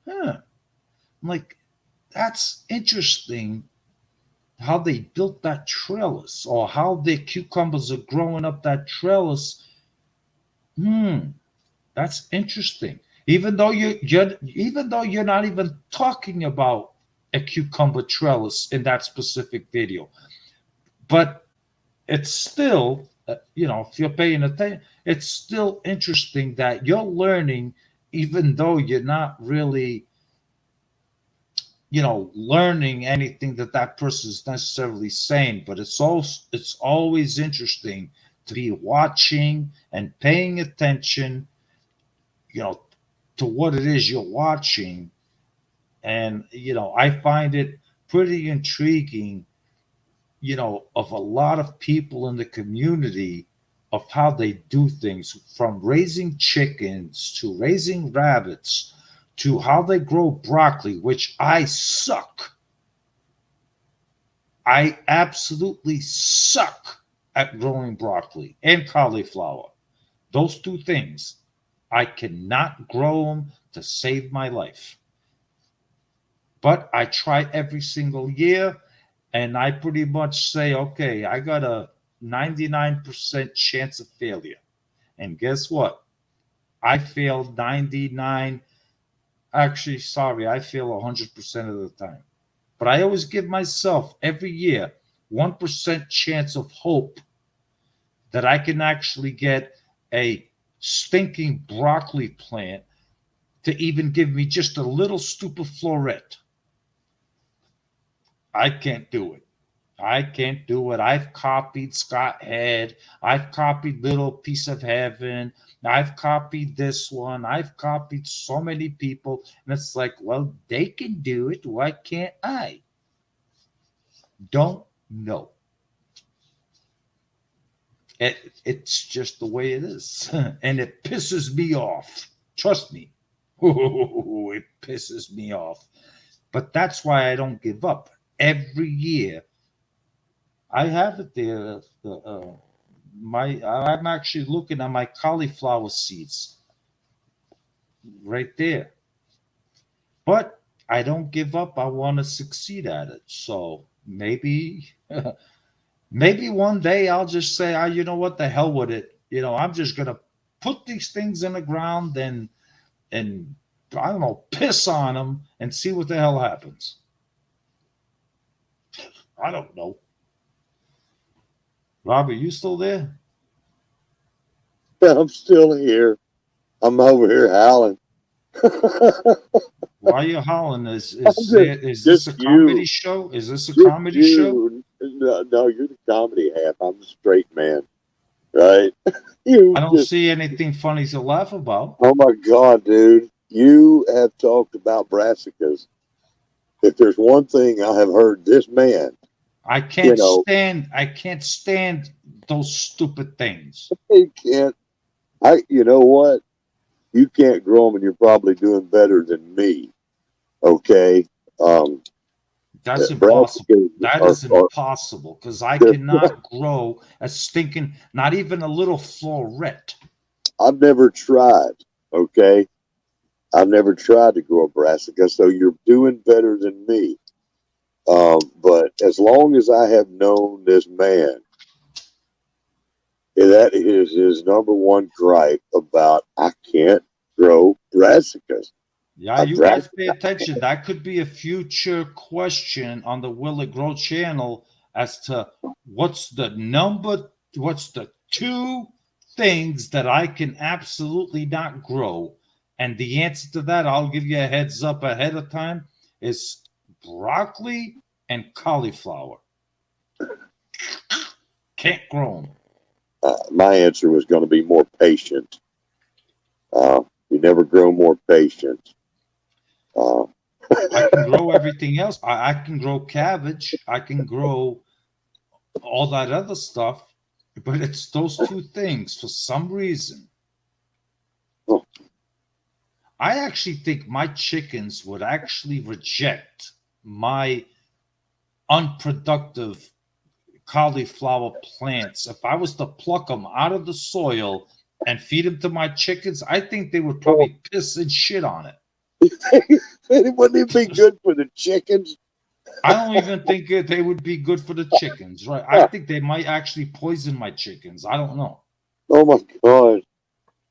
huh. I'm like, that's interesting how they built that trellis or how the cucumbers are growing up that trellis. Hmm, that's interesting. Even though even though you're not even talking about a cucumber trellis in that specific video, but it's still, if you're paying attention, it's still interesting that you're learning, even though you're not really, learning anything that that person is necessarily saying. But it's always interesting to be watching and paying attention, you know, to what it is you're watching. And, I find it pretty intriguing, of a lot of people in the community of how they do things, from raising chickens to raising rabbits to how they grow broccoli, which I suck. I absolutely suck at growing broccoli and cauliflower. Those two things, I cannot grow them to save my life. But I try every single year, and I pretty much say, okay, I got a 99% chance of failure. And guess what? I failed 99, actually, sorry, I fail 100% of the time. But I always give myself every year 1% chance of hope that I can actually get a stinking broccoli plant to even give me just a little stupid floret. I can't do it. I can't do it. I've copied Scott Head. I've copied Little Piece of Heaven. I've copied this one. I've copied so many people. And it's like, well, they can do it. Why can't I? Don't know. It's just the way it is. And it pisses me off. Trust me. It pisses me off. But that's why I don't give up. Every year, I have it there. I'm actually looking at my cauliflower seeds right there. But I don't give up. I want to succeed at it. So maybe, maybe one day I'll just say, you know what, the hell with it. I'm just gonna put these things in the ground and I don't know, piss on them and see what the hell happens. I don't know. Robert, you still there? I'm still here. I'm over here howling. Why are you howling? Is just this a comedy you, show? Is this a just comedy show? you. No, no, you're the comedy half. I'm the straight man, right? You I don't just, see anything funny to laugh about. oh my God, dude. You have talked about brassicas. If there's one thing I have heard this man, I you can't know, stand I can't stand those stupid things. he can't, you know what? You can't grow them and you're probably doing better than me. Okay. Um, That's impossible. brassicas That are, is are impossible because I they're, cannot grow a stinking, not even a little floret. I've never tried. Okay. I've never tried to grow a brassica, so you're doing better than me. But as long as I have known this man, that is his number one gripe about I can't grow brassicas. Yeah, A you got to brassica, pay attention. That could be a future question on the Will It Grow channel as to what's the two things that I can absolutely not grow. And the answer to that, I'll give you a heads up ahead of time, is broccoli and cauliflower. Can't grow them. My answer was going to be more patient. You never grow more patient. Uh, I can grow everything else. I can grow cabbage. I can grow all that other stuff. But it's those two things for some reason. oh, I actually think my chickens would actually reject my unproductive cauliflower plants. If I was to pluck them out of the soil and feed them to my chickens, I think they would oh, probably piss and shit on it. wouldn't it be good for the chickens? I don't even think they would be good for the chickens, right? I think they might actually poison my chickens. I don't know. Oh my God.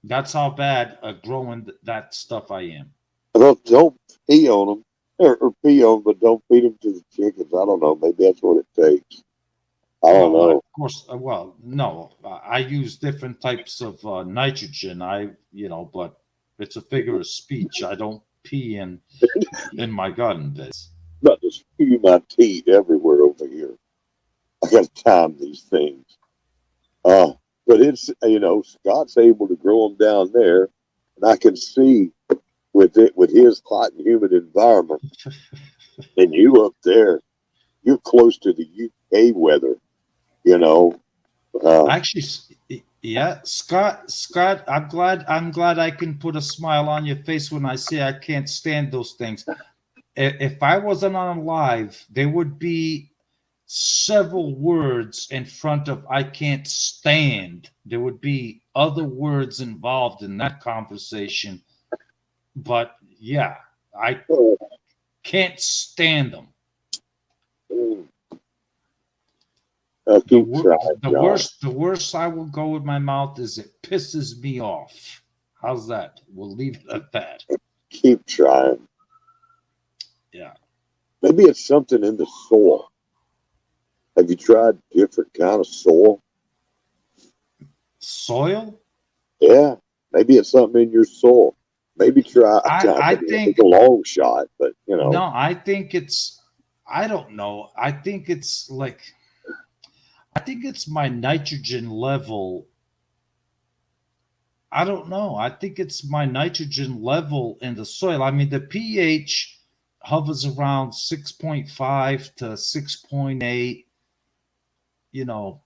That's how bad growing that stuff I am. Don't pee on them or pee on them, but don't feed them to the chickens. I don't know. Maybe that's what it takes. I don't Well, of know. course, well, no, I use different types of nitrogen. But it's a figure of speech. I don't pee in my garden beds. Not to spew my tea everywhere over here. I got to time these things. Uh, but it's, Scott's able to grow them down there. And I can see with his hot and humid environment, and you up there, you're close to the UK weather, you know. Uh, Actually, yeah, Scott, I'm glad I can put a smile on your face when I say I can't stand those things. If I wasn't on live, there would be several words in front of I can't stand. There would be other words involved in that conversation. But yeah, I can't stand them. I'll The keep trying, John. the worst I will go with my mouth is it pisses me off. How's that? We'll leave it at that. Keep trying. Yeah. Maybe it's something in the soil. Have you tried different kind of soil? Soil? Yeah, maybe it's something in your soil. Maybe try. I It's a think long shot, but no, I think it's I don't know. I think it's my nitrogen level. I don't know. I think it's my nitrogen level in the soil. I mean, the pH hovers around 6.5 to 6.8, you know,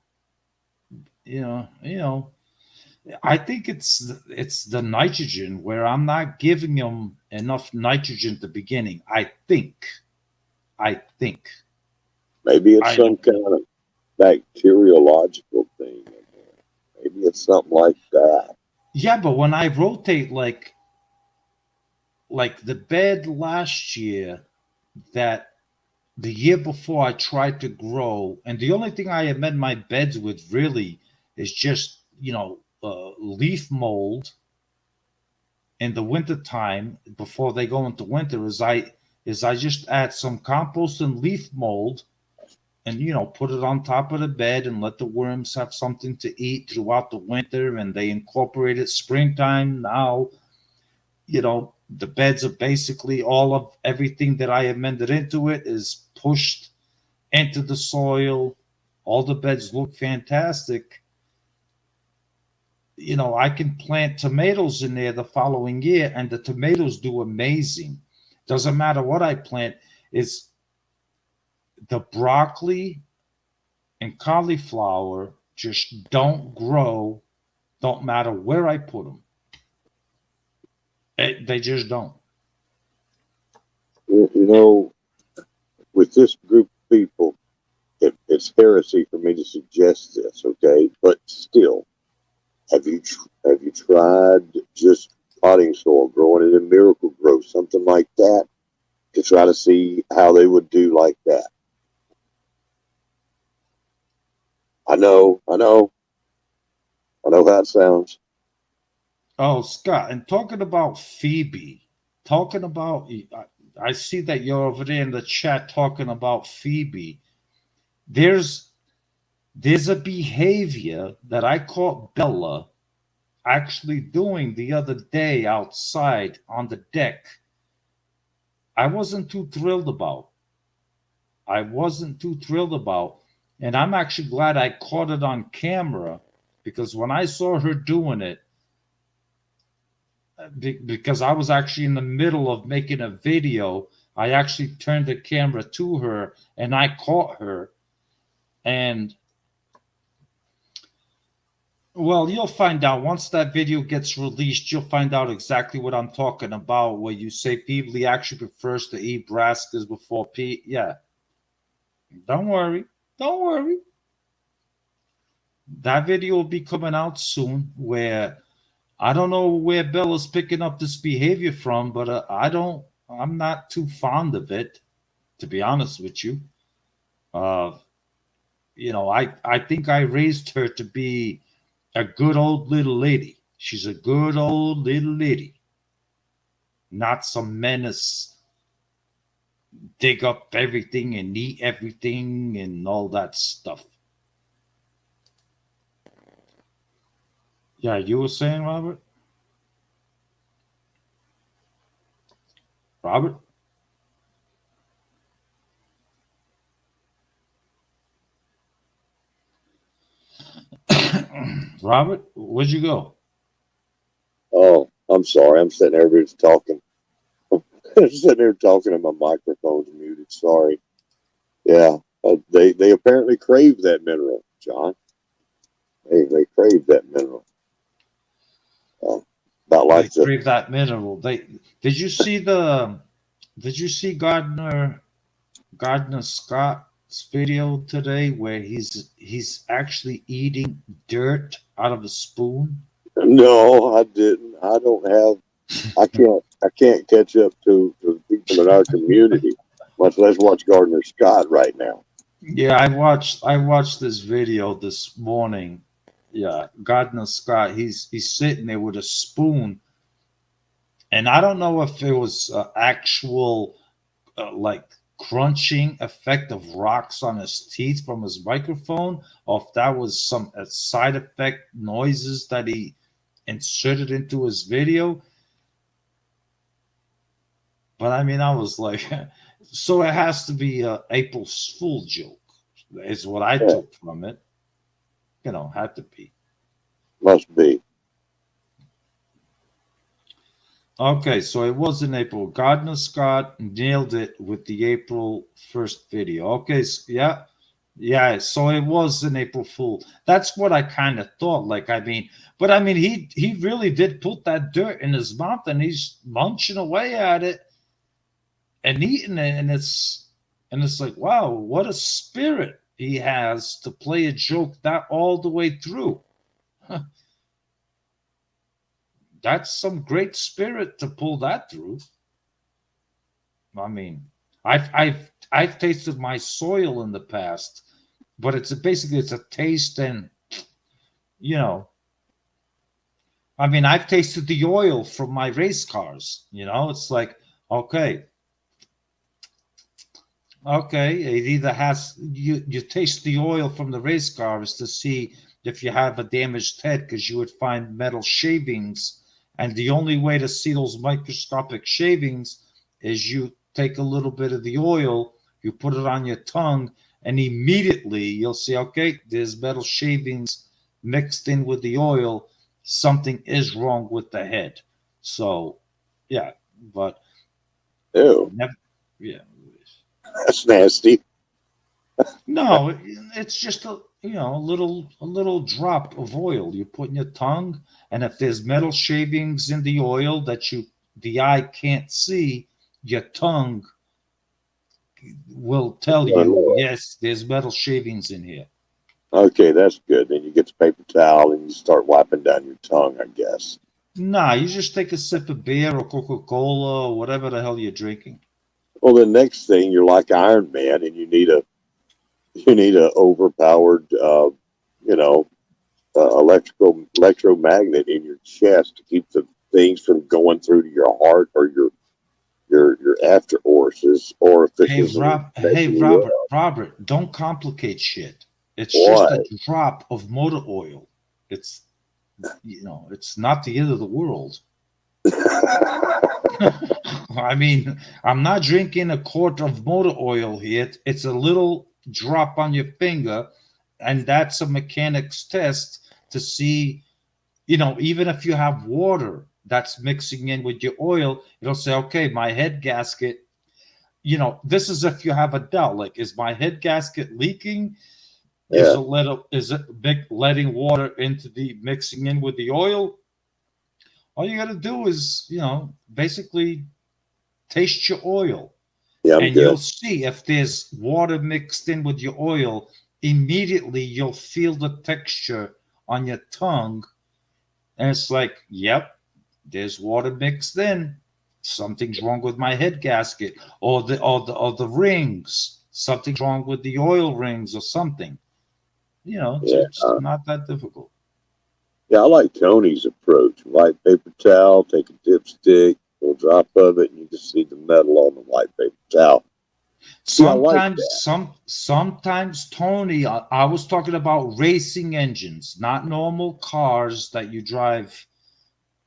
you know, you know. I think it's the nitrogen where I'm not giving them enough nitrogen at the beginning. I think. maybe it's I some don't kind know. of bacteriological thing. Maybe it's something like that. Yeah, but when I rotate like the bed last year that the year before I tried to grow, and the only thing I amend my beds with really is just leaf mold in the winter time before they go into winter. Is I just add some compost and leaf mold and put it on top of the bed and let the worms have something to eat throughout the winter, and they incorporate it springtime. Now the beds are basically all of everything that I amended into it is pushed into the soil. All the beds look fantastic. I can plant tomatoes in there the following year, and the tomatoes do amazing. Doesn't matter what I plant. Is the broccoli and cauliflower just don't grow? Don't matter where I put them. They just don't. You know, with this group of people, it's heresy for me to suggest this. Okay, but still, have you tried just potting soil, growing it in miracle grow, something like that, to try to see how they would do like that? I know how it sounds. Oh, Scott, and talking about Phoebe, talking about, I see that you're over there in the chat talking about Phoebe. There's a behavior that I caught Bella actually doing the other day outside on the deck, I wasn't too thrilled about. I wasn't too thrilled about. And I'm actually glad I caught it on camera because when I saw her doing it, because I was actually in the middle of making a video, I actually turned the camera to her and I caught her. And well, you'll find out once that video gets released, you'll find out exactly what I'm talking about. Where you say Feebly actually prefers to eat brassicas before pea. Yeah, don't worry. Don't worry. That video will be coming out soon. Where I don't know where Bella's picking up this behavior from, but I don't. I'm not too fond of it, to be honest with you. Uh, I think I raised her to be a good old little lady. She's a good old little lady, not some menace, dig up everything and eat everything and all that stuff. Yeah, you were saying, Robert? Robert? Robert, where'd you go? Oh, I'm sorry. I'm sitting there just talking. I'm sitting there talking and my microphone's muted. Sorry. Yeah. They apparently crave that mineral, John. They crave that mineral. Uh, about They like the crave that mineral. They did you see the did you see Gardner Scott's video today where he's actually eating dirt out of a spoon? no, I didn't. I don't have. I can't catch up to the people in our community, much less watch Gardner Scott right now. Yeah, I watched this video this morning. Yeah, Gardner Scott, he's sitting there with a spoon, and I don't know if it was actual like crunching effect of rocks on his teeth from his microphone, or if that was some side effect noises that he inserted into his video. But I mean, I was like, so it has to be a April Fool joke, is what I Yeah, took from it. Had to be. must be. Okay, so it was in April. Gardner Scott nailed it with the April 1st video. Okay, yeah, yeah. So it was an April Fool. That's what I kind of thought. Like, I mean, but I mean, he really did put that dirt in his mouth and he's munching away at it and eating it, and it's like, wow, what a spirit he has to play a joke that all the way through. That's some great spirit to pull that through. I mean, I've tasted my soil in the past, but it's a taste, and you know, I mean, I've tasted the oil from my race cars. It's like, okay, okay, it either has you taste the oil from the race cars to see if you have a damaged head because you would find metal shavings, and the only way to see those microscopic shavings is you take a little bit of the oil, you put it on your tongue, and immediately you'll see, okay, there's metal shavings mixed in with the oil. Something is wrong with the head. So, yeah, but Ew, never, yeah. that's nasty. No, it's just a little drop of oil you put in your tongue, and if there's metal shavings in the oil that the eye can't see, your tongue will tell you, yes, there's metal shavings in here. Okay, that's good. Then you get the paper towel and you start wiping down your tongue, I guess. Nah, you just take a sip of beer or Coca-Cola or whatever the hell you're drinking. Well, the next thing you're like Iron Man and you need a overpowered, you know, electromagnet in your chest to keep the things from going through to your heart or your after Hey, orifices and Hey, messing you up. Robert, don't complicate shit. It's just Why? a drop of motor oil. It's it's not the end of the world. I mean, I'm not drinking a quart of motor oil here. It's a little drop on your finger, and that's a mechanic's test to see, even if you have water that's mixing in with your oil, it'll say, okay, my head gasket, this is if you have a doubt, like, is my head gasket leaking? Yeah, Is it letting water into the mixing in with the oil? All you got to do is, basically taste your oil, yeah, I'm and you'll good. see if there's water mixed in with your oil. Immediately, you'll feel the texture on your tongue, and it's like, yep, there's water mixed in. Something's wrong with my head gasket, or the rings. Something's wrong with the oil rings, or something. Yeah, It's not that difficult. yeah, I like Tony's approach. White paper towel, take a dipstick, little drop of it, and you just see the metal on the white paper towel. See, I like that. Sometimes Tony, I was talking about racing engines, not normal cars that you drive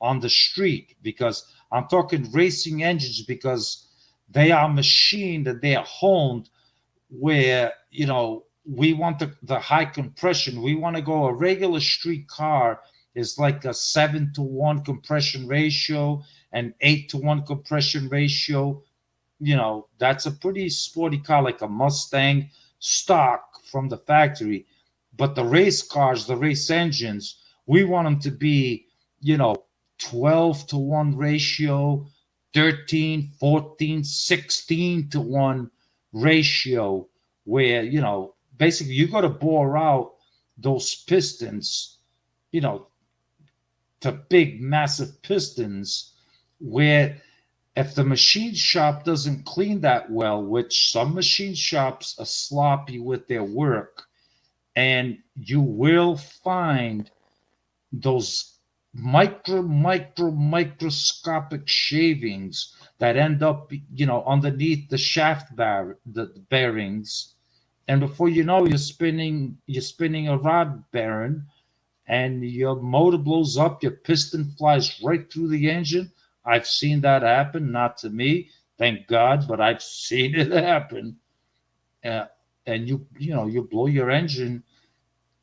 on the street, because I'm talking racing engines because they are machined and they are honed where, we want the high compression. We want to go, a regular street car is like a 7-to-1 compression ratio and 8-to-1 compression ratio. That's a pretty sporty car, like a Mustang stock from the factory. But the race cars, the race engines, we want them to be, 12-to-1 ratio, 13, 14, 16-to-1 ratio, where, basically you got to bore out those pistons, you know, to big, massive pistons, where if the machine shop doesn't clean that well, which some machine shops are sloppy with their work, and you will find those microscopic shavings that end up, underneath the the bearings, and before you know, you're spinning a rod bearing, and your motor blows up, your piston flies right through the engine. I've seen that happen, not to me, thank God, but I've seen it happen. Uh, and you blow your engine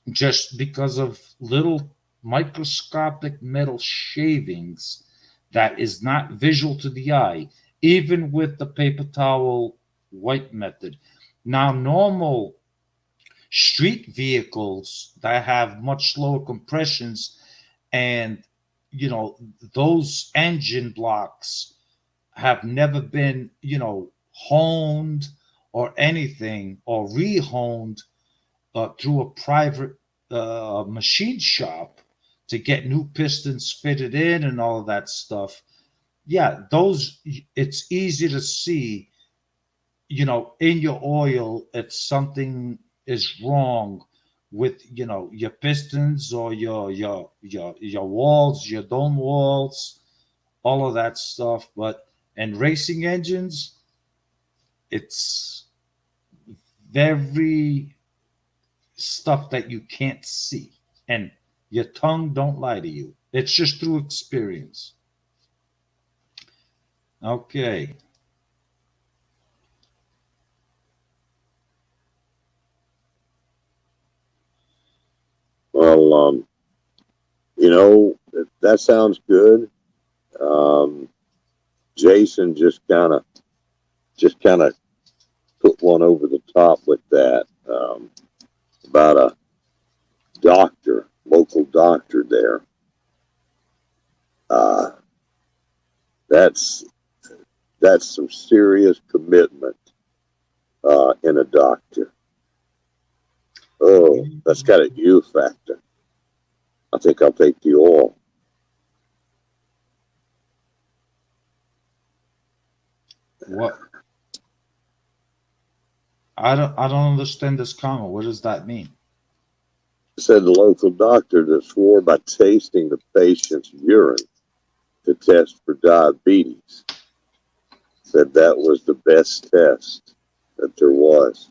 just because of little microscopic metal shavings that is not visual to the eye, even with the paper towel wipe method. Now, normal street vehicles that have much lower compressions, and those engine blocks have never been honed or anything, or rehoned through a private machine shop to get new pistons fitted in and all of that stuff. Yeah, those, it's easy to see, in your oil, if something is wrong with, your pistons, or your walls, your dome walls, all of that stuff. But in racing engines, it's very stuff that you can't see, and your tongue don't lie to you. It's just through experience. Okay. Well, that sounds good. Um, Jason just kind of put one over the top with that, about a local doctor there. Uh, that's that's some serious commitment in a doctor. Oh, that's got a U factor. I think I'll take the oil. What? I don't understand this comment. What does that mean? Said the local doctor that swore by tasting the patient's urine to test for diabetes. Said that was the best test that there was.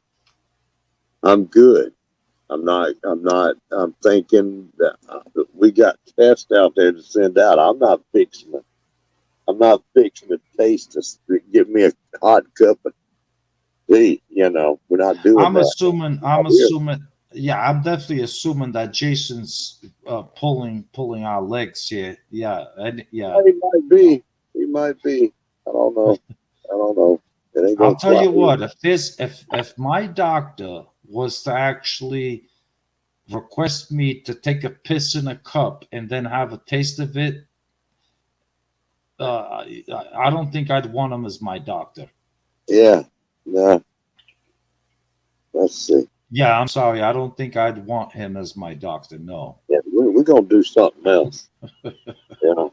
I'm good. I'm thinking that we got tests out there to send out. I'm not fixing to taste to give me a hot cup of tea. We're not doing I'm that assuming. out I'm here. assuming. Yeah, I'm definitely assuming that Jason's pulling our legs here. Yeah, and yeah. He might be. He might be. I don't know. I don't know. It ain't I'll gonna tell fly. you what. If my doctor was to actually request me to take a piss in a cup and then have a taste of it, I don't think I'd want him as my doctor. Yeah. Nah. Let's see. Yeah, I'm sorry. I don't think I'd want him as my doctor. No. Yeah, we're gonna do something else. Yeah.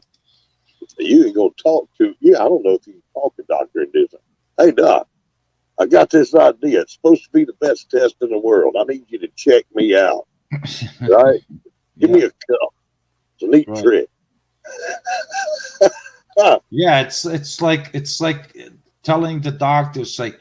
You ain't gonna talk to. Yeah, I don't know if you can talk to doctor and do something. Hey, doc, I got this idea. It's supposed to be the best test in the world. I need you to check me out. Right? Give me Yeah. a cup. It's a neat Right. trick. Huh. Yeah. It's like telling the doctors like,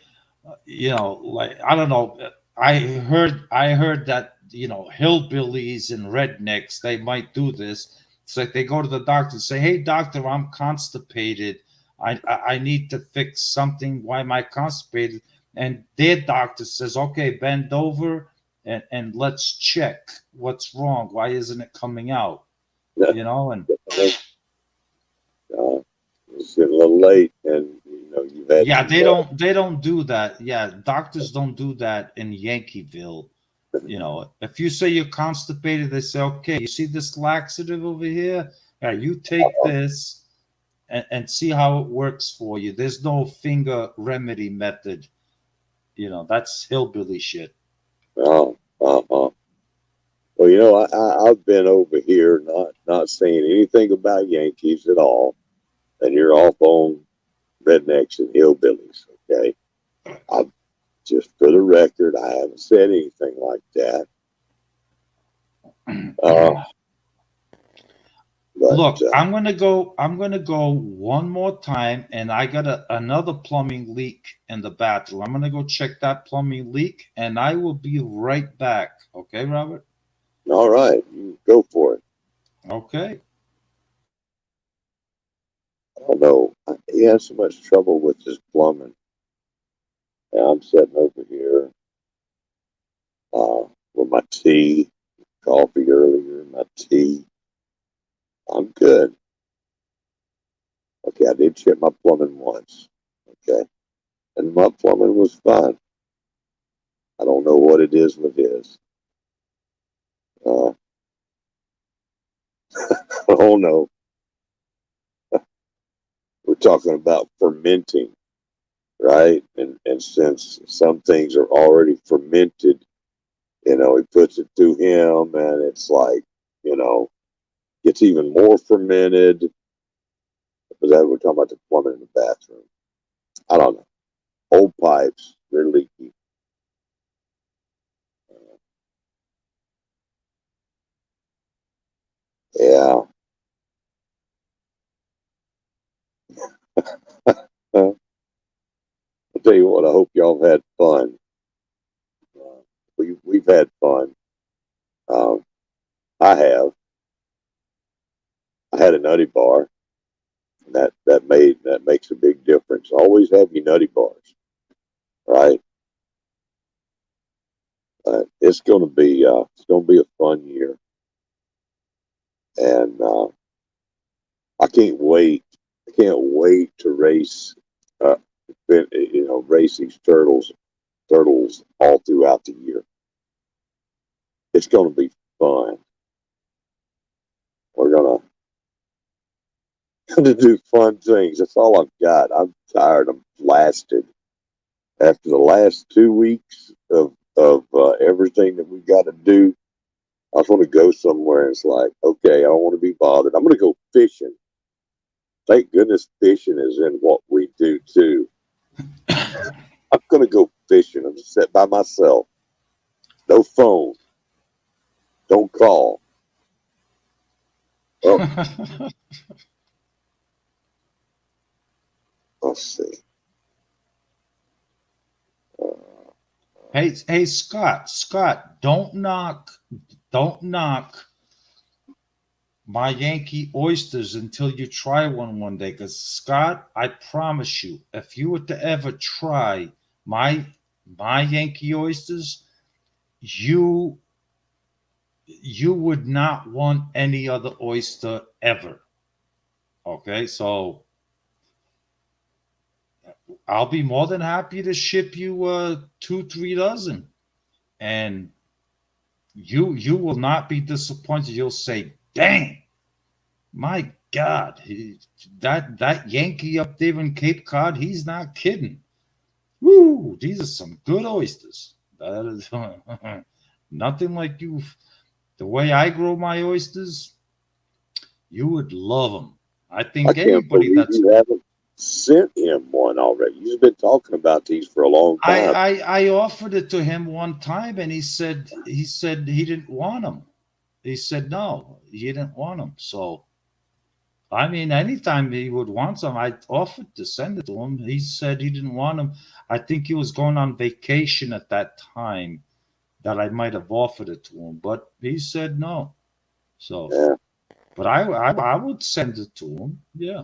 like I don't know. I heard that hillbillies and rednecks they might do this. It's like they go to the doctor and say, "Hey doctor, I'm constipated. I need to fix something. Why am I constipated?" And their doctor says, "Okay, bend over and let's check what's wrong. Why isn't it coming out?" And It's getting a little late, and you've had yeah, some. they don't do that. Yeah, doctors don't do that in Yankeeville. If you say you're constipated, they say, okay, you see this laxative over here? Yeah, you take this and see how it works for you. There's no finger remedy method. That's hillbilly shit. Oh, uh-huh. Well, I've been over here not saying anything about Yankees at all, and you're off on rednecks and hillbillies. Okay, I just for the record, I haven't said anything like that. Uh, but Look, I'm gonna go one more time, and I got another plumbing leak in the bathroom. I'm gonna go check that plumbing leak, and I will be right back. Okay, Robert? all right, you go for it. Okay. I don't know. He has so much trouble with his plumbing. And I'm sitting over here with my tea, coffee earlier, my tea. I'm good. Okay, I did check my plumbing once. Okay, and my plumbing was fine. I don't know what it is with his. Uh, oh no, we're talking about fermenting, right? And since some things are already fermented, he puts it through him, and it's like, you know, gets even more fermented. But that we're talking about the plumbing in the bathroom. I don't know. Old pipes, they're leaky. Yeah. I'll tell you what. I hope y'all have had fun. We've had fun. Um, I have. I had a nutty bar. And that makes a big difference. Always have your nutty bars, right? It's gonna be a fun year, and I can't wait. I can't wait to race. Uh, race these turtles all throughout the year. It's gonna be fun. We're gonna do fun things. That's all I've got. I'm tired. I'm blasted after the last 2 weeks of everything that we got to do. I just want to go somewhere. It's like, okay, I don't want to be bothered. I'm going to go fishing. Thank goodness fishing is in what we do too. I'm going to go fishing. I'm just sit by myself. No phone. Don't call. Oh, let's see. Uh, Hey, Scott, don't knock my Yankee oysters until you try one day. Because Scott, I promise you, if you were to ever try my my Yankee oysters, you you would not want any other oyster ever. Okay, so I'll be more than happy to ship you 2, 3 dozen, and you will not be disappointed. You'll say, "Dang, my God, that Yankee up there in Cape Cod, he's not kidding. Woo, these are some good oysters. That is nothing like you. The way I grow my oysters, you would love them. I I think can't anybody believe that's you haven't sent him one already. You've been talking about these for a long I, time. I offered it to him one time, and he said he didn't want them. He said no, he didn't want them. So I mean, anytime he would want some, I offered to send it to him. He said he didn't want them. I think he was going on vacation at that time that I might have offered it to him, but he said no. So, Yeah, but I would send it to him. Yeah,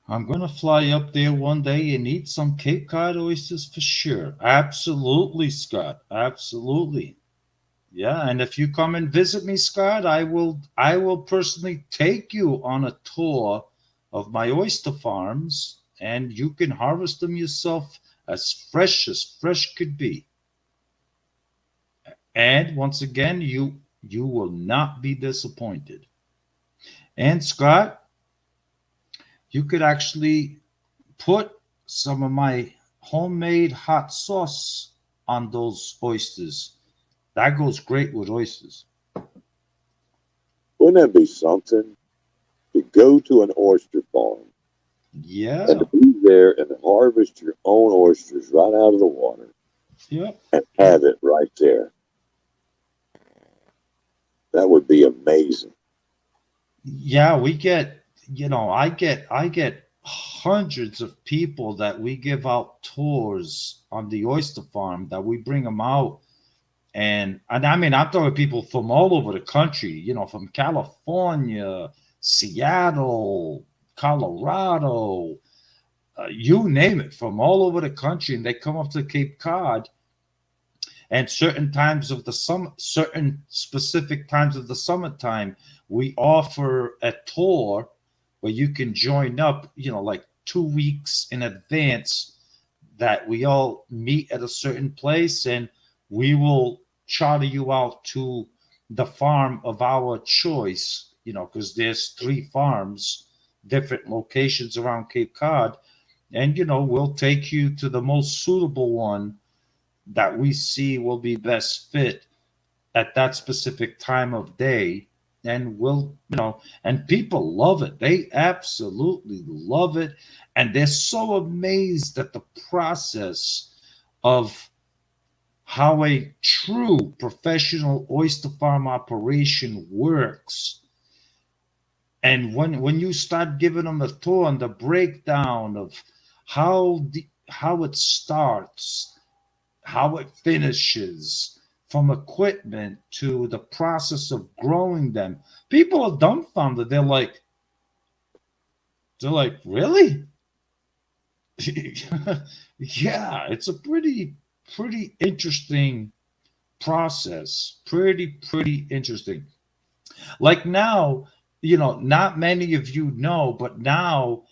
I'm gonna fly up there one day and eat some Cape Cod oysters for sure. Absolutely, Scott. Absolutely. Yeah, and if you come and visit me, Scott, I will personally take you on a tour of my oyster farms, and you can harvest them yourself as fresh could be. And once again, you will not be disappointed. And Scott, you could actually put some of my homemade hot sauce on those oysters. That goes great with oysters. wouldn't that be something to go to an oyster farm and to Yeah. be there and harvest your own oysters right out of the water Yep. and have it right there? That would be amazing. Yeah, we get, I get hundreds of people that we give out tours on the oyster farm, that we bring them out. And I mean, I'm talking people from all over the country, from California, Seattle, Colorado, you name it, from all over the country. And they come up to Cape Cod, and certain times of the summer, certain specific times of the summertime, we offer a tour where you can join up, like 2 weeks in advance, that we all meet at a certain place, and we will charter you out to the farm of our choice, because there's 3 farms, different locations around Cape Cod, and we'll take you to the most suitable one that we see will be best fit at that specific time of day. And and people love it. They absolutely love it. And they're so amazed at the process of how a true professional oyster farm operation works. And when you start giving them a tour and the breakdown of how it starts, how it finishes, from equipment to the process of growing them. People are dumbfounded. They're like, really? Yeah, it's a pretty interesting process. Pretty interesting. Like now, not many of you know, but now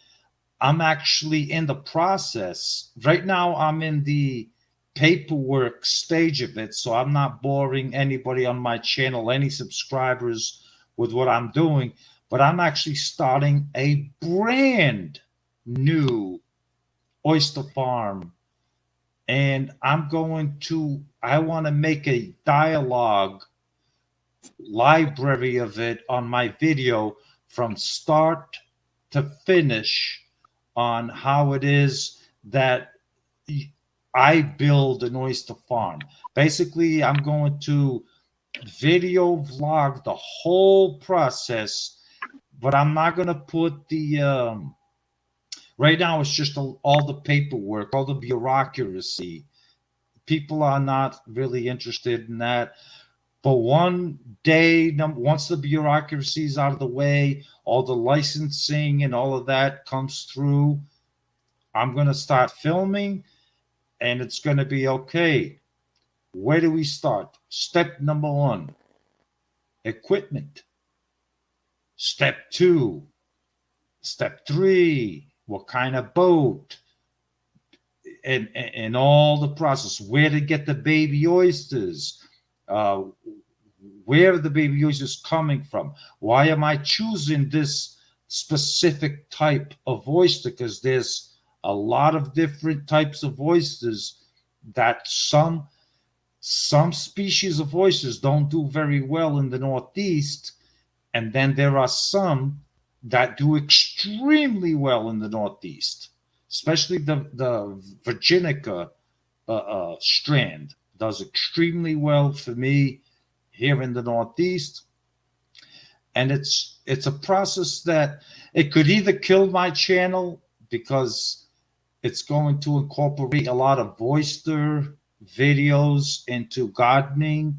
I'm actually in the process. Right now, I'm in the paperwork stage of it. So I'm not boring anybody on my channel, any subscribers, with what I'm doing. But I'm actually starting a brand new oyster farm. And I want to make a dialogue library of it on my video from start to finish, on how it is that I build an oyster farm. Basically, I'm going to video vlog the whole process, but I'm not going to put the Right now, it's just all the paperwork, all the bureaucracy. People are not really interested in that. But one day, once the bureaucracy is out of the way, all the licensing and all of that comes through, I'm going to start filming and it's going to be okay. Where do we start? Step number one, equipment. Step two, step three, what kind of boat? And all the process, where to get the baby oysters, uh, where are the baby oysters coming from? Why am I choosing this specific type of oyster? Because there's a lot of different types of oysters that some species of oysters don't do very well in the Northeast, and then there are some that do extremely well in the Northeast, especially the Virginica strand does extremely well for me here in the Northeast. And it's a process that it could either kill my channel because it's going to incorporate a lot of oyster videos into gardening.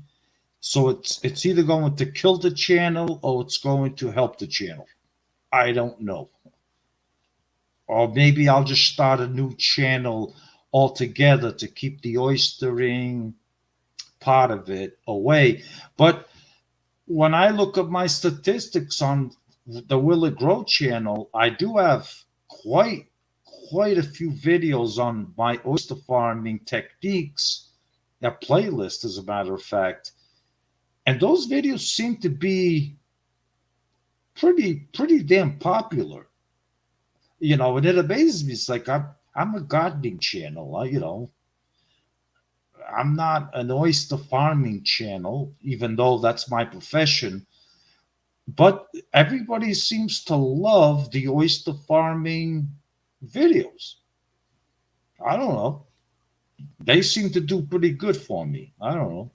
So it's either going to kill the channel or it's going to help the channel. I don't know. Or maybe I'll just start a new channel altogether to keep the oystering part of it away. But when I look at my statistics on the Will It Grow channel, I do have quite a few videos on my oyster farming techniques, a playlist, as a matter of fact. And those videos seem to be pretty damn popular. And it amazes me. It's like I'm a gardening channel. I'm not an oyster farming channel, even though that's my profession. But everybody seems to love the oyster farming videos. I don't know. They seem to do pretty good for me. I don't know.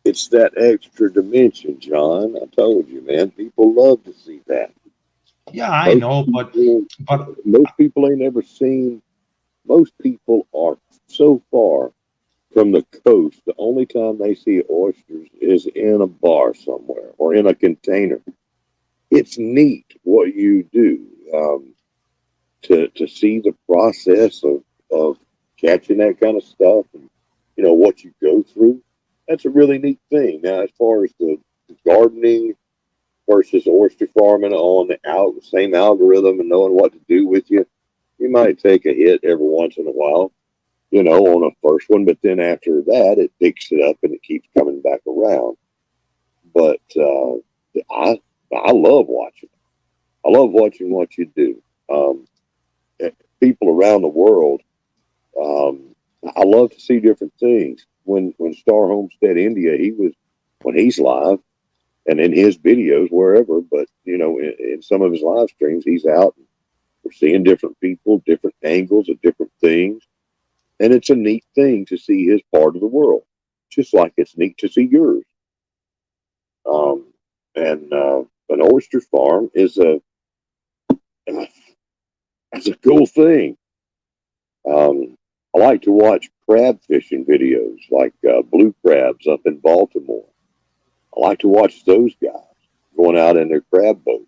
It's that extra dimension, John. I told you, man. People love to see that. Yeah, I Most know, people, but most people ain't ever seen. Most people are so far from the coast. The only time they see oysters is in a bar somewhere or in a container. It's neat what you do, to see the process of catching that kind of stuff, and what you go through. That's a really neat thing. Now, as far as the gardening versus oyster farming on the same algorithm and knowing what to do with you might take a hit every once in a while, on a first one, but then after that, it picks it up and it keeps coming back around. But I love watching. I love watching what you do. People around the world, um, I love to see different things. When Star Homestead India, when he's live and in his videos wherever, but in some of his live streams, he's out. And we're seeing different people, different angles of different things, and it's a neat thing to see his part of the world, just like it's neat to see yours. Um, and an oyster farm is it's a cool thing. Um, I like to watch crab fishing videos, like blue crabs up in Baltimore. I like to watch those guys going out in their crab boats.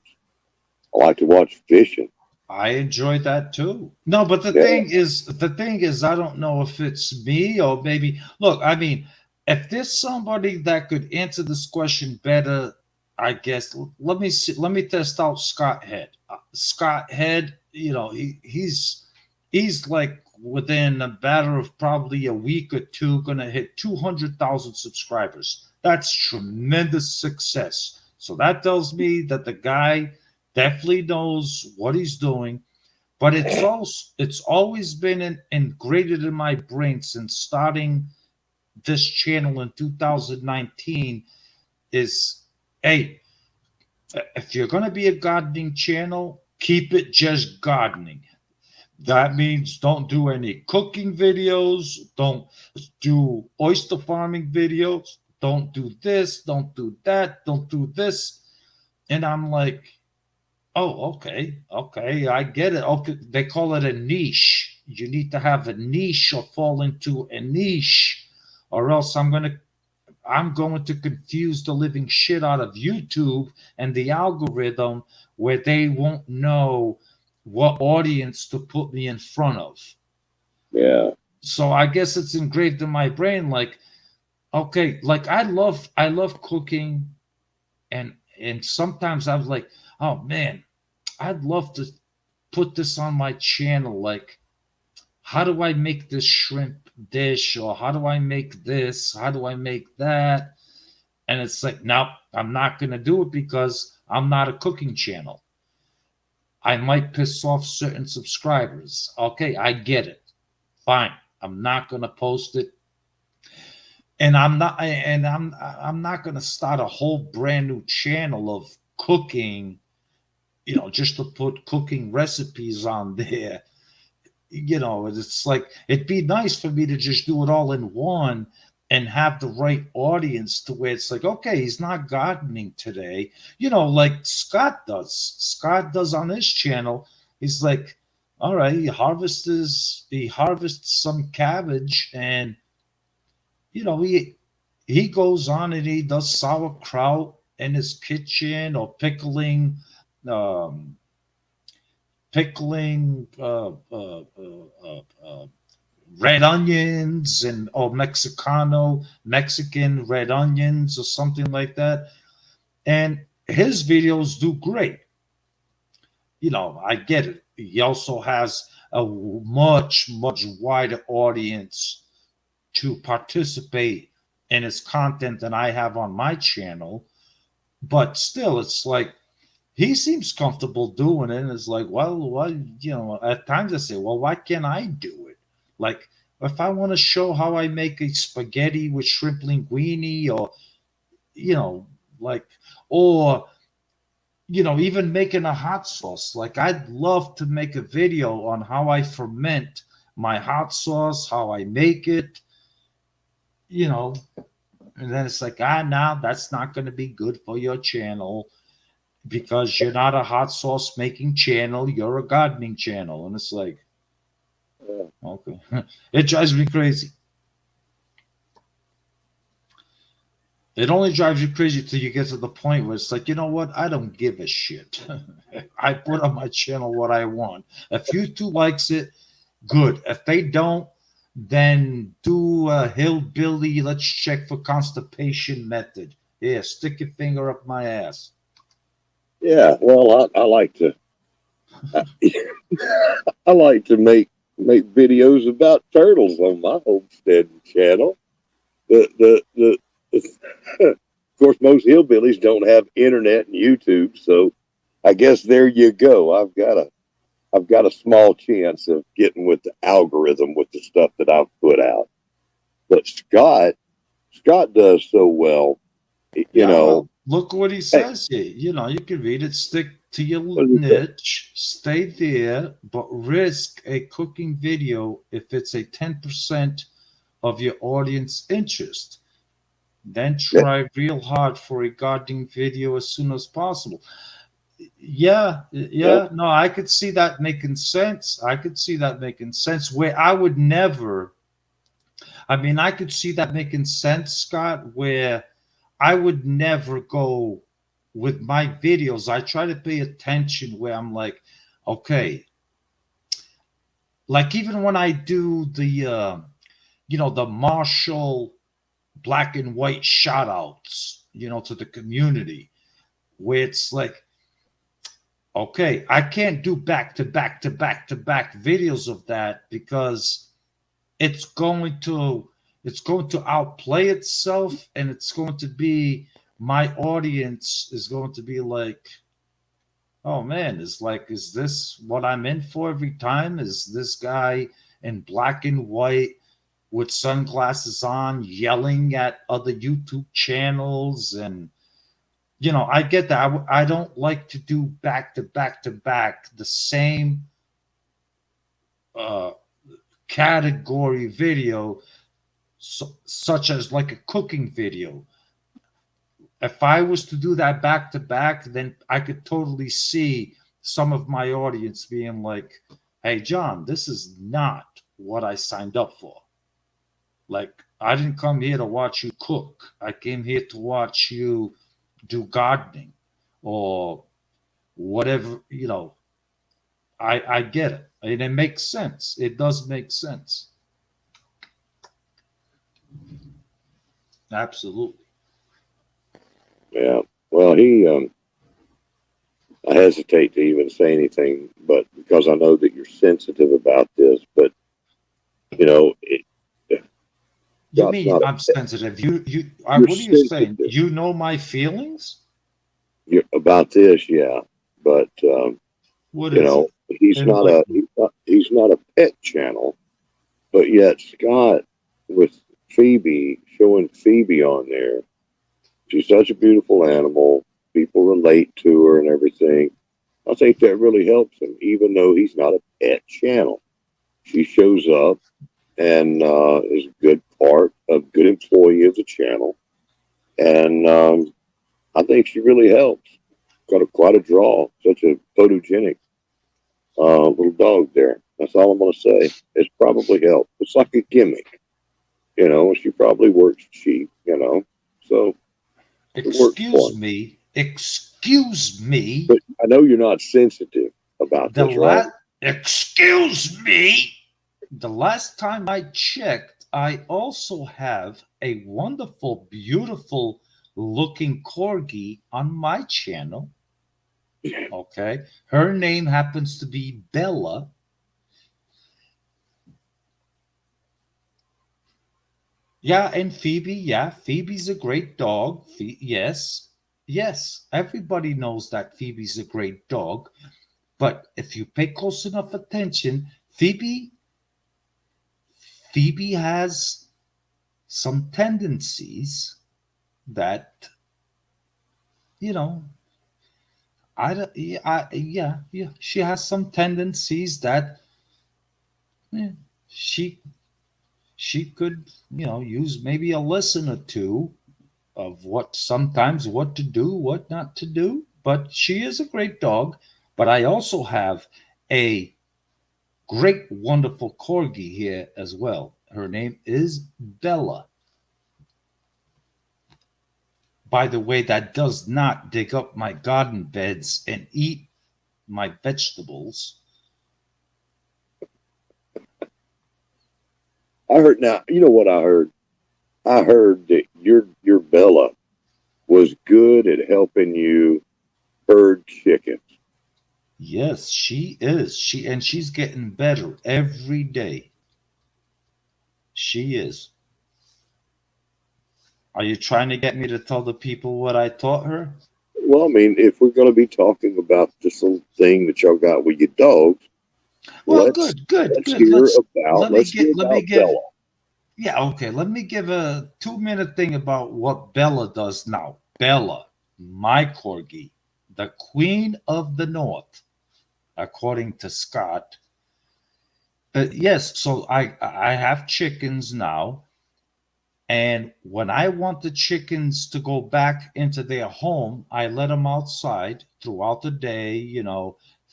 I like to watch fishing. I enjoyed that too. No, but Yeah, the thing is, I don't know if it's me or maybe. Look, I mean, if there's somebody that could answer this question better, I guess let me see. Let me test out Scott Head. Scott Head, he's like within a matter of probably a week or two going to hit 200,000 subscribers. That's tremendous success. So that tells me that the guy definitely knows what he's doing. But it's always been ingrained in my brain since starting this channel in 2019 is, hey, if you're going to be a gardening channel, keep it just gardening. That means don't do any cooking videos, don't do oyster farming videos, don't do this, don't do that, don't do this. And I'm like, Oh, okay. Okay, I get it. Okay, they call it a niche. You need to have a niche or fall into a niche, or else I'm going to confuse the living shit out of YouTube and the algorithm where they won't know what audience to put me in front of. Yeah, So I guess it's engraved in my brain like, okay, like I love cooking, and sometimes I was like, oh man, I'd love to put this on my channel. Like, how do I make this shrimp dish? Or how do I make this? How do I make that? And it's like, no, I'm not going to do it because I'm not a cooking channel. I might piss off certain subscribers. Okay, I get it. Fine. I'm not going to post it. And I'm not going to start a whole brand new channel of cooking, just to put cooking recipes on there. It's like it'd be nice for me to just do it all in one and have the right audience to where it's like, okay, he's not gardening today, like Scott does on his channel. He's like, all right, he harvests some cabbage, and he goes on and he does sauerkraut in his kitchen, or um pickling red onions, and or Mexican red onions or something like that. And his videos do great. I get it. He also has a much, much wider audience to participate in his content than I have on my channel. But still, it's like he seems comfortable doing it. And it's like, well, at times I say, well, why can't I do it? Like, if I want to show how I make a spaghetti with shrimp linguine, or, you know, like, or, even making a hot sauce. Like, I'd love to make a video on how I ferment my hot sauce, how I make it, you know, and then it's like, now that's not going to be good for your channel because you're not a hot sauce making channel, you're a gardening channel. And it's like, yeah, okay. It drives me crazy. It only drives you crazy till you get to the point where it's like, you know what? I don't give a shit. I put on my channel what I want. If YouTube likes it, good. If they don't, then do a hillbilly, let's check for constipation method. Yeah, stick your finger up my ass. yeah. Well, I like to I, I like to make videos about turtles on my homesteading channel. The of course, most hillbillies don't have internet and YouTube, so I guess there you go. I've got a small chance of getting with the algorithm with the stuff that I've put out. But Scott does so well, you Yeah, know. well, look what he Hey, says here. You can read it. Stick to your what is it? niche, stay there, but risk a cooking video if it's a 10% of your audience interest. Then Yeah, try real hard for a gardening video as soon as possible. Yeah, yeah, yeah. No, I could see that making sense. I could see that making sense. Where I would never, I mean, I could see that making sense, Scott, where I would never go with my videos. I try to pay attention where I'm like, okay, like even when I do the Marshall black and white shout outs, to the community, where it's like, okay, I can't do back to back to back to back videos of that because it's going to it's going to outplay itself, and it's going to be, my audience is going to be like, oh man, is this what I'm in for every time? Is this guy in black and white with sunglasses on yelling at other YouTube channels? And I get that. I don't like to do back to back to back the same uh, category video, such as like a cooking video. If I was to do that back to back, then I could totally see some of my audience being like, "Hey, John, this is not what I signed up for. Like, I didn't come here to watch you cook. I came here to watch you do gardening or whatever, I get it. And it makes sense. It does make sense. Absolutely. Yeah. Well, I hesitate to even say anything, but because I know that you're sensitive about this, but you know, it, You Scott's mean not I'm sensitive? you're What are you saying? sensitive You know my feelings? about this, yeah. But What is it? Enlighten. he's not a pet channel, but yet Scott with Phoebe showing Phoebe on there. She's such a beautiful animal. People relate to her and everything. I think that really helps him, even though he's not a pet channel. She shows up and is a good employee of the channel, and I think she really helps. Got quite a draw. Such a photogenic little dog there. That's all I'm going to say. It's probably helped. It's like a gimmick, She probably works cheap, so it works for Excuse him. me. Excuse me. But I know you're not sensitive about The this, right? last. Excuse me. The last time I checked, I also have a wonderful, beautiful looking corgi on my channel. Okay. Her name happens to be Bella. Yeah, and Phoebe. Yeah, Phoebe's a great dog. Yes. Yes. Everybody knows that Phoebe's a great dog. But if you pay close enough attention, Phoebe has some tendencies that, you know, I don't, yeah, yeah, she has some tendencies that eh, she she could, use maybe a lesson or two of what to do, what not to do. But she is a great dog. But I also have a great, wonderful corgi here as well. Her name is Bella. By the way, that does not dig up my garden beds and eat my vegetables. I heard now. You know what I heard? I heard that your Bella was good at helping you herd chickens. Yes, she is. She's getting better every day. She is. Are you trying to get me to tell the people what I taught her? Well, I mean, if we're going to be talking about this little thing that y'all got with your dogs, Well, let's good, good, let's good. hear about let's hear Let me about give Bella. Yeah, okay. Let me give a 2 minute thing about what Bella does now. Bella, my corgi, the queen of the north, according to Scott. Yes, so I have chickens now, and when I want the chickens to go back into their home, I let them outside throughout the day.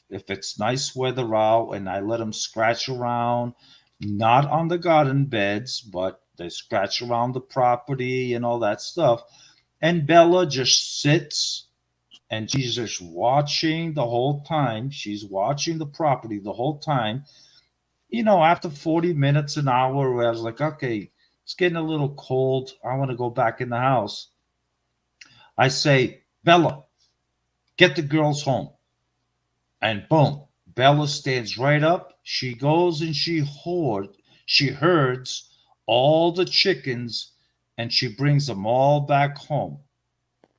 If it's nice weather out, and I let them scratch around, not on the garden beds, but they scratch around the property and all that stuff. And Bella just sits and she's just watching the whole time. She's watching the property the whole time. After 40 minutes, an hour, where I was like, okay, it's getting a little cold. I want to go back in the house. I say, Bella, get the girls home. And boom, Bella stands right up. She goes and she herds all the chickens and she brings them all back home.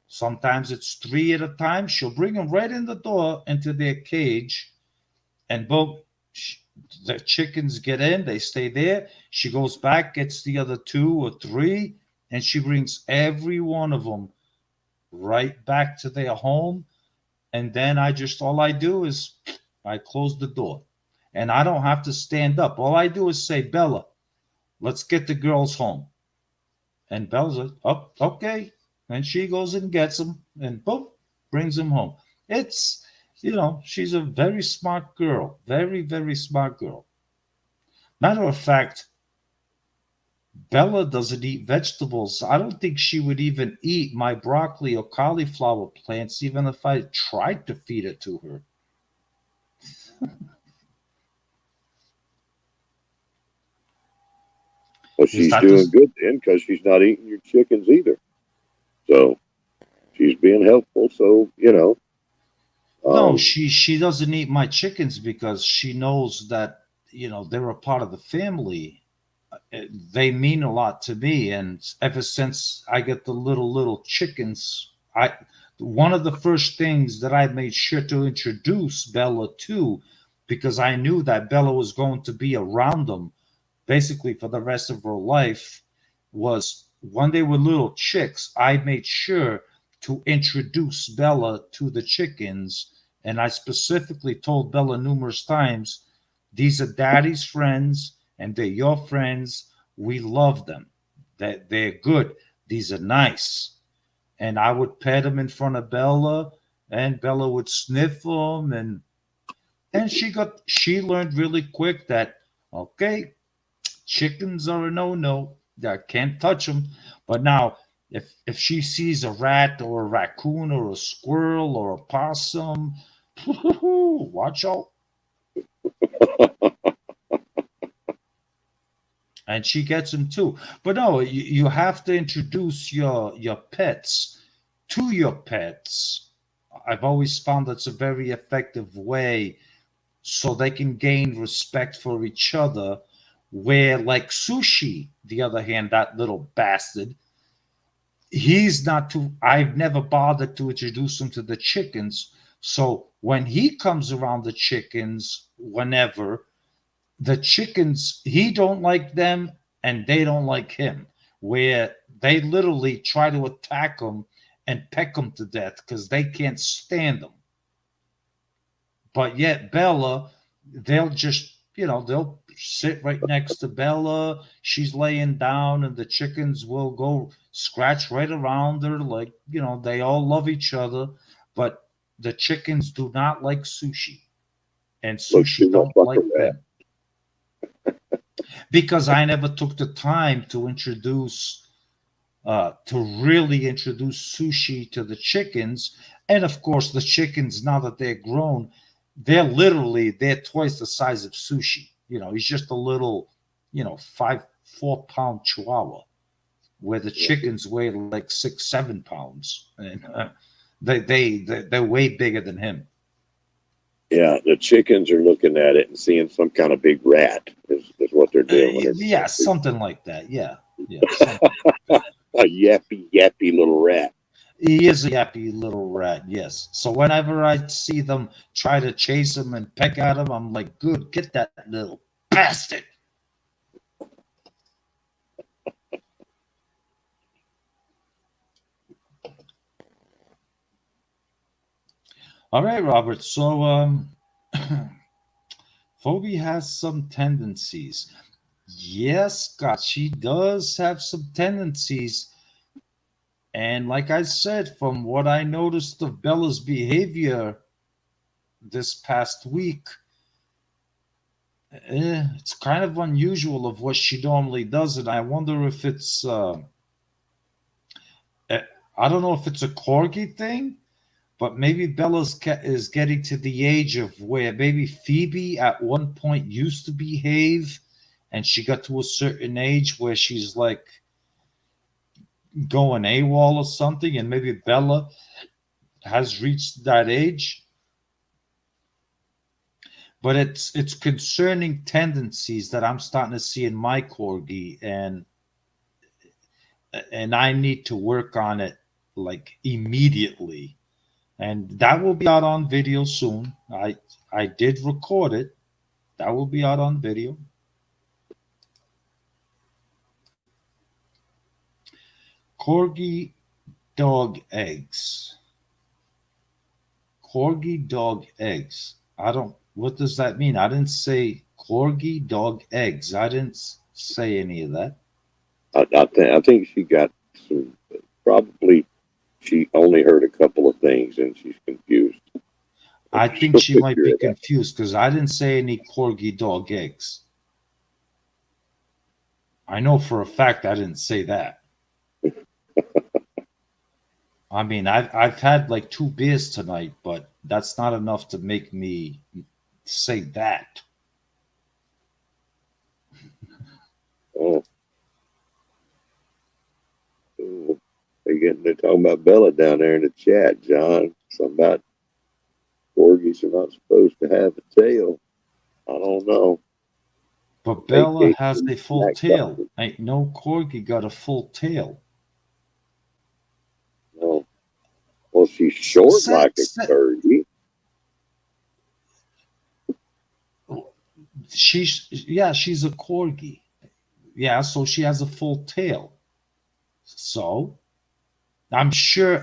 Sometimes it's three at a time. She'll bring them right in the door into their cage, and boom, the chickens get in, they stay there. She goes back, gets the other two or three, and she brings every one of them right back to their home. And then all I do is I close the door. And I don't have to stand up. All I do is say, Bella, let's get the girls home. And Bella's like, oh, okay. And she goes and gets them and boom, brings them home. It's she's a very smart girl, very, very smart girl. Matter of fact, Bella doesn't eat vegetables. I don't think she would even eat my broccoli or cauliflower plants, even if I tried to feed it to her. Well, Is she's that doing the good then because she's not eating your chickens either. So she's being helpful. So, No, um, she doesn't eat my chickens because she knows that they're a part of the family. They mean a lot to me, and ever since I get the little chickens, I one of the first things that I made sure to introduce Bella to, because I knew that Bella was going to be around them basically for the rest of her life, was when they were little chicks, I made sure to introduce Bella to the chickens. And I specifically told Bella numerous times, these are daddy's friends and they're your friends. We love them. That they're good. These are nice. And I would pet them in front of Bella, and Bella would sniff them, and she learned really quick that, okay, chickens are a no-no. I can't touch them. But now, if she sees a rat or a raccoon or a squirrel or a possum, watch out. And she gets them too. But no, you have to introduce your pets to your pets. I've always found that's a very effective way so they can gain respect for each other. Where, like Sushi, the other hand, that little bastard, he's not too, I've never bothered to introduce him to the chickens. So when he comes around the chickens, whenever, the chickens, he don't like them and they don't like him, where they literally try to attack him and peck him to death because they can't stand him. But yet Bella, they'll just, they'll sit right next to Bella. She's laying down, and the chickens will go scratch right around her. Like, they all love each other. But the chickens do not like Sushi, and looks Sushi too much don't like a like rat. them because I never took the time to really introduce Sushi to the chickens. And of course, the chickens, now that they're grown, they're twice the size of Sushi. He's just a little, 4 pound chihuahua, where the chickens weigh like 6, 7 pounds. And they're way bigger than him. Yeah, the chickens are looking at it and seeing some kind of big rat is what they're doing when they're Yeah, something like that. Yeah. Yeah. Something. a yappy, yappy little rat. He is a yappy little rat, yes. So whenever I see them try to chase him and peck at him, I'm like, good, get that little bastard. All right, Robert. So Phoebe has some tendencies. Yes, Scott, she does have some tendencies. And like I said, from what I noticed of Bella's behavior this past week, it's kind of unusual of what she normally does. And I wonder if uh, I don't know if it's a corgi thing, but maybe is getting to the age of where maybe Phoebe at one point used to behave, and she got to a certain age where she's like going AWOL or something, and maybe Bella has reached that age. But it's concerning tendencies that I'm starting to see in my corgi, and I need to work on it like immediately. And that will be out on video soon. I did record it. That will be out on video. Corgi dog eggs. Corgi dog eggs. I don't. What does that mean? I didn't say corgi dog eggs. I didn't say any of that. I think she got some. Probably she only heard a couple of things and she's confused. I think She'll she might figure be it out. confused because I didn't say any corgi dog eggs. I know for a fact I didn't say that. I mean, I've had like 2 beers tonight, but that's not enough to make me say that. Oh, oh. They're talking about Bella down there in the chat, John. Something about corgis are not supposed to have a tail. I don't know. But Bella has AKA a full Jack tail. Dawson. Ain't no corgi got a full tail. No. Well, she's short Set, like a set, corgi. she's a corgi. Yeah, so she has a full tail. So I'm sure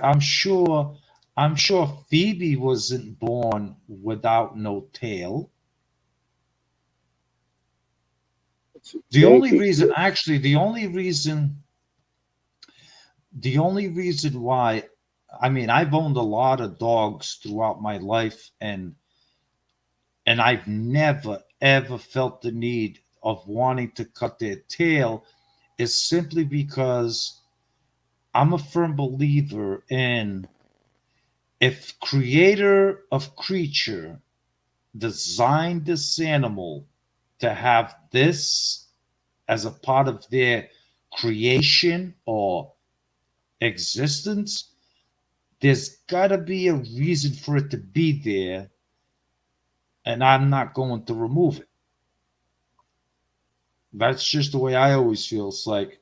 Phoebe wasn't born without no tail. It's a The only Yankee reason, kid. actually, the only reason why, I mean, I've owned a lot of dogs throughout my life, and I've never ever felt the need of wanting to cut their tail, is simply because I'm a firm believer in, if creator of creature designed this animal to have this as a part of their creation or existence, there's got to be a reason for it to be there, and I'm not going to remove it. That's just the way I always feel. It's like,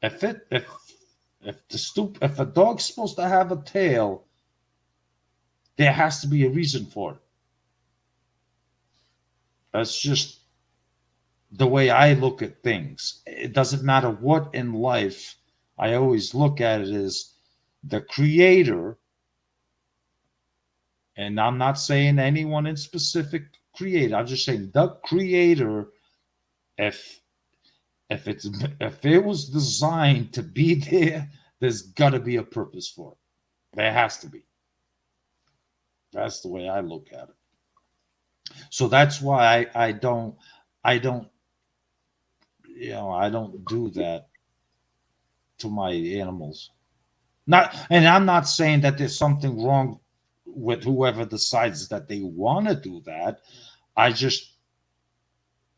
if it if a dog's supposed to have a tail, there has to be a reason for it. That's just the way I look at things. It doesn't matter what in life. I always look at it as the creator, and I'm not saying anyone in specific creator. I'm just saying the creator. If if it was designed to be there, there's got to be a purpose for it. There has to be. That's the way I look at it. So that's why I don't I don't do that to my animals. Not, and I'm not saying that there's something wrong with whoever decides that they want to do that. I just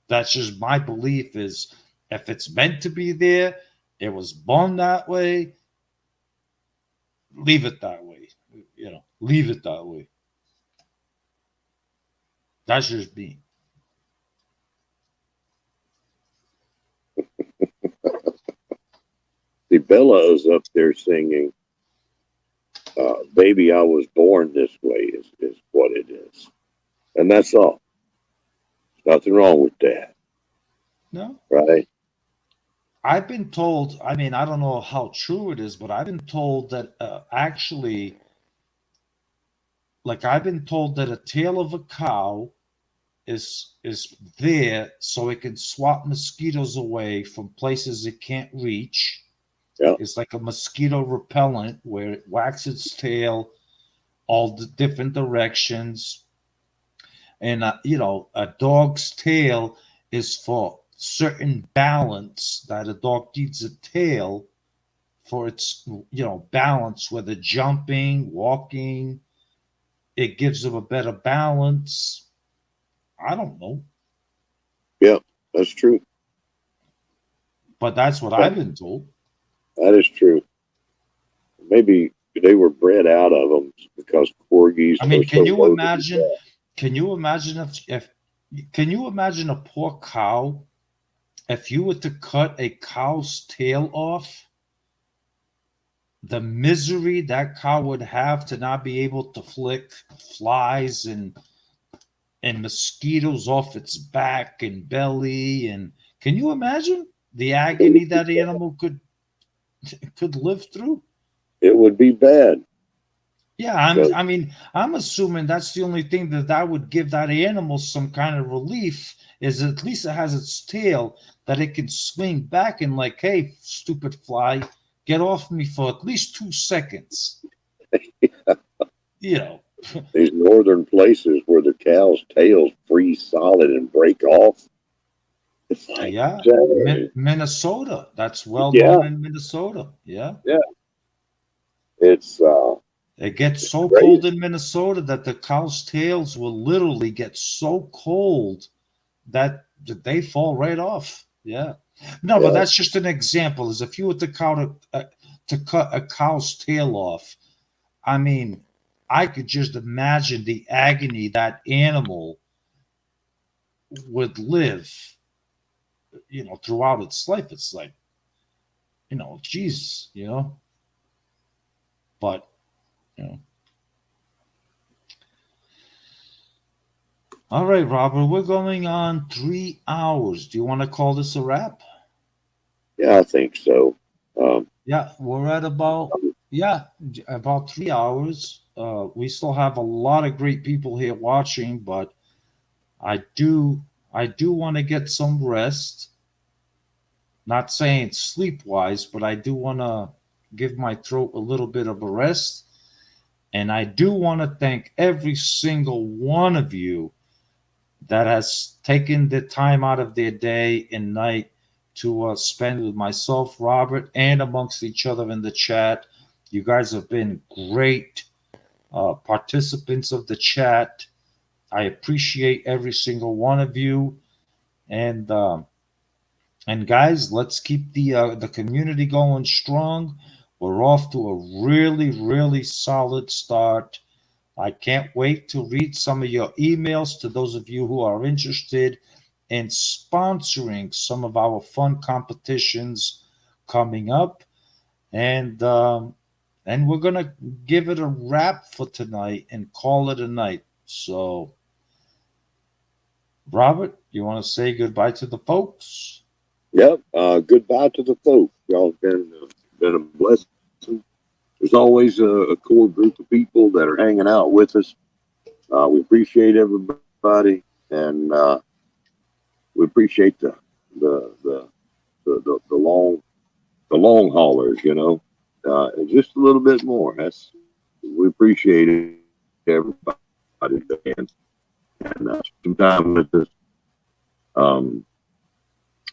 That's just my belief, is if it's meant to be there, it was born that way, leave it that way. Leave it that way. That's just me. See, Bella is up there singing, "Baby, I was born this way," is what it is, and that's all. Nothing wrong with that, No, right? I've been told. I mean, I don't know how true it is, but I've been told that actually, like I've been told that a tail of a cow is there so it can swat mosquitoes away from places it can't reach. Yeah, It's like a mosquito repellent where it whacks its tail all the different directions. And, a dog's tail is for certain balance, that a dog needs a tail for its, balance, whether jumping, walking. It gives them a better balance. I don't know, yeah, that's true. but that's what That, I've been told. that is true. Maybe they were bred out of them because corgis I are mean, so low to the ground. can you imagine if can you imagine a poor cow, if you were to cut a cow's tail off, the misery that cow would have to not be able to flick flies and mosquitoes off its back and belly, and can you imagine the agony that animal could live through? It would be bad. Yeah, So I'm assuming that's the only thing that would give that animal some kind of relief, is at least it has its tail that it can swing back and, like, hey, stupid fly, get off me for at least 2 seconds. You know, these northern places where the cows' tails freeze solid and break off. It's like, Yeah, dang, Minnesota. That's well yeah, known in Minnesota. Yeah. yeah, it's It gets so crazy. cold in Minnesota that the cow's tails will literally get so cold that they fall right off. Yeah. No, but Yeah, that's just an example. As if you were to cut a cow's tail off, I mean, I could just imagine the agony that animal would live, throughout its life. It's like, Jesus, but, you know. All right, Robert, we're going on 3 hours. Do you want to call this a wrap? yeah, I think so. Um, Yeah, we're at about 3 hours. We still have a lot of great people here watching, but I do I do want to get some rest. Not saying sleep wise, but I do want to give my throat a little bit of a rest. And I do want to thank every single one of you that has taken the time out of their day and night to spend with myself, Robert, and amongst each other in the chat. You guys have been great participants of the chat. I appreciate every single one of you, and guys, let's keep the community going strong. We're off to a really, really solid start. I can't wait to read some of your emails to those of you who are interested in sponsoring some of our fun competitions coming up. And we're gonna give it a wrap for tonight and call it a night. So, Robert, you want to say goodbye to the folks? yep. Goodbye to the folks. Y'all been a blessing. There's always a core group of people that are hanging out with us. We appreciate everybody, and we appreciate the the the long haulers. And just a little bit more. That's we appreciate everybody and some time with us. Um,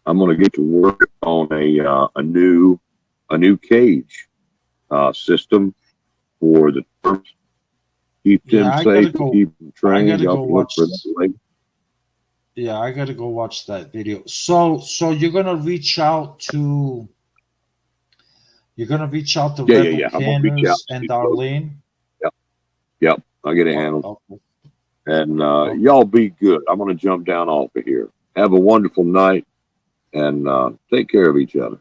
I'm going to get to work on a new cage system for the terms. Keep Yeah, them safe and keep them I trained. gotta Y'all go can look watch. for that link. Yeah, I gotta go watch that video. So you're gonna reach out to Yeah, yeah, Rebel yeah. I'm gonna reach out Canners to and see folks. Darlene. Yep, yep. I'll get it handled. Okay. And Okay. y'all be good. I'm gonna jump down off of here. Have a wonderful night and take care of each other.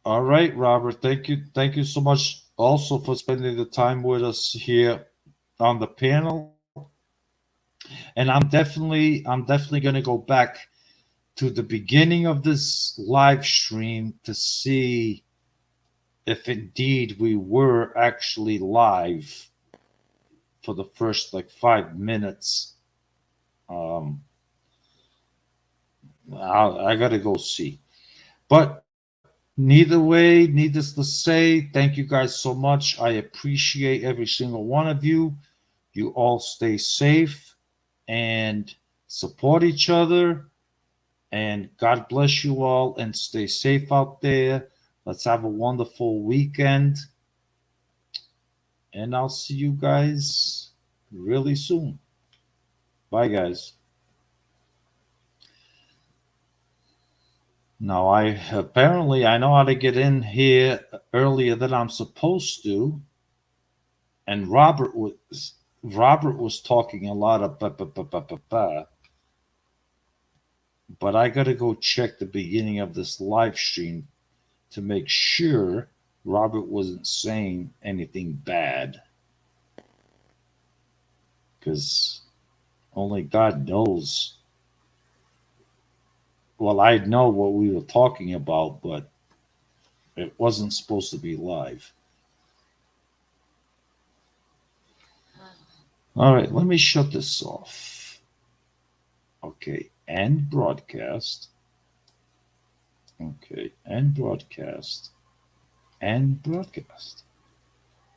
All right, Robert. Thank you. Thank you so much also for spending the time with us here on the panel. And I'm definitely gonna go back to the beginning of this live stream to see if indeed we were actually live for the first like 5 minutes. Um, I gotta go see. But neither way, needless to say, thank you guys so much. I appreciate every single one of you. You all stay safe and support each other. And God bless you all and stay safe out there. Let's have a wonderful weekend. And I'll see you guys really soon. Bye, guys. Now, I know how to get in here earlier than I'm supposed to. And Robert was talking a lot of but I gotta go check the beginning of this live stream to make sure Robert wasn't saying anything bad, because only God knows. Well, I know what we were talking about, but it wasn't supposed to be live. All right, let me shut this off. Okay, end broadcast. Okay, end broadcast. End broadcast.